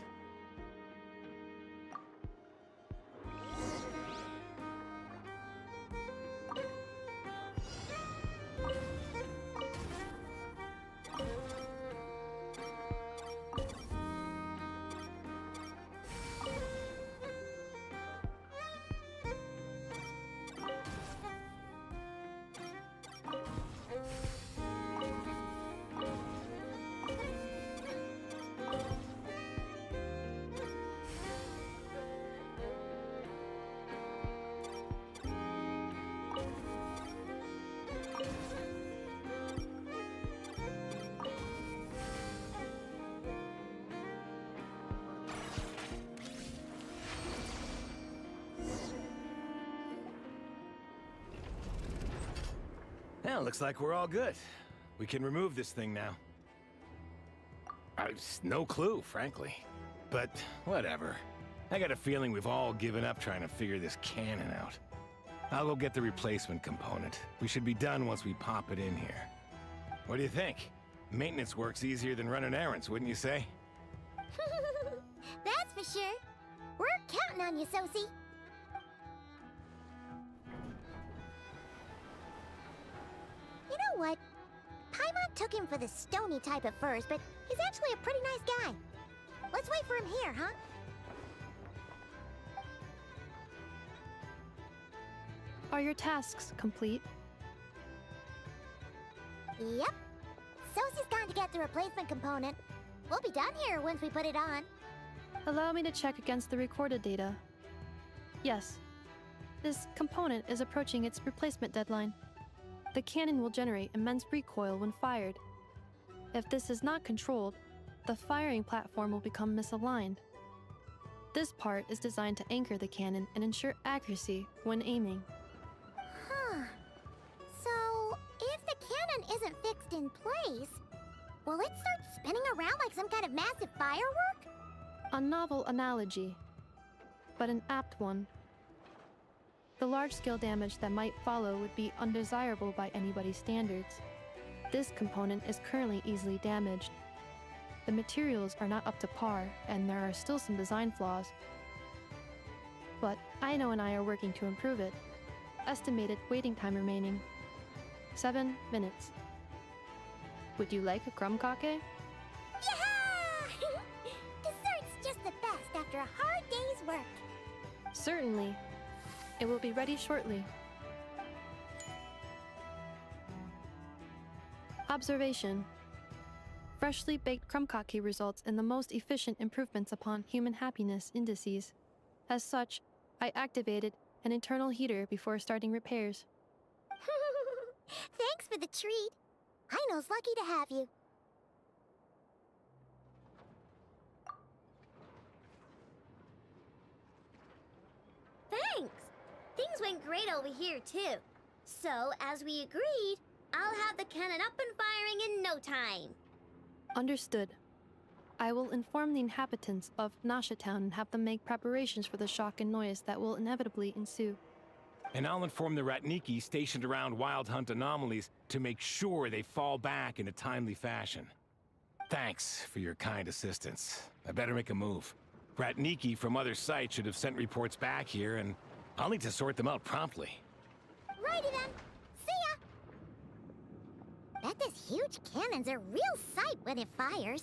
Well, looks like we're all good. We can remove this thing now. I've no clue, frankly. But whatever. I got a feeling we've all given up trying to figure this cannon out. I'll go get the replacement component. We should be done once we pop it in here. What do you think? Maintenance work's easier than running errands, wouldn't you say? That's for sure. We're counting on you, Sosie. You know what? Paimon took him for the stony type at first, but he's actually a pretty nice guy. Let's wait for him here, huh? Are your tasks complete? Yep. Sosie's gone to get the replacement component. We'll be done here once we put it on. Allow me to check against the recorded data. Yes. This component is approaching its replacement deadline. The cannon will generate immense recoil when fired. If this is not controlled, the firing platform will become misaligned. This part is designed to anchor the cannon and ensure accuracy when aiming. Huh. So, if the cannon isn't fixed in place, will it start spinning around like some kind of massive firework? A novel analogy, but an apt one. The large-scale damage that might follow would be undesirable by anybody's standards. This component is currently easily damaged. The materials are not up to par, and there are still some design flaws. But Aino and I are working to improve it. Estimated waiting time remaining: 7 minutes. Would you like a crumb cake? Yeah! Dessert's just the best after a hard day's work. Certainly. It will be ready shortly. Observation. Freshly baked crumb cake results in the most efficient improvements upon human happiness indices. As such, I activated an internal heater before starting repairs. Thanks for the treat. Aino's lucky to have you. Thanks. Things went great over here, too. So, as we agreed, I'll have the cannon up and firing in no time. Understood. I will inform the inhabitants of Nasha Town and have them make preparations for the shock and noise that will inevitably ensue. And I'll inform the Ratniki stationed around Wild Hunt anomalies to make sure they fall back in a timely fashion. Thanks for your kind assistance. I better make a move. Ratniki from other sites should have sent reports back here, and I'll need to sort them out promptly. Righty then. See ya! Bet this huge cannon's a real sight when it fires.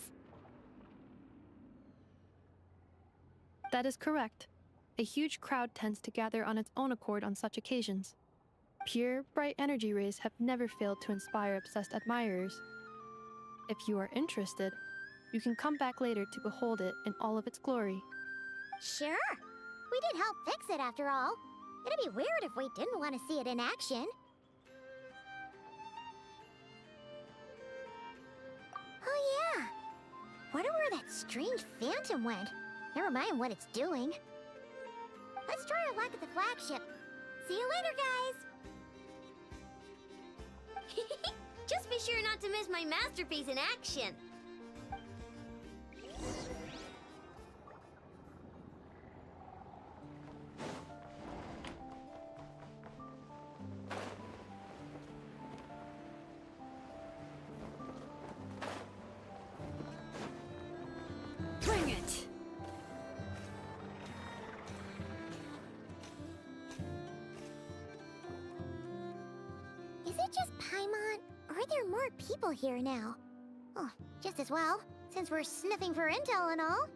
That is correct. A huge crowd tends to gather on its own accord on such occasions. Pure, bright energy rays have never failed to inspire obsessed admirers. If you are interested, you can come back later to behold it in all of its glory. Sure. We did help fix it after all. It'd be weird if we didn't want to see it in action. Oh yeah. Wonder where that strange phantom went. Never mind what it's doing. Let's try our luck at the flagship. See you later, guys! Just be sure not to miss my masterpiece in action. Bring it! Is it just Paimon, or are there more people here now? Oh, just as well, since we're sniffing for intel and all.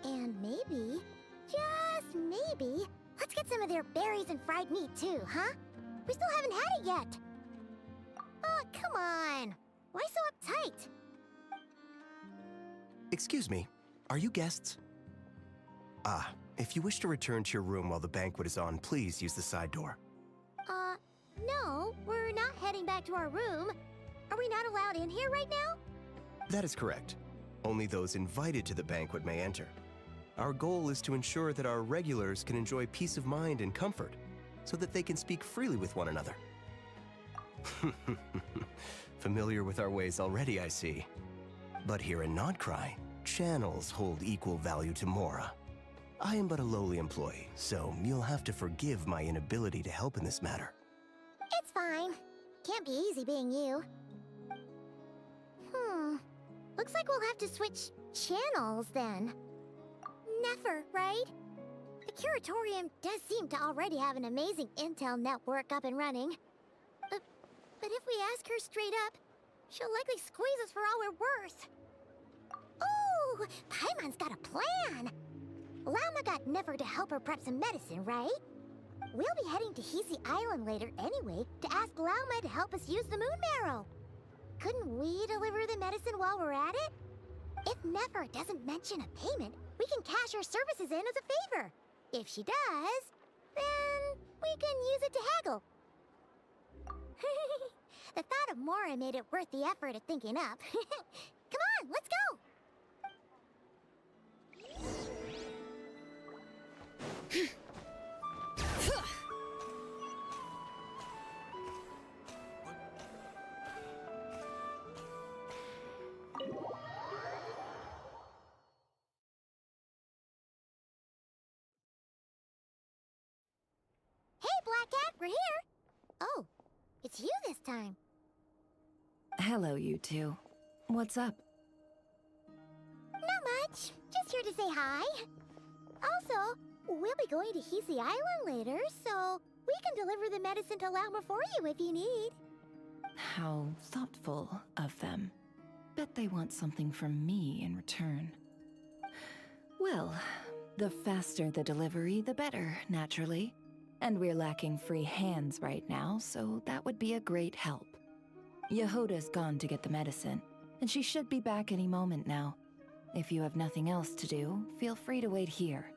And maybe, just maybe, let's get some of their berries and fried meat too, huh? We still haven't had it yet. Oh, come on. Why so uptight? Excuse me, are you guests? Ah, if you wish to return to your room while the banquet is on, please use the side door. No, we're not heading back to our room. Are we not allowed in here right now? That is correct. Only those invited to the banquet may enter. Our goal is to ensure that our regulars can enjoy peace of mind and comfort, so that they can speak freely with one another. Familiar with our ways already, I see. But here in Nod-Krai, channels hold equal value to Mora. I am but a lowly employee, so you'll have to forgive my inability to help in this matter. It's fine. Can't be easy being you. Looks like we'll have to switch channels then. Never, right? The Curatorium does seem to already have an amazing intel network up and running. But if we ask her straight up, she'll likely squeeze us for all we're worth. Ooh, Paimon's got a plan! Lauma got Nefer to help her prep some medicine, right? We'll be heading to Hisi Island later anyway to ask Lauma to help us use the moon marrow. Couldn't we deliver the medicine while we're at it? If Nefer doesn't mention a payment, we can cash our services in as a favor. If she does, then we can use it to haggle. The thought of Mora made it worth the effort of thinking up. Come on, let's go! Hey, Black Cat, we're here! Oh, it's you this time. Hello, you two. What's up? Not much. Just here to say hi. Also, we'll be going to Hisi Island later, so we can deliver the medicine to Lauma for you if you need. How thoughtful of them. Bet they want something from me in return. Well, the faster the delivery, the better, naturally. And we're lacking free hands right now, so that would be a great help. Yehuda's gone to get the medicine, and she should be back any moment now. If you have nothing else to do, feel free to wait here.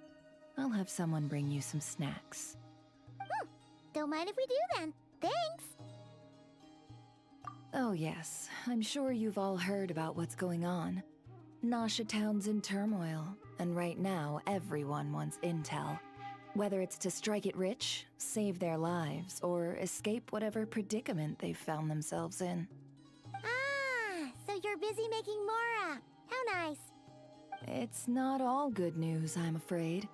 I'll have someone bring you some snacks. Don't mind if we do then. Thanks! Oh yes, I'm sure you've all heard about what's going on. Nasha Town's in turmoil, and right now everyone wants intel. Whether it's to strike it rich, save their lives, or escape whatever predicament they've found themselves in. Ah, so you're busy making Mora. How nice. It's not all good news, I'm afraid.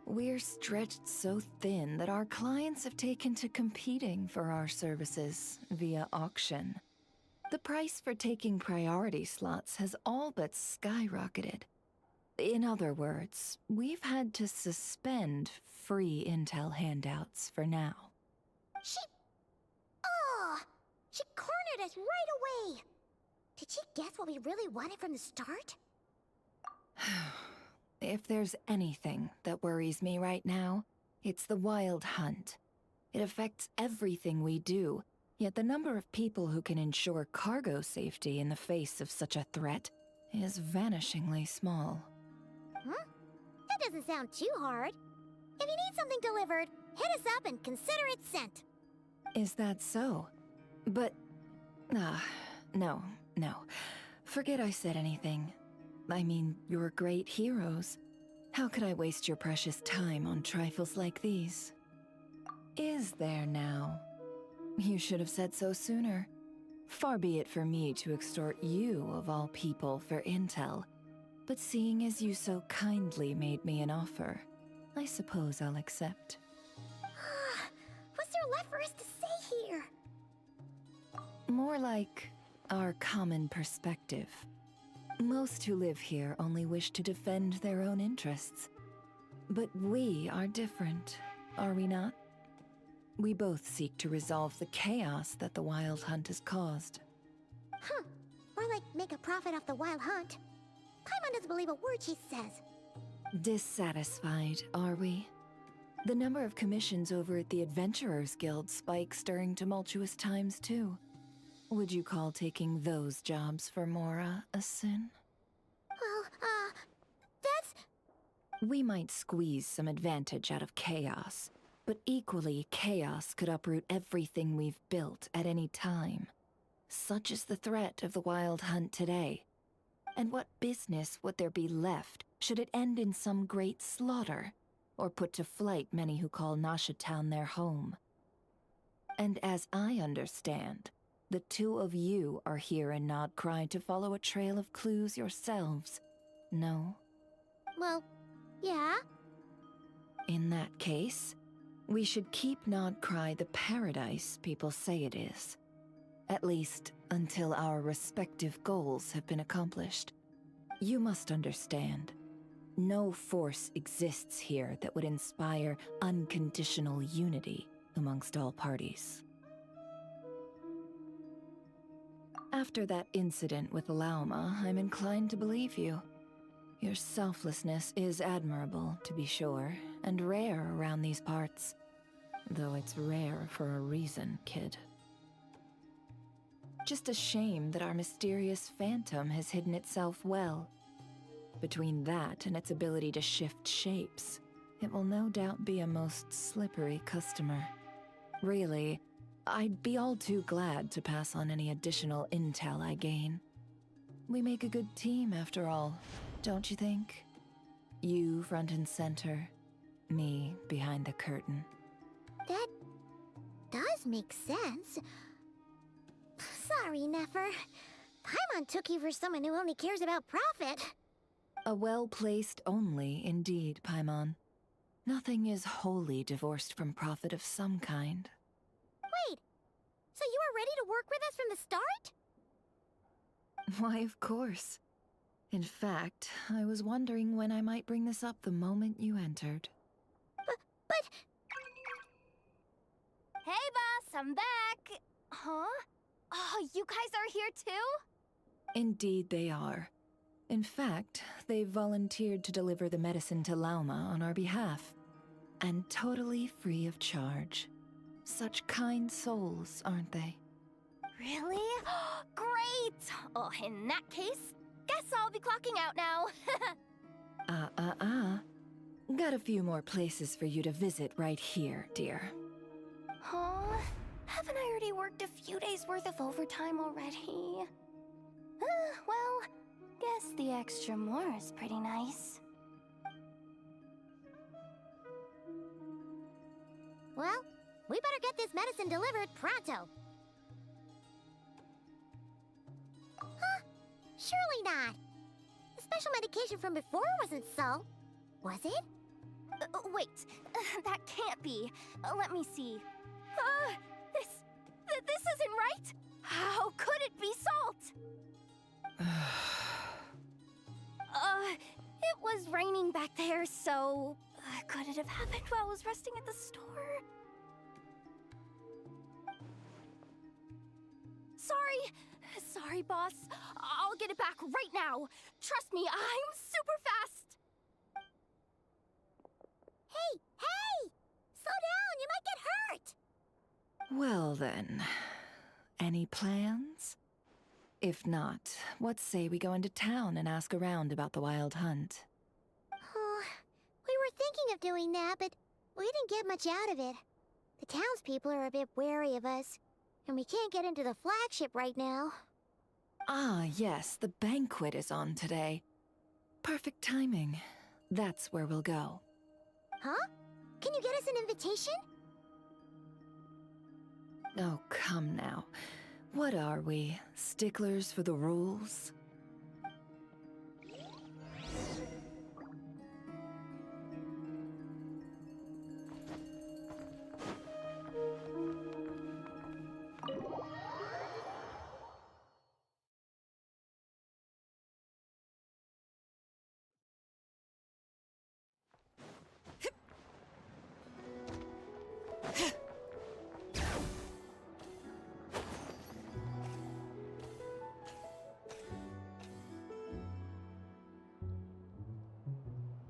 We're stretched so thin that our clients have taken to competing for our services via auction. The price for taking priority slots has all but skyrocketed. In other words, we've had to suspend free intel handouts for now. She cornered us right away! Did she guess what we really wanted from the start? If there's anything that worries me right now, it's the Wild Hunt. It affects everything we do, yet the number of people who can ensure cargo safety in the face of such a threat is vanishingly small. Huh? That doesn't sound too hard. If you need something delivered, hit us up and consider it sent. Is that so? But... no. Forget I said anything. I mean, you're great heroes. How could I waste your precious time on trifles like these? Is there now? You should have said so sooner. Far be it for me to extort you, of all people, for intel. But seeing as you so kindly made me an offer, I suppose I'll accept. What's there left for us to say here? More like our common perspective. Most who live here only wish to defend their own interests. But we are different, are we not? We both seek to resolve the chaos that the Wild Hunt has caused. Huh. Or like make a profit off the Wild Hunt. Paimon doesn't believe a word she says. Dissatisfied, are we? The number of commissions over at the Adventurers Guild spikes during tumultuous times, too. Would you call taking those jobs for Mora a sin? Well, that's... We might squeeze some advantage out of chaos, but equally, chaos could uproot everything we've built at any time. Such is the threat of the Wild Hunt today. And what business would there be left should it end in some great slaughter, or put to flight many who call Nasha Town their home? And as I understand, the two of you are here in Nod-Krai to follow a trail of clues yourselves, no? Well, yeah. In that case, we should keep Nod-Krai the paradise people say it is. At least, until our respective goals have been accomplished. You must understand, no force exists here that would inspire unconditional unity amongst all parties. After that incident with Lauma, I'm inclined to believe you. Your selflessness is admirable, to be sure, and rare around these parts. Though it's rare for a reason, kid. Just a shame that our mysterious phantom has hidden itself well. Between that and its ability to shift shapes, it will no doubt be a most slippery customer. Really, I'd be all too glad to pass on any additional intel I gain. We make a good team, after all, don't you think? You front and center, me behind the curtain. That does make sense. Sorry, Nefer. Paimon took you for someone who only cares about profit. A well-placed only, indeed, Paimon. Nothing is wholly divorced from profit of some kind. Wait, so you were ready to work with us from the start? Why, of course. In fact, I was wondering when I might bring this up the moment you entered. But... Hey, boss, I'm back! Huh? Oh, you guys are here too? Indeed they are. In fact, they've volunteered to deliver the medicine to Lauma on our behalf. And totally free of charge. Such kind souls, aren't they? Really? Great! Oh, in that case, guess I'll be clocking out now. Got a few more places for you to visit right here, dear. Huh? Haven't I already worked a few days' worth of overtime already? Well, guess the extra more is pretty nice. Well, we better get this medicine delivered pronto. Huh? Surely not. The special medication from before wasn't so. Was it? Wait, that can't be. Let me see. This isn't right. How could it be salt? It was raining back there, so could it have happened while I was resting at the store? Sorry, boss. I'll get it back right now. Trust me, I'm super fast. Well then, any plans? If not, what say we go into town and ask around about the Wild Hunt? Oh, we were thinking of doing that, but we didn't get much out of it. The townspeople are a bit wary of us, and we can't get into the flagship right now. Ah, yes, the banquet is on today. Perfect timing. That's where we'll go. Huh? Can you get us an invitation? Oh, come now. What are we? Sticklers for the rules?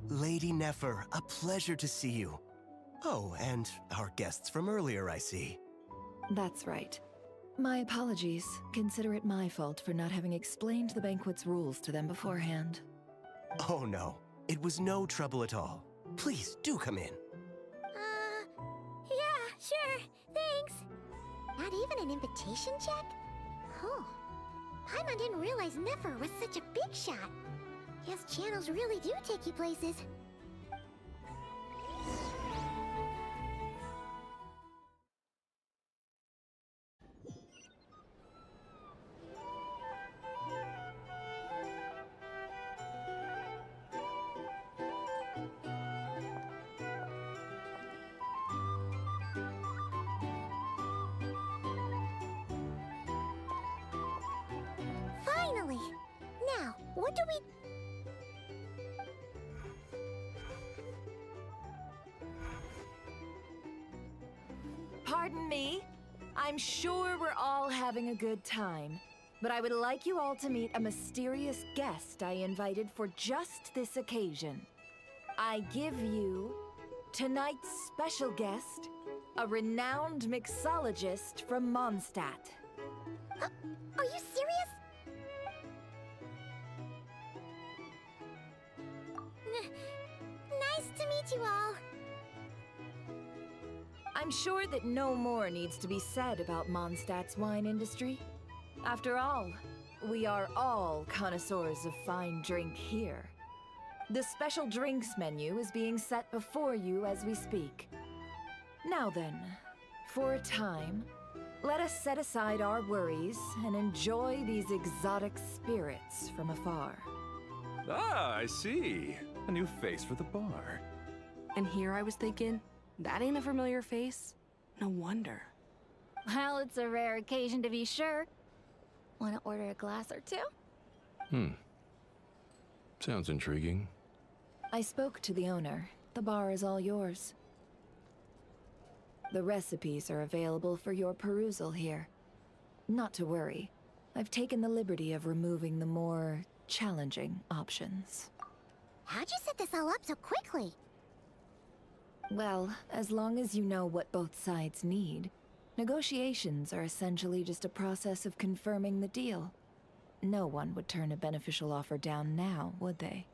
Lady Nefer, a pleasure to see you. Oh, and our guests from earlier, I see. That's right. My apologies. Consider it my fault for not having explained the banquet's rules to them beforehand. Oh no, it was no trouble at all. Please, do come in. Yeah, sure, thanks. Not even an invitation check? Oh, Paimon didn't realize Nefer was such a big shot. Yes, channels really do take you places. Finally! Now, what do we... Pardon me? I'm sure we're all having a good time, but I would like you all to meet a mysterious guest I invited for just this occasion. I give you tonight's special guest, a renowned mixologist from Mondstadt. Are you serious? Nice to meet you all. I'm sure that no more needs to be said about Mondstadt's wine industry. After all, we are all connoisseurs of fine drink here. The special drinks menu is being set before you as we speak. Now then, for a time, let us set aside our worries and enjoy these exotic spirits from afar. Ah, I see. A new face for the bar. And here I was thinking, that ain't a familiar face. No wonder. Well, it's a rare occasion to be sure. Want to order a glass or two? Sounds intriguing. I spoke to the owner. The bar is all yours. The recipes are available for your perusal here. Not to worry. I've taken the liberty of removing the more challenging options. How'd you set this all up so quickly? Well, as long as you know what both sides need, negotiations are essentially just a process of confirming the deal. No one would turn a beneficial offer down now, would they?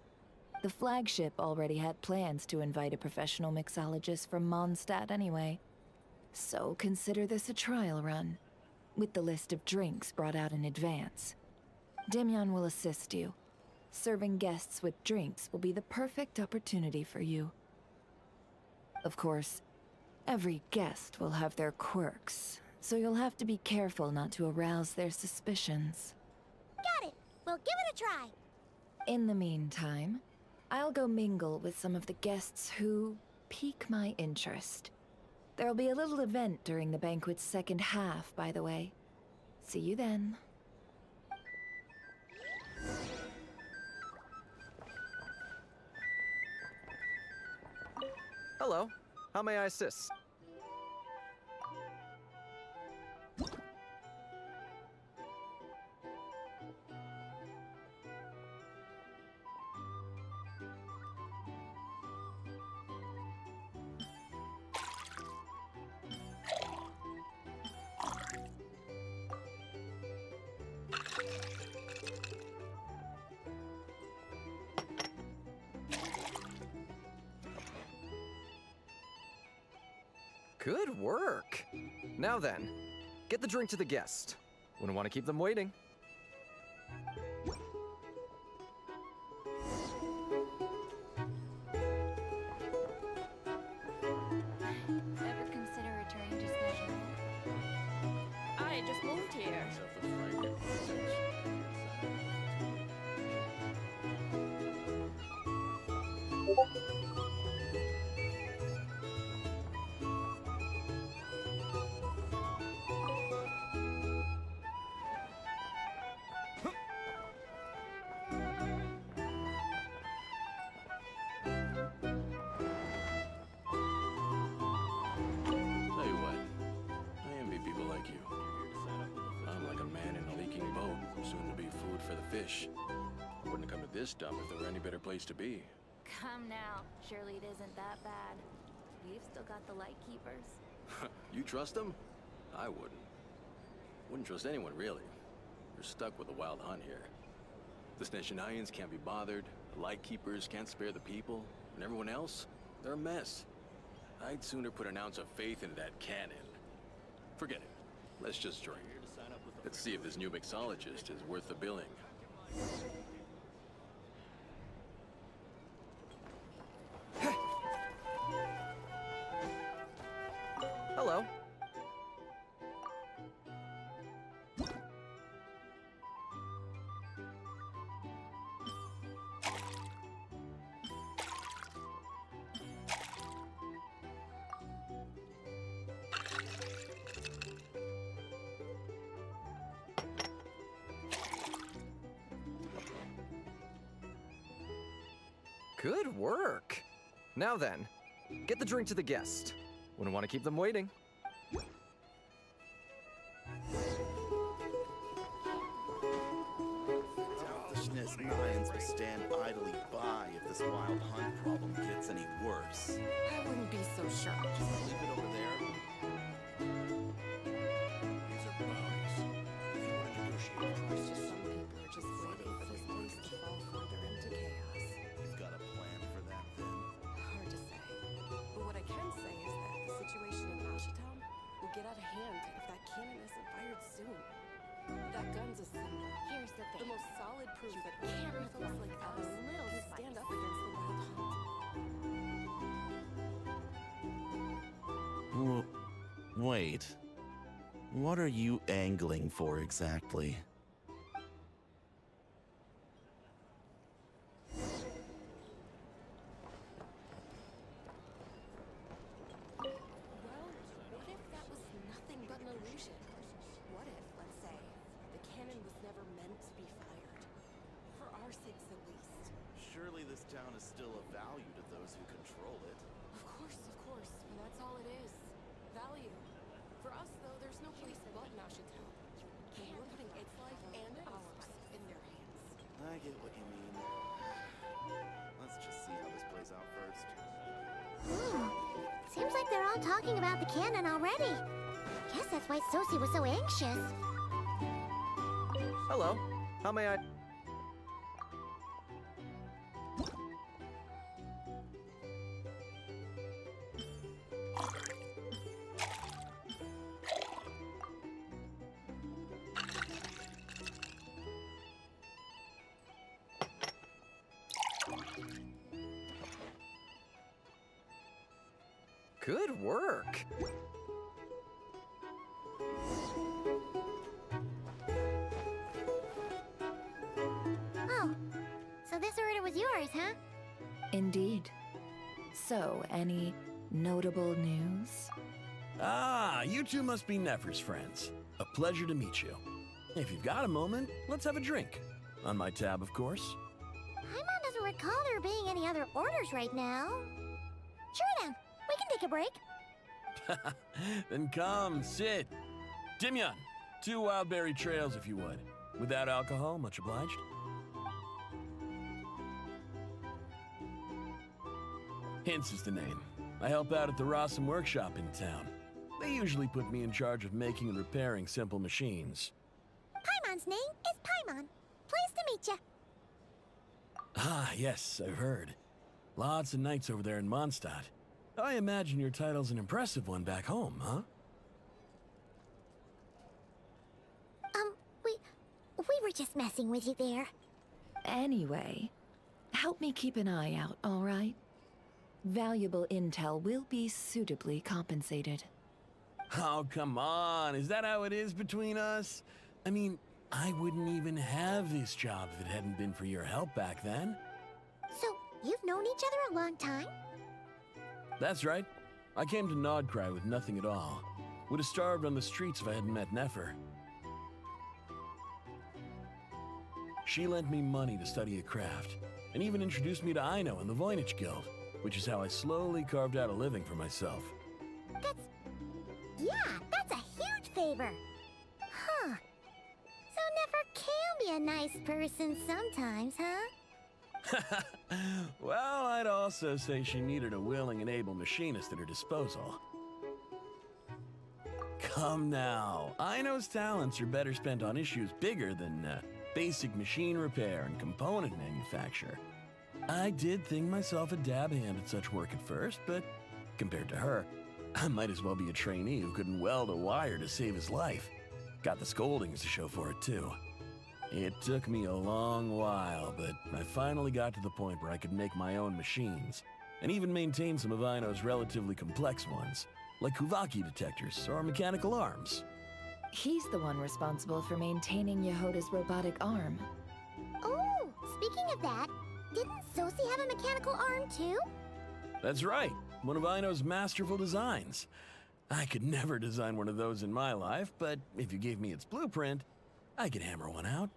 The flagship already had plans to invite a professional mixologist from Mondstadt anyway. So consider this a trial run, with the list of drinks brought out in advance. Demyon will assist you. Serving guests with drinks will be the perfect opportunity for you. Of course, every guest will have their quirks, so you'll have to be careful not to arouse their suspicions. Got it! We'll give it a try! In the meantime, I'll go mingle with some of the guests who pique my interest. There'll be a little event during the banquet's second half, by the way. See you then. Hello. How may I assist? Good work. Now then, get the drink to the guest. Wouldn't want to keep them waiting. Ever consider returning to Snezhnaya? I just moved here. Tell you what, I envy people like you. I'm like a man in a leaking boat, soon to be food for the fish. I wouldn't come to this dump if there were any better place to be. Come now. Surely it isn't that bad. We've still got the light keepers. You trust them? I wouldn't. Wouldn't trust anyone, really. You're stuck with a wild hunt here. The Snezhnayans can't be bothered, the Lightkeepers can't spare the people, and everyone else, they're a mess. I'd sooner put an ounce of faith into that cannon. Forget it. Let's just drink. Let's see if this new mixologist is worth the billing. Hello. Good work. Now then, get the drink to the guest. Wouldn't want to keep them waiting. Doubt the Snezhnayans will stand idly by if this wild hunt problem gets any worse. I wouldn't be so sure. Just leave it over there. These are bounties. If you want to negotiate prices, Some people are just waiting for this place to fall further into chaos. You've got a plan for that then? Hard to say. But what I can say is that the situation in Ashitown will get out of hand if that cannon isn't fired soon. That gun's a symbol. Here's the thing. The most solid proof that can't angry folks reflect like a us little can stand up against the wild hunt. Wait. What are you angling for exactly? Well, what if that was nothing but an illusion? What if, let's say, the cannon was never meant to be fired? For our sakes, at least. Surely this town is still of value to those who control it. Of course, and that's all it is. Value. For us, though, there's no place but Ashitown. And we're putting its life and ours in their hands. I get what you mean. Let's just see how this plays out first. Seems like they're all talking about the cannon already. Guess that's why Sosie was so anxious. Hello. How may I... Good work. Oh, so this order was yours, huh? Indeed. So, any notable news? Ah, you two must be Nefer's friends. A pleasure to meet you. If you've got a moment, let's have a drink. On my tab, of course. Paimon doesn't recall there being any other orders right now. Sure then, we can take a break. Then come, sit. Dimyon, 2 wild berry trails if you would. Without alcohol, much obliged. Hints is the name. I help out at the Rossum workshop in town. They usually put me in charge of making and repairing simple machines. Paimon's name is Paimon. Pleased to meet you. Ah, yes, I've heard. Lots of nights over there in Mondstadt. I imagine your title's an impressive one back home, huh? We were just messing with you there. Anyway, help me keep an eye out, all right? Valuable intel will be suitably compensated. Oh, come on. Is that how it is between us? I mean, I wouldn't even have this job if it hadn't been for your help back then. So, you've known each other a long time? That's right. I came to Nod-Krai with nothing at all. Would have starved on the streets if I hadn't met Nefer. She lent me money to study a craft, and even introduced me to Aino and the Voynich Guild, which is how I slowly carved out a living for myself. That's a huge favor. Huh. So Nefer can be a nice person sometimes, huh? Well, I'd also say she needed a willing and able machinist at her disposal. Come now, Aino's talents are better spent on issues bigger than basic machine repair and component manufacture. I did think myself a dab hand at such work at first, but compared to her, I might as well be a trainee who couldn't weld a wire to save his life. Got the scoldings to show for it, too. It took me a long while, but I finally got to the point where I could make my own machines, and even maintain some of Aino's relatively complex ones, like Kuvaki detectors or mechanical arms. He's the one responsible for maintaining Yehoda's robotic arm. Oh, speaking of that, didn't Sosi have a mechanical arm too? That's right, one of Aino's masterful designs. I could never design one of those in my life, but if you gave me its blueprint, I could hammer one out.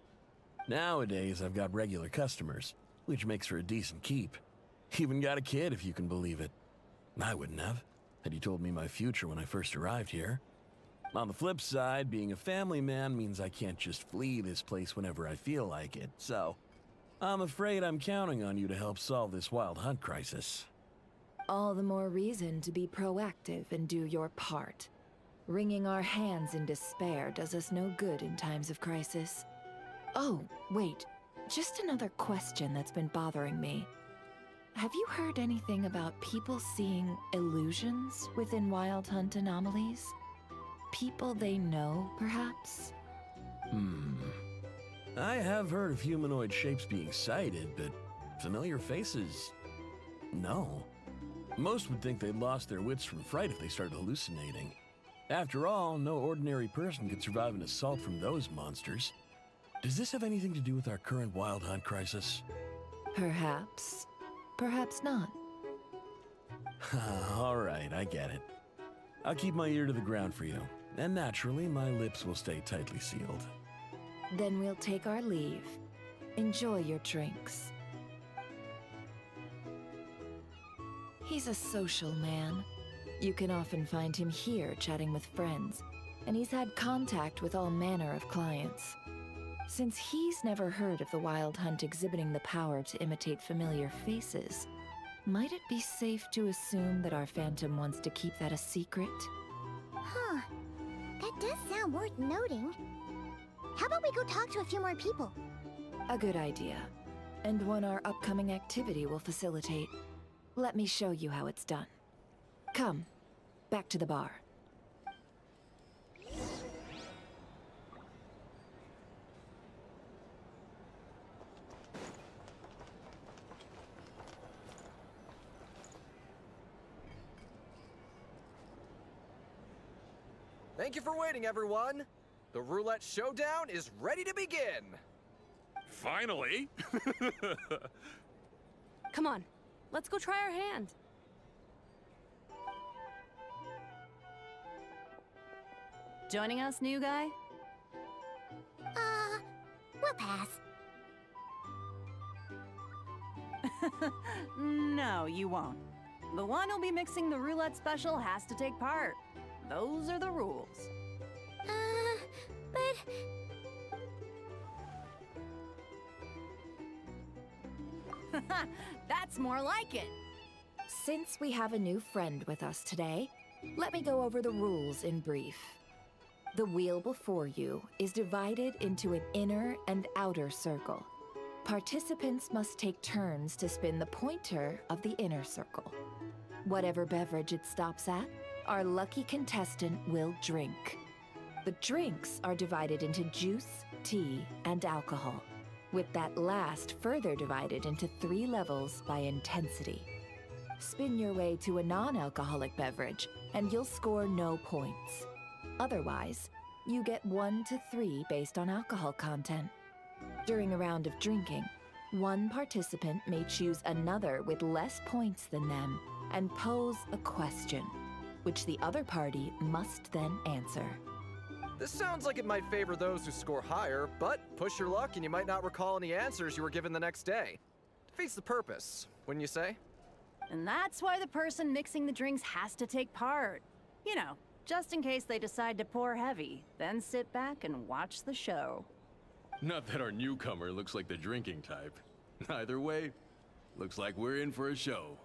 Nowadays, I've got regular customers, which makes for a decent keep. Even got a kid, if you can believe it. I wouldn't have, had you told me my future when I first arrived here. On the flip side, being a family man means I can't just flee this place whenever I feel like it, so I'm afraid I'm counting on you to help solve this wild hunt crisis. All the more reason to be proactive and do your part. Wringing our hands in despair does us no good in times of crisis. Oh, wait. Just another question that's been bothering me. Have you heard anything about people seeing illusions within Wild Hunt anomalies? People they know, perhaps? I have heard of humanoid shapes being sighted, but familiar faces? No. Most would think they'd lost their wits from fright if they started hallucinating. After all, no ordinary person could survive an assault from those monsters. Does this have anything to do with our current Wild Hunt crisis? Perhaps. Perhaps not. All right, I get it. I'll keep my ear to the ground for you, and naturally, my lips will stay tightly sealed. Then we'll take our leave. Enjoy your drinks. He's a social man. You can often find him here chatting with friends, and he's had contact with all manner of clients. Since he's never heard of the Wild Hunt exhibiting the power to imitate familiar faces, might it be safe to assume that our Phantom wants to keep that a secret? Huh. That does sound worth noting. How about we go talk to a few more people? A good idea. And one our upcoming activity will facilitate. Let me show you how it's done. Come, back to the bar. Thank you for waiting, everyone. The roulette showdown is ready to begin. Finally! Come on, let's go try our hand. Joining us, new guy? We'll pass. No, you won't. The one who'll be mixing the roulette special has to take part. Those are the rules. But... That's more like it. Since we have a new friend with us today, let me go over the rules in brief. The wheel before you is divided into an inner and outer circle. Participants must take turns to spin the pointer of the inner circle. Whatever beverage it stops at, our lucky contestant will drink. The drinks are divided into juice, tea, and alcohol, with that last further divided into 3 levels by intensity. Spin your way to a non-alcoholic beverage, and you'll score no points. Otherwise, you get 1 to 3 based on alcohol content. During a round of drinking, one participant may choose another with less points than them and pose a question, which the other party must then answer. This sounds like it might favor those who score higher, but push your luck and you might not recall any answers you were given the next day. Defeats the purpose, wouldn't you say? And that's why the person mixing the drinks has to take part. You know, just in case they decide to pour heavy, then sit back and watch the show. Not that our newcomer looks like the drinking type. Either way, looks like we're in for a show.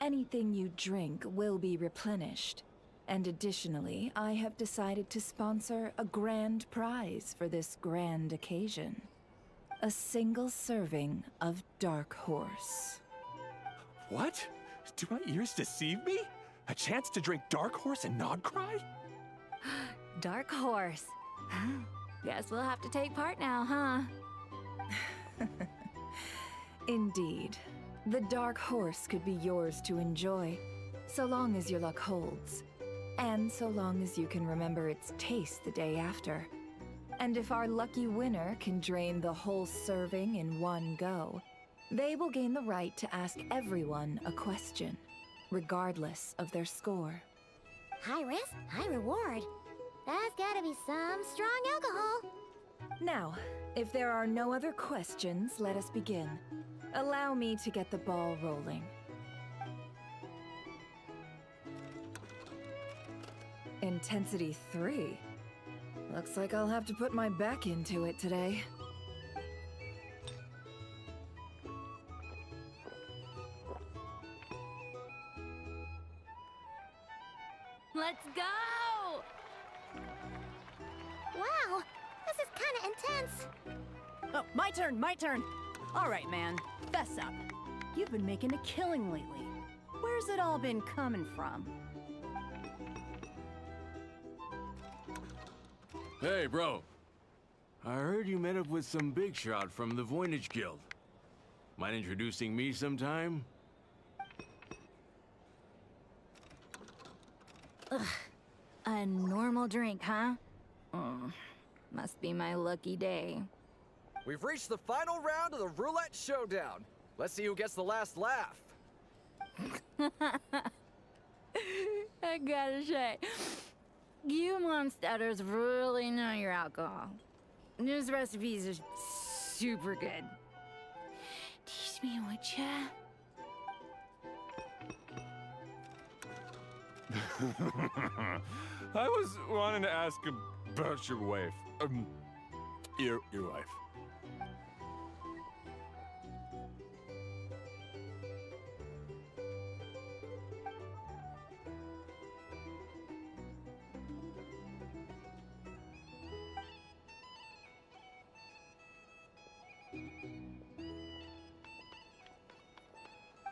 Anything you drink will be replenished. And additionally, I have decided to sponsor a grand prize for this grand occasion. A single serving of Dark Horse. What? Do my ears deceive me? A chance to drink Dark Horse and Nod-Krai? Dark Horse. Guess we'll have to take part now, huh? Indeed. The Dark Horse could be yours to enjoy, so long as your luck holds. And so long as you can remember its taste the day after. And if our lucky winner can drain the whole serving in one go, they will gain the right to ask everyone a question, regardless of their score. High risk, high reward. That's gotta be some strong alcohol. Now, if there are no other questions, let us begin. Allow me to get the ball rolling. Intensity 3. Looks like I'll have to put my back into it today. Let's go! Wow, this is kinda intense. Oh, my turn, my turn. All right, man, fess up. You've been making a killing lately. Where's it all been coming from? Hey, bro. I heard you met up with some big shot from the Voynich Guild. Mind introducing me sometime? Ugh. A normal drink, huh? Must be my lucky day. We've reached the final round of the roulette showdown. Let's see who gets the last laugh. I gotta say, you monsters really know your alcohol. This recipes are super good. Teach me, would ya? I was wanting to ask about your wife. Your wife.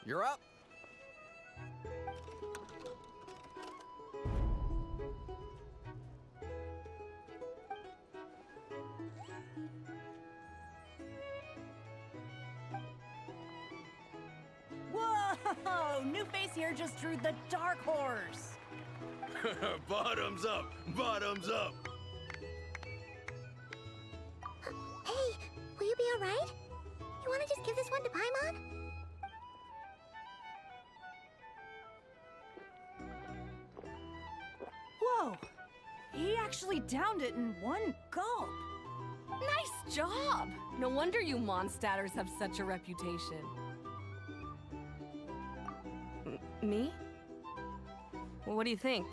You're up. Whoa! New face here just drew the Dark Horse. Bottoms up! Bottoms up! Hey, will you be alright? You wanna just give this one to Paimon? Whoa! He actually downed it in one gulp. Nice job! No wonder you Mondstadters have such a reputation. Me? Well, what do you think?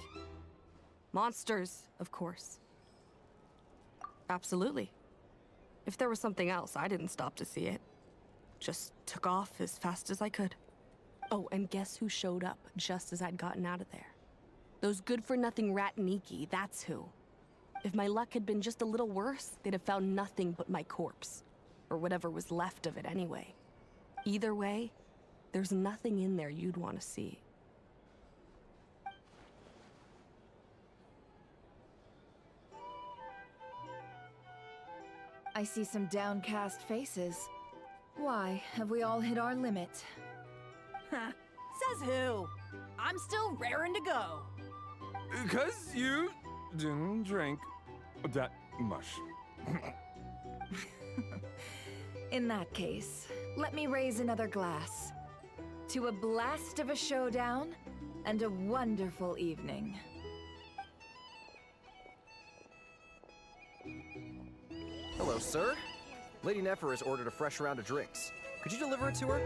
Monsters, of course. Absolutely. If there was something else, I didn't stop to see it. Just took off as fast as I could. Oh, and guess who showed up just as I'd gotten out of there? Those good-for-nothing rat Niki, that's who. If my luck had been just a little worse, they'd have found nothing but my corpse. Or whatever was left of it anyway. Either way, There's nothing in there you'd want to see. I see some downcast faces. Why, have we all hit our limit? Says who? I'm still raring to go. Because you didn't drink that much. In that case, let me raise another glass. To a blast of a showdown and a wonderful evening. Hello, sir. Lady Nefer has ordered a fresh round of drinks. Could you deliver it to her?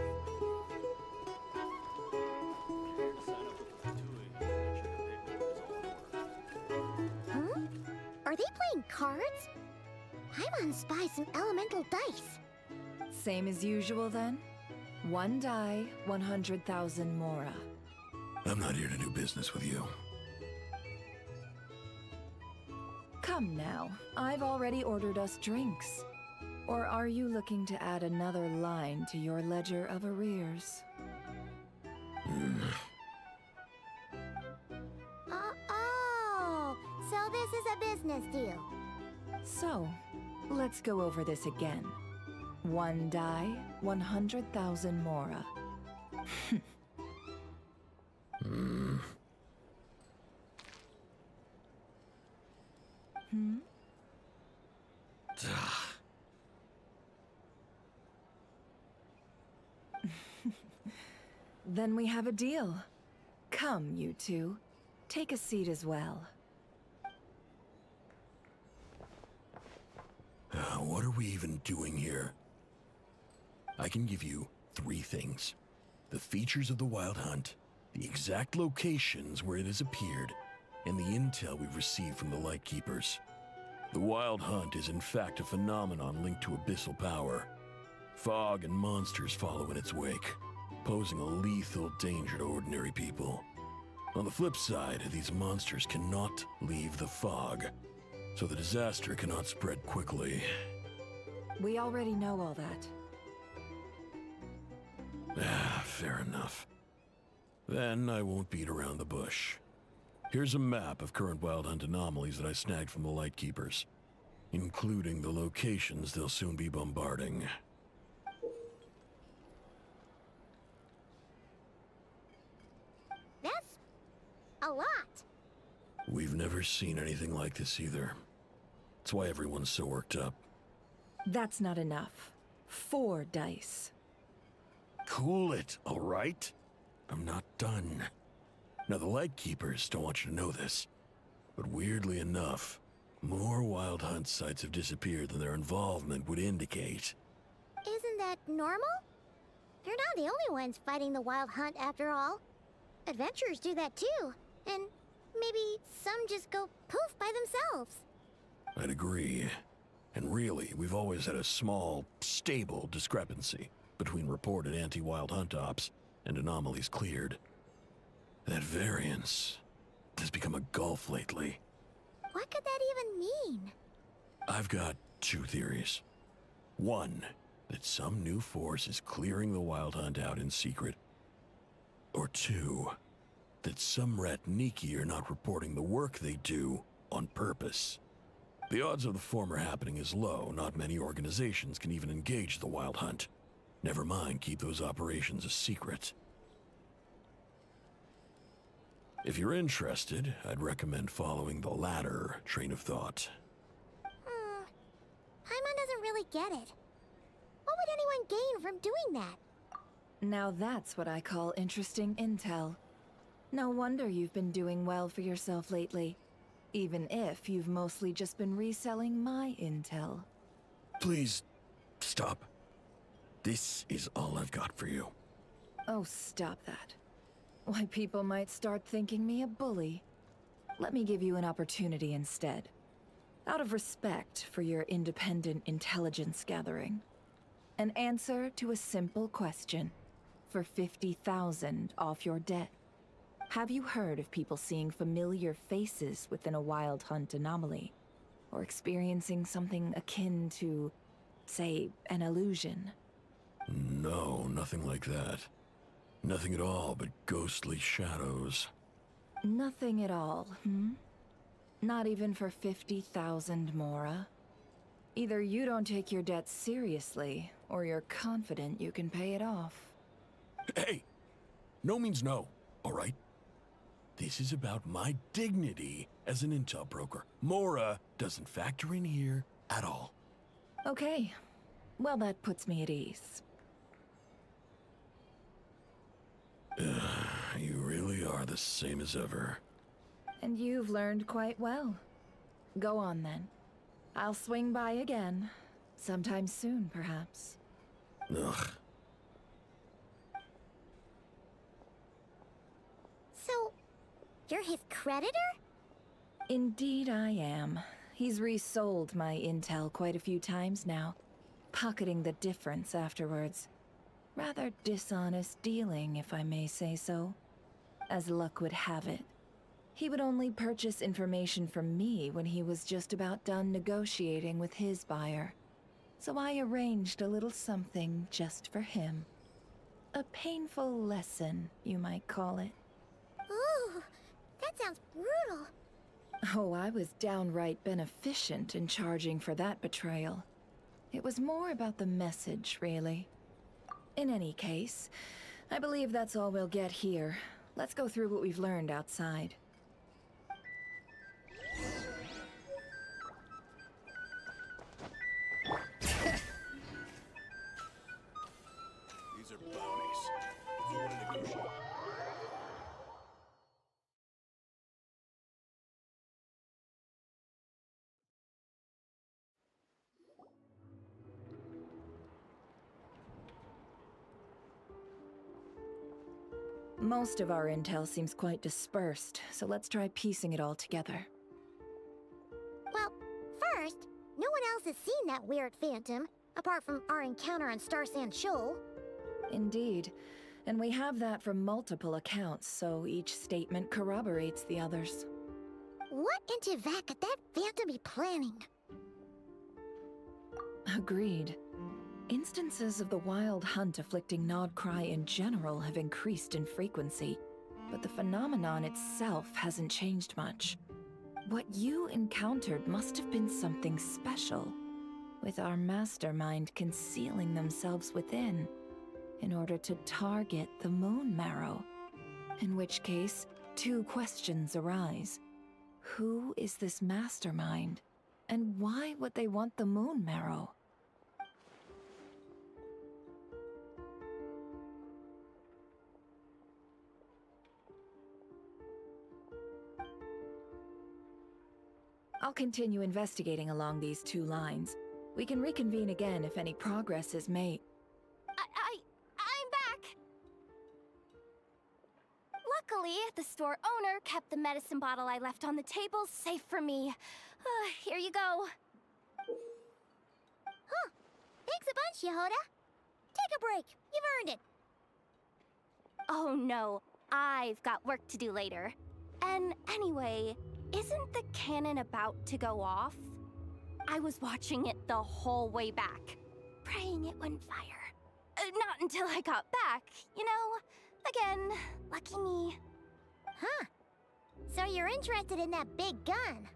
Huh? Are they playing cards? I'm on spy some elemental dice. Same as usual then? One die, 100,000 Mora. I'm not here to do business with you. Come now, I've already ordered us drinks. Or are you looking to add another line to your ledger of arrears? Oh, so this is a business deal. So, let's go over this again. One die, 100,000 Mora. Hmm? Then we have a deal. Come, you two. Take a seat as well. What are we even doing here? I can give you 3 things. The features of the Wild Hunt, the exact locations where it has appeared, and the intel we've received from the Lightkeepers. The Wild Hunt is in fact a phenomenon linked to abyssal power. Fog and monsters follow in its wake, posing a lethal danger to ordinary people. On the flip side, these monsters cannot leave the fog, so the disaster cannot spread quickly. We already know all that. Fair enough. Then I won't beat around the bush. Here's a map of current Wild Hunt anomalies that I snagged from the Lightkeepers, including the locations they'll soon be bombarding. That's a lot. We've never seen anything like this either. That's why everyone's so worked up. That's not enough. 4 dice. Cool it, all right? I'm not done. Now, the Lightkeepers don't want you to know this, but weirdly enough, more Wild Hunt sites have disappeared than their involvement would indicate. Isn't that normal? They're not the only ones fighting the Wild Hunt after all. Adventurers do that too, and maybe some just go poof by themselves. I'd agree. And really, we've always had a small, stable discrepancy between reported anti-Wild Hunt ops and anomalies cleared. That variance has become a gulf lately. What could that even mean? I've got 2 theories. One, that some new force is clearing the Wild Hunt out in secret. Or 2, that some Ratniki are not reporting the work they do on purpose. The odds of the former happening is low. Not many organizations can even engage the Wild Hunt. Never mind keep those operations a secret. If you're interested, I'd recommend following the latter train of thought. Paimon doesn't really get it. What would anyone gain from doing that? Now that's what I call interesting intel. No wonder you've been doing well for yourself lately. Even if you've mostly just been reselling my intel. Please, stop. This is all I've got for you. Oh, stop that. Why, people might start thinking me a bully. Let me give you an opportunity instead. Out of respect for your independent intelligence gathering. An answer to a simple question for 50,000 off your debt. Have you heard of people seeing familiar faces within a Wild Hunt anomaly? Or experiencing something akin to, say, an illusion? No, nothing like that. Nothing at all but ghostly shadows. Nothing at all, hmm? Not even for 50,000 Mora? Either you don't take your debt seriously, or you're confident you can pay it off. Hey! No means no, all right? This is about my dignity as an intel broker. Mora doesn't factor in here at all. Okay. Well, that puts me at ease. You really are the same as ever. And you've learned quite well. Go on, then. I'll swing by again. Sometime soon, perhaps. Ugh. So, you're his creditor? Indeed I am. He's resold my intel quite a few times now, pocketing the difference afterwards. Rather dishonest dealing, if I may say so. As luck would have it, he would only purchase information from me when he was just about done negotiating with his buyer. So I arranged a little something just for him. A painful lesson, you might call it. Ooh, that sounds brutal. Oh, I was downright beneficent in charging for that betrayal. It was more about the message, really. In any case, I believe that's all we'll get here. Let's go through what we've learned outside. These are bounties. If you want to negotiate. Most of our intel seems quite dispersed, so let's try piecing it all together. Well, first, no one else has seen that weird phantom, apart from our encounter on Star Sand Shoal. Indeed. And we have that from multiple accounts, so each statement corroborates the others. What in Teyvat could that phantom be planning? Agreed. Instances of the wild hunt afflicting Nod-Krai in general have increased in frequency, but the phenomenon itself hasn't changed much. What you encountered must have been something special, with our mastermind concealing themselves within, in order to target the Moon Marrow. In which case, two questions arise. Who is this mastermind? And why would they want the Moon Marrow? I'll continue investigating along these two lines. We can reconvene again if any progress is made. I'm back! Luckily, the store owner kept the medicine bottle I left on the table safe for me. Here you go. Huh. Thanks a bunch, Yehoda. Take a break. You've earned it. Oh no, I've got work to do later. And anyway, isn't the cannon about to go off? I was watching it the whole way back, praying it wouldn't fire. Not until I got back, you know? Again, lucky me. Huh. So you're interested in that big gun?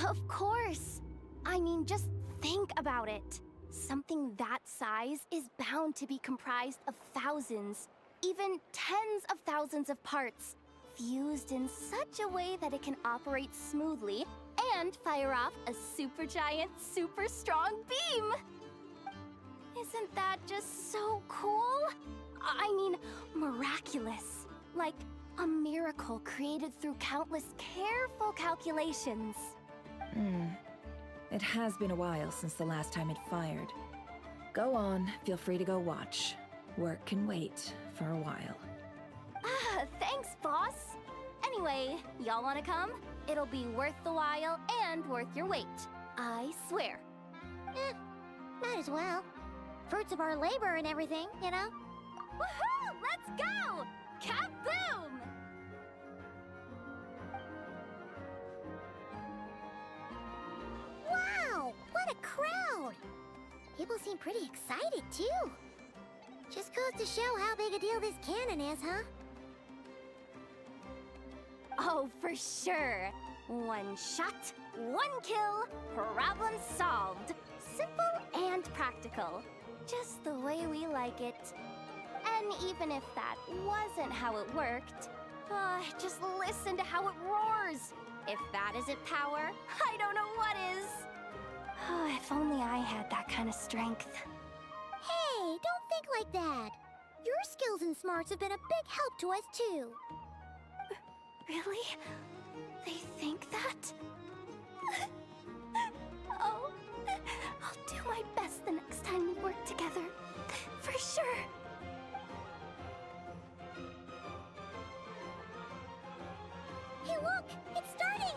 Of course. I mean, just think about it. Something that size is bound to be comprised of thousands, even tens of thousands of parts, fused in such a way that it can operate smoothly and fire off a supergiant, super strong beam! Isn't that just so cool? I mean, miraculous. Like a miracle created through countless careful calculations. It has been a while since the last time it fired. Go on, feel free to go watch. Work can wait for a while. Thanks, boss. Anyway, y'all wanna come? It'll be worth the while and worth your wait. I swear. Might as well. Fruits of our labor and everything, you know? Woohoo! Let's go! Kaboom! Wow! What a crowd! People seem pretty excited, too. Just goes to show how big a deal this cannon is, huh? Oh, for sure. One shot, one kill, problem solved. Simple and practical. Just the way we like it. And even if that wasn't how it worked, just listen to how it roars. If that isn't power, I don't know what is. If only I had that kind of strength. Hey, don't think like that. Your skills and smarts have been a big help to us, too. Really? They think that? Oh, I'll do my best the next time we work together. For sure. Hey, look! It's starting!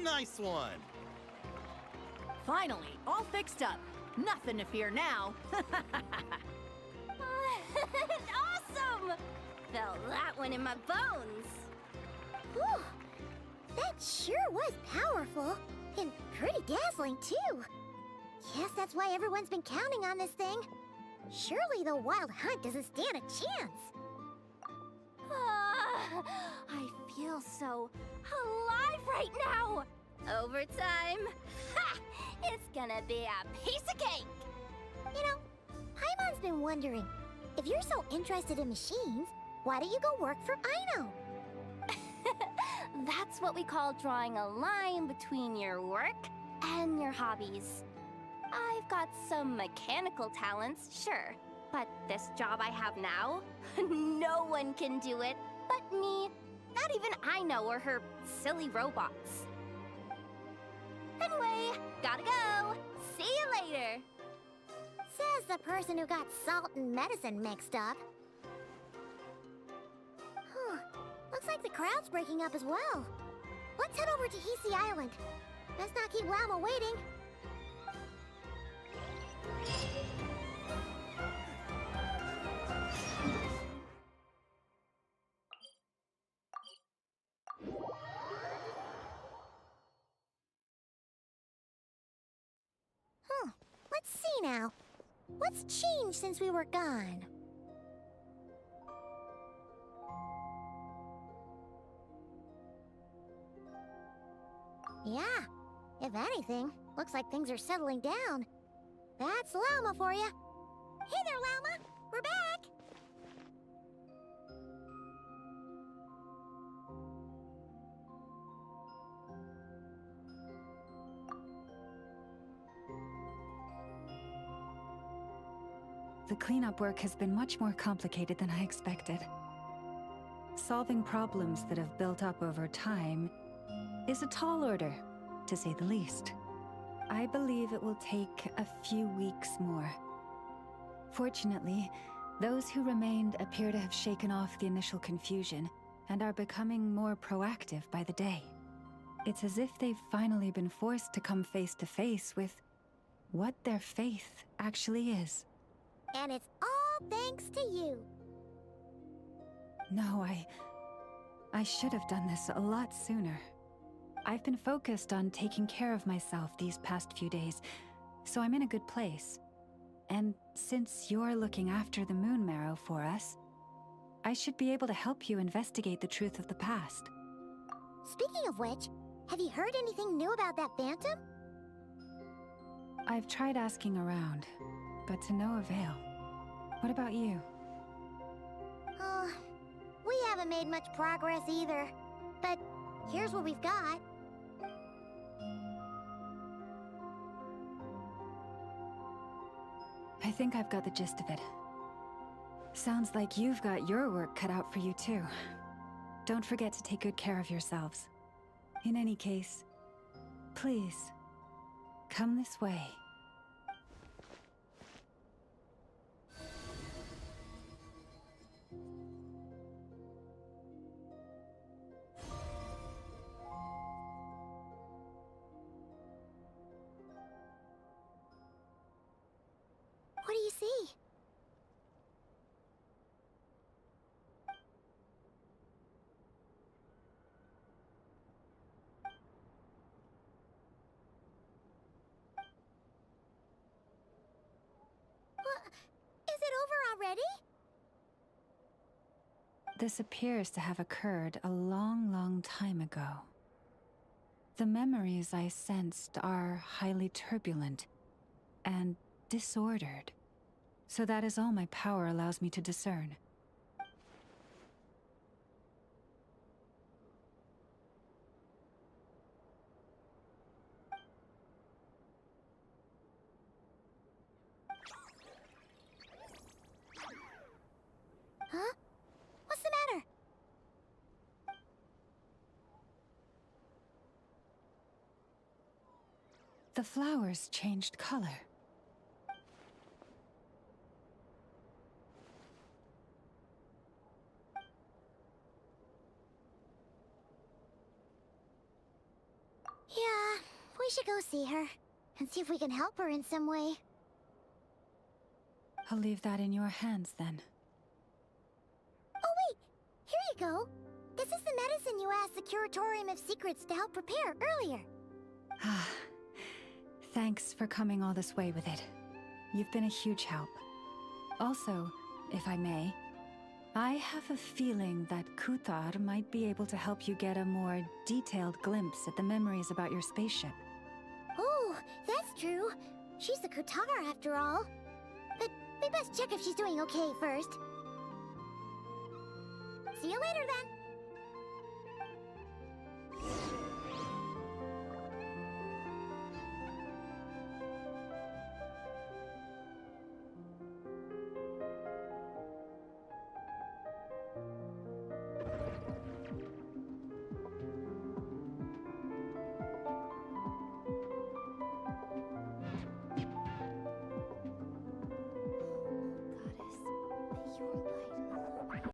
Nice one! Finally, all fixed up. Nothing to fear now. Awesome! Felt that one in my bones. Whew! That sure was powerful. And pretty dazzling, too. Guess that's why everyone's been counting on this thing. Surely the Wild Hunt doesn't stand a chance. I feel so alive right now. Overtime. Ha! It's gonna be a piece of cake. You know, Paimon's been wondering, if you're so interested in machines, why don't you go work for Aino? That's what we call drawing a line between your work and your hobbies. I've got some mechanical talents, sure, but this job I have now, no one can do it but me. Not even Aino or her silly robots. Anyway, gotta go. See you later. Says the person who got salt and medicine mixed up. Huh. Looks like the crowd's breaking up as well. Let's head over to Hisi Island. Let's not keep Lama waiting. Let's see now. What's changed since we were gone? Yeah, if anything, looks like things are settling down. That's Llama for you. Hey there, Llama! We're back! The cleanup work has been much more complicated than I expected. Solving problems that have built up over time is a tall order, to say the least. I believe it will take a few weeks more. Fortunately, those who remained appear to have shaken off the initial confusion and are becoming more proactive by the day. It's as if they've finally been forced to come face to face with what their faith actually is. And it's all thanks to you. No, I should have done this a lot sooner. I've been focused on taking care of myself these past few days, so I'm in a good place. And since you're looking after the Moon Marrow for us, I should be able to help you investigate the truth of the past. Speaking of which, have you heard anything new about that Phantom? I've tried asking around, but to no avail. What about you? We haven't made much progress either. But here's what we've got. I think I've got the gist of it. Sounds like you've got your work cut out for you too. Don't forget to take good care of yourselves. In any case, please, come this way. see. Is it over already? This appears to have occurred a long, long time ago. The memories I sensed are highly turbulent and disordered. So that is all my power allows me to discern. Huh? What's the matter? The flowers changed color. Yeah, we should go see her and see if we can help her in some way. I'll leave that in your hands then. Oh wait, here you go. This is the medicine you asked the Curatorium of Secrets to help prepare earlier. Ah, thanks for coming all this way with it. You've been a huge help. Also, if I may, I have a feeling that Kuthar might be able to help you get a more detailed glimpse at the memories about your spaceship. Oh, that's true. She's the Kutar after all. But we best check if she's doing okay first. See you later then.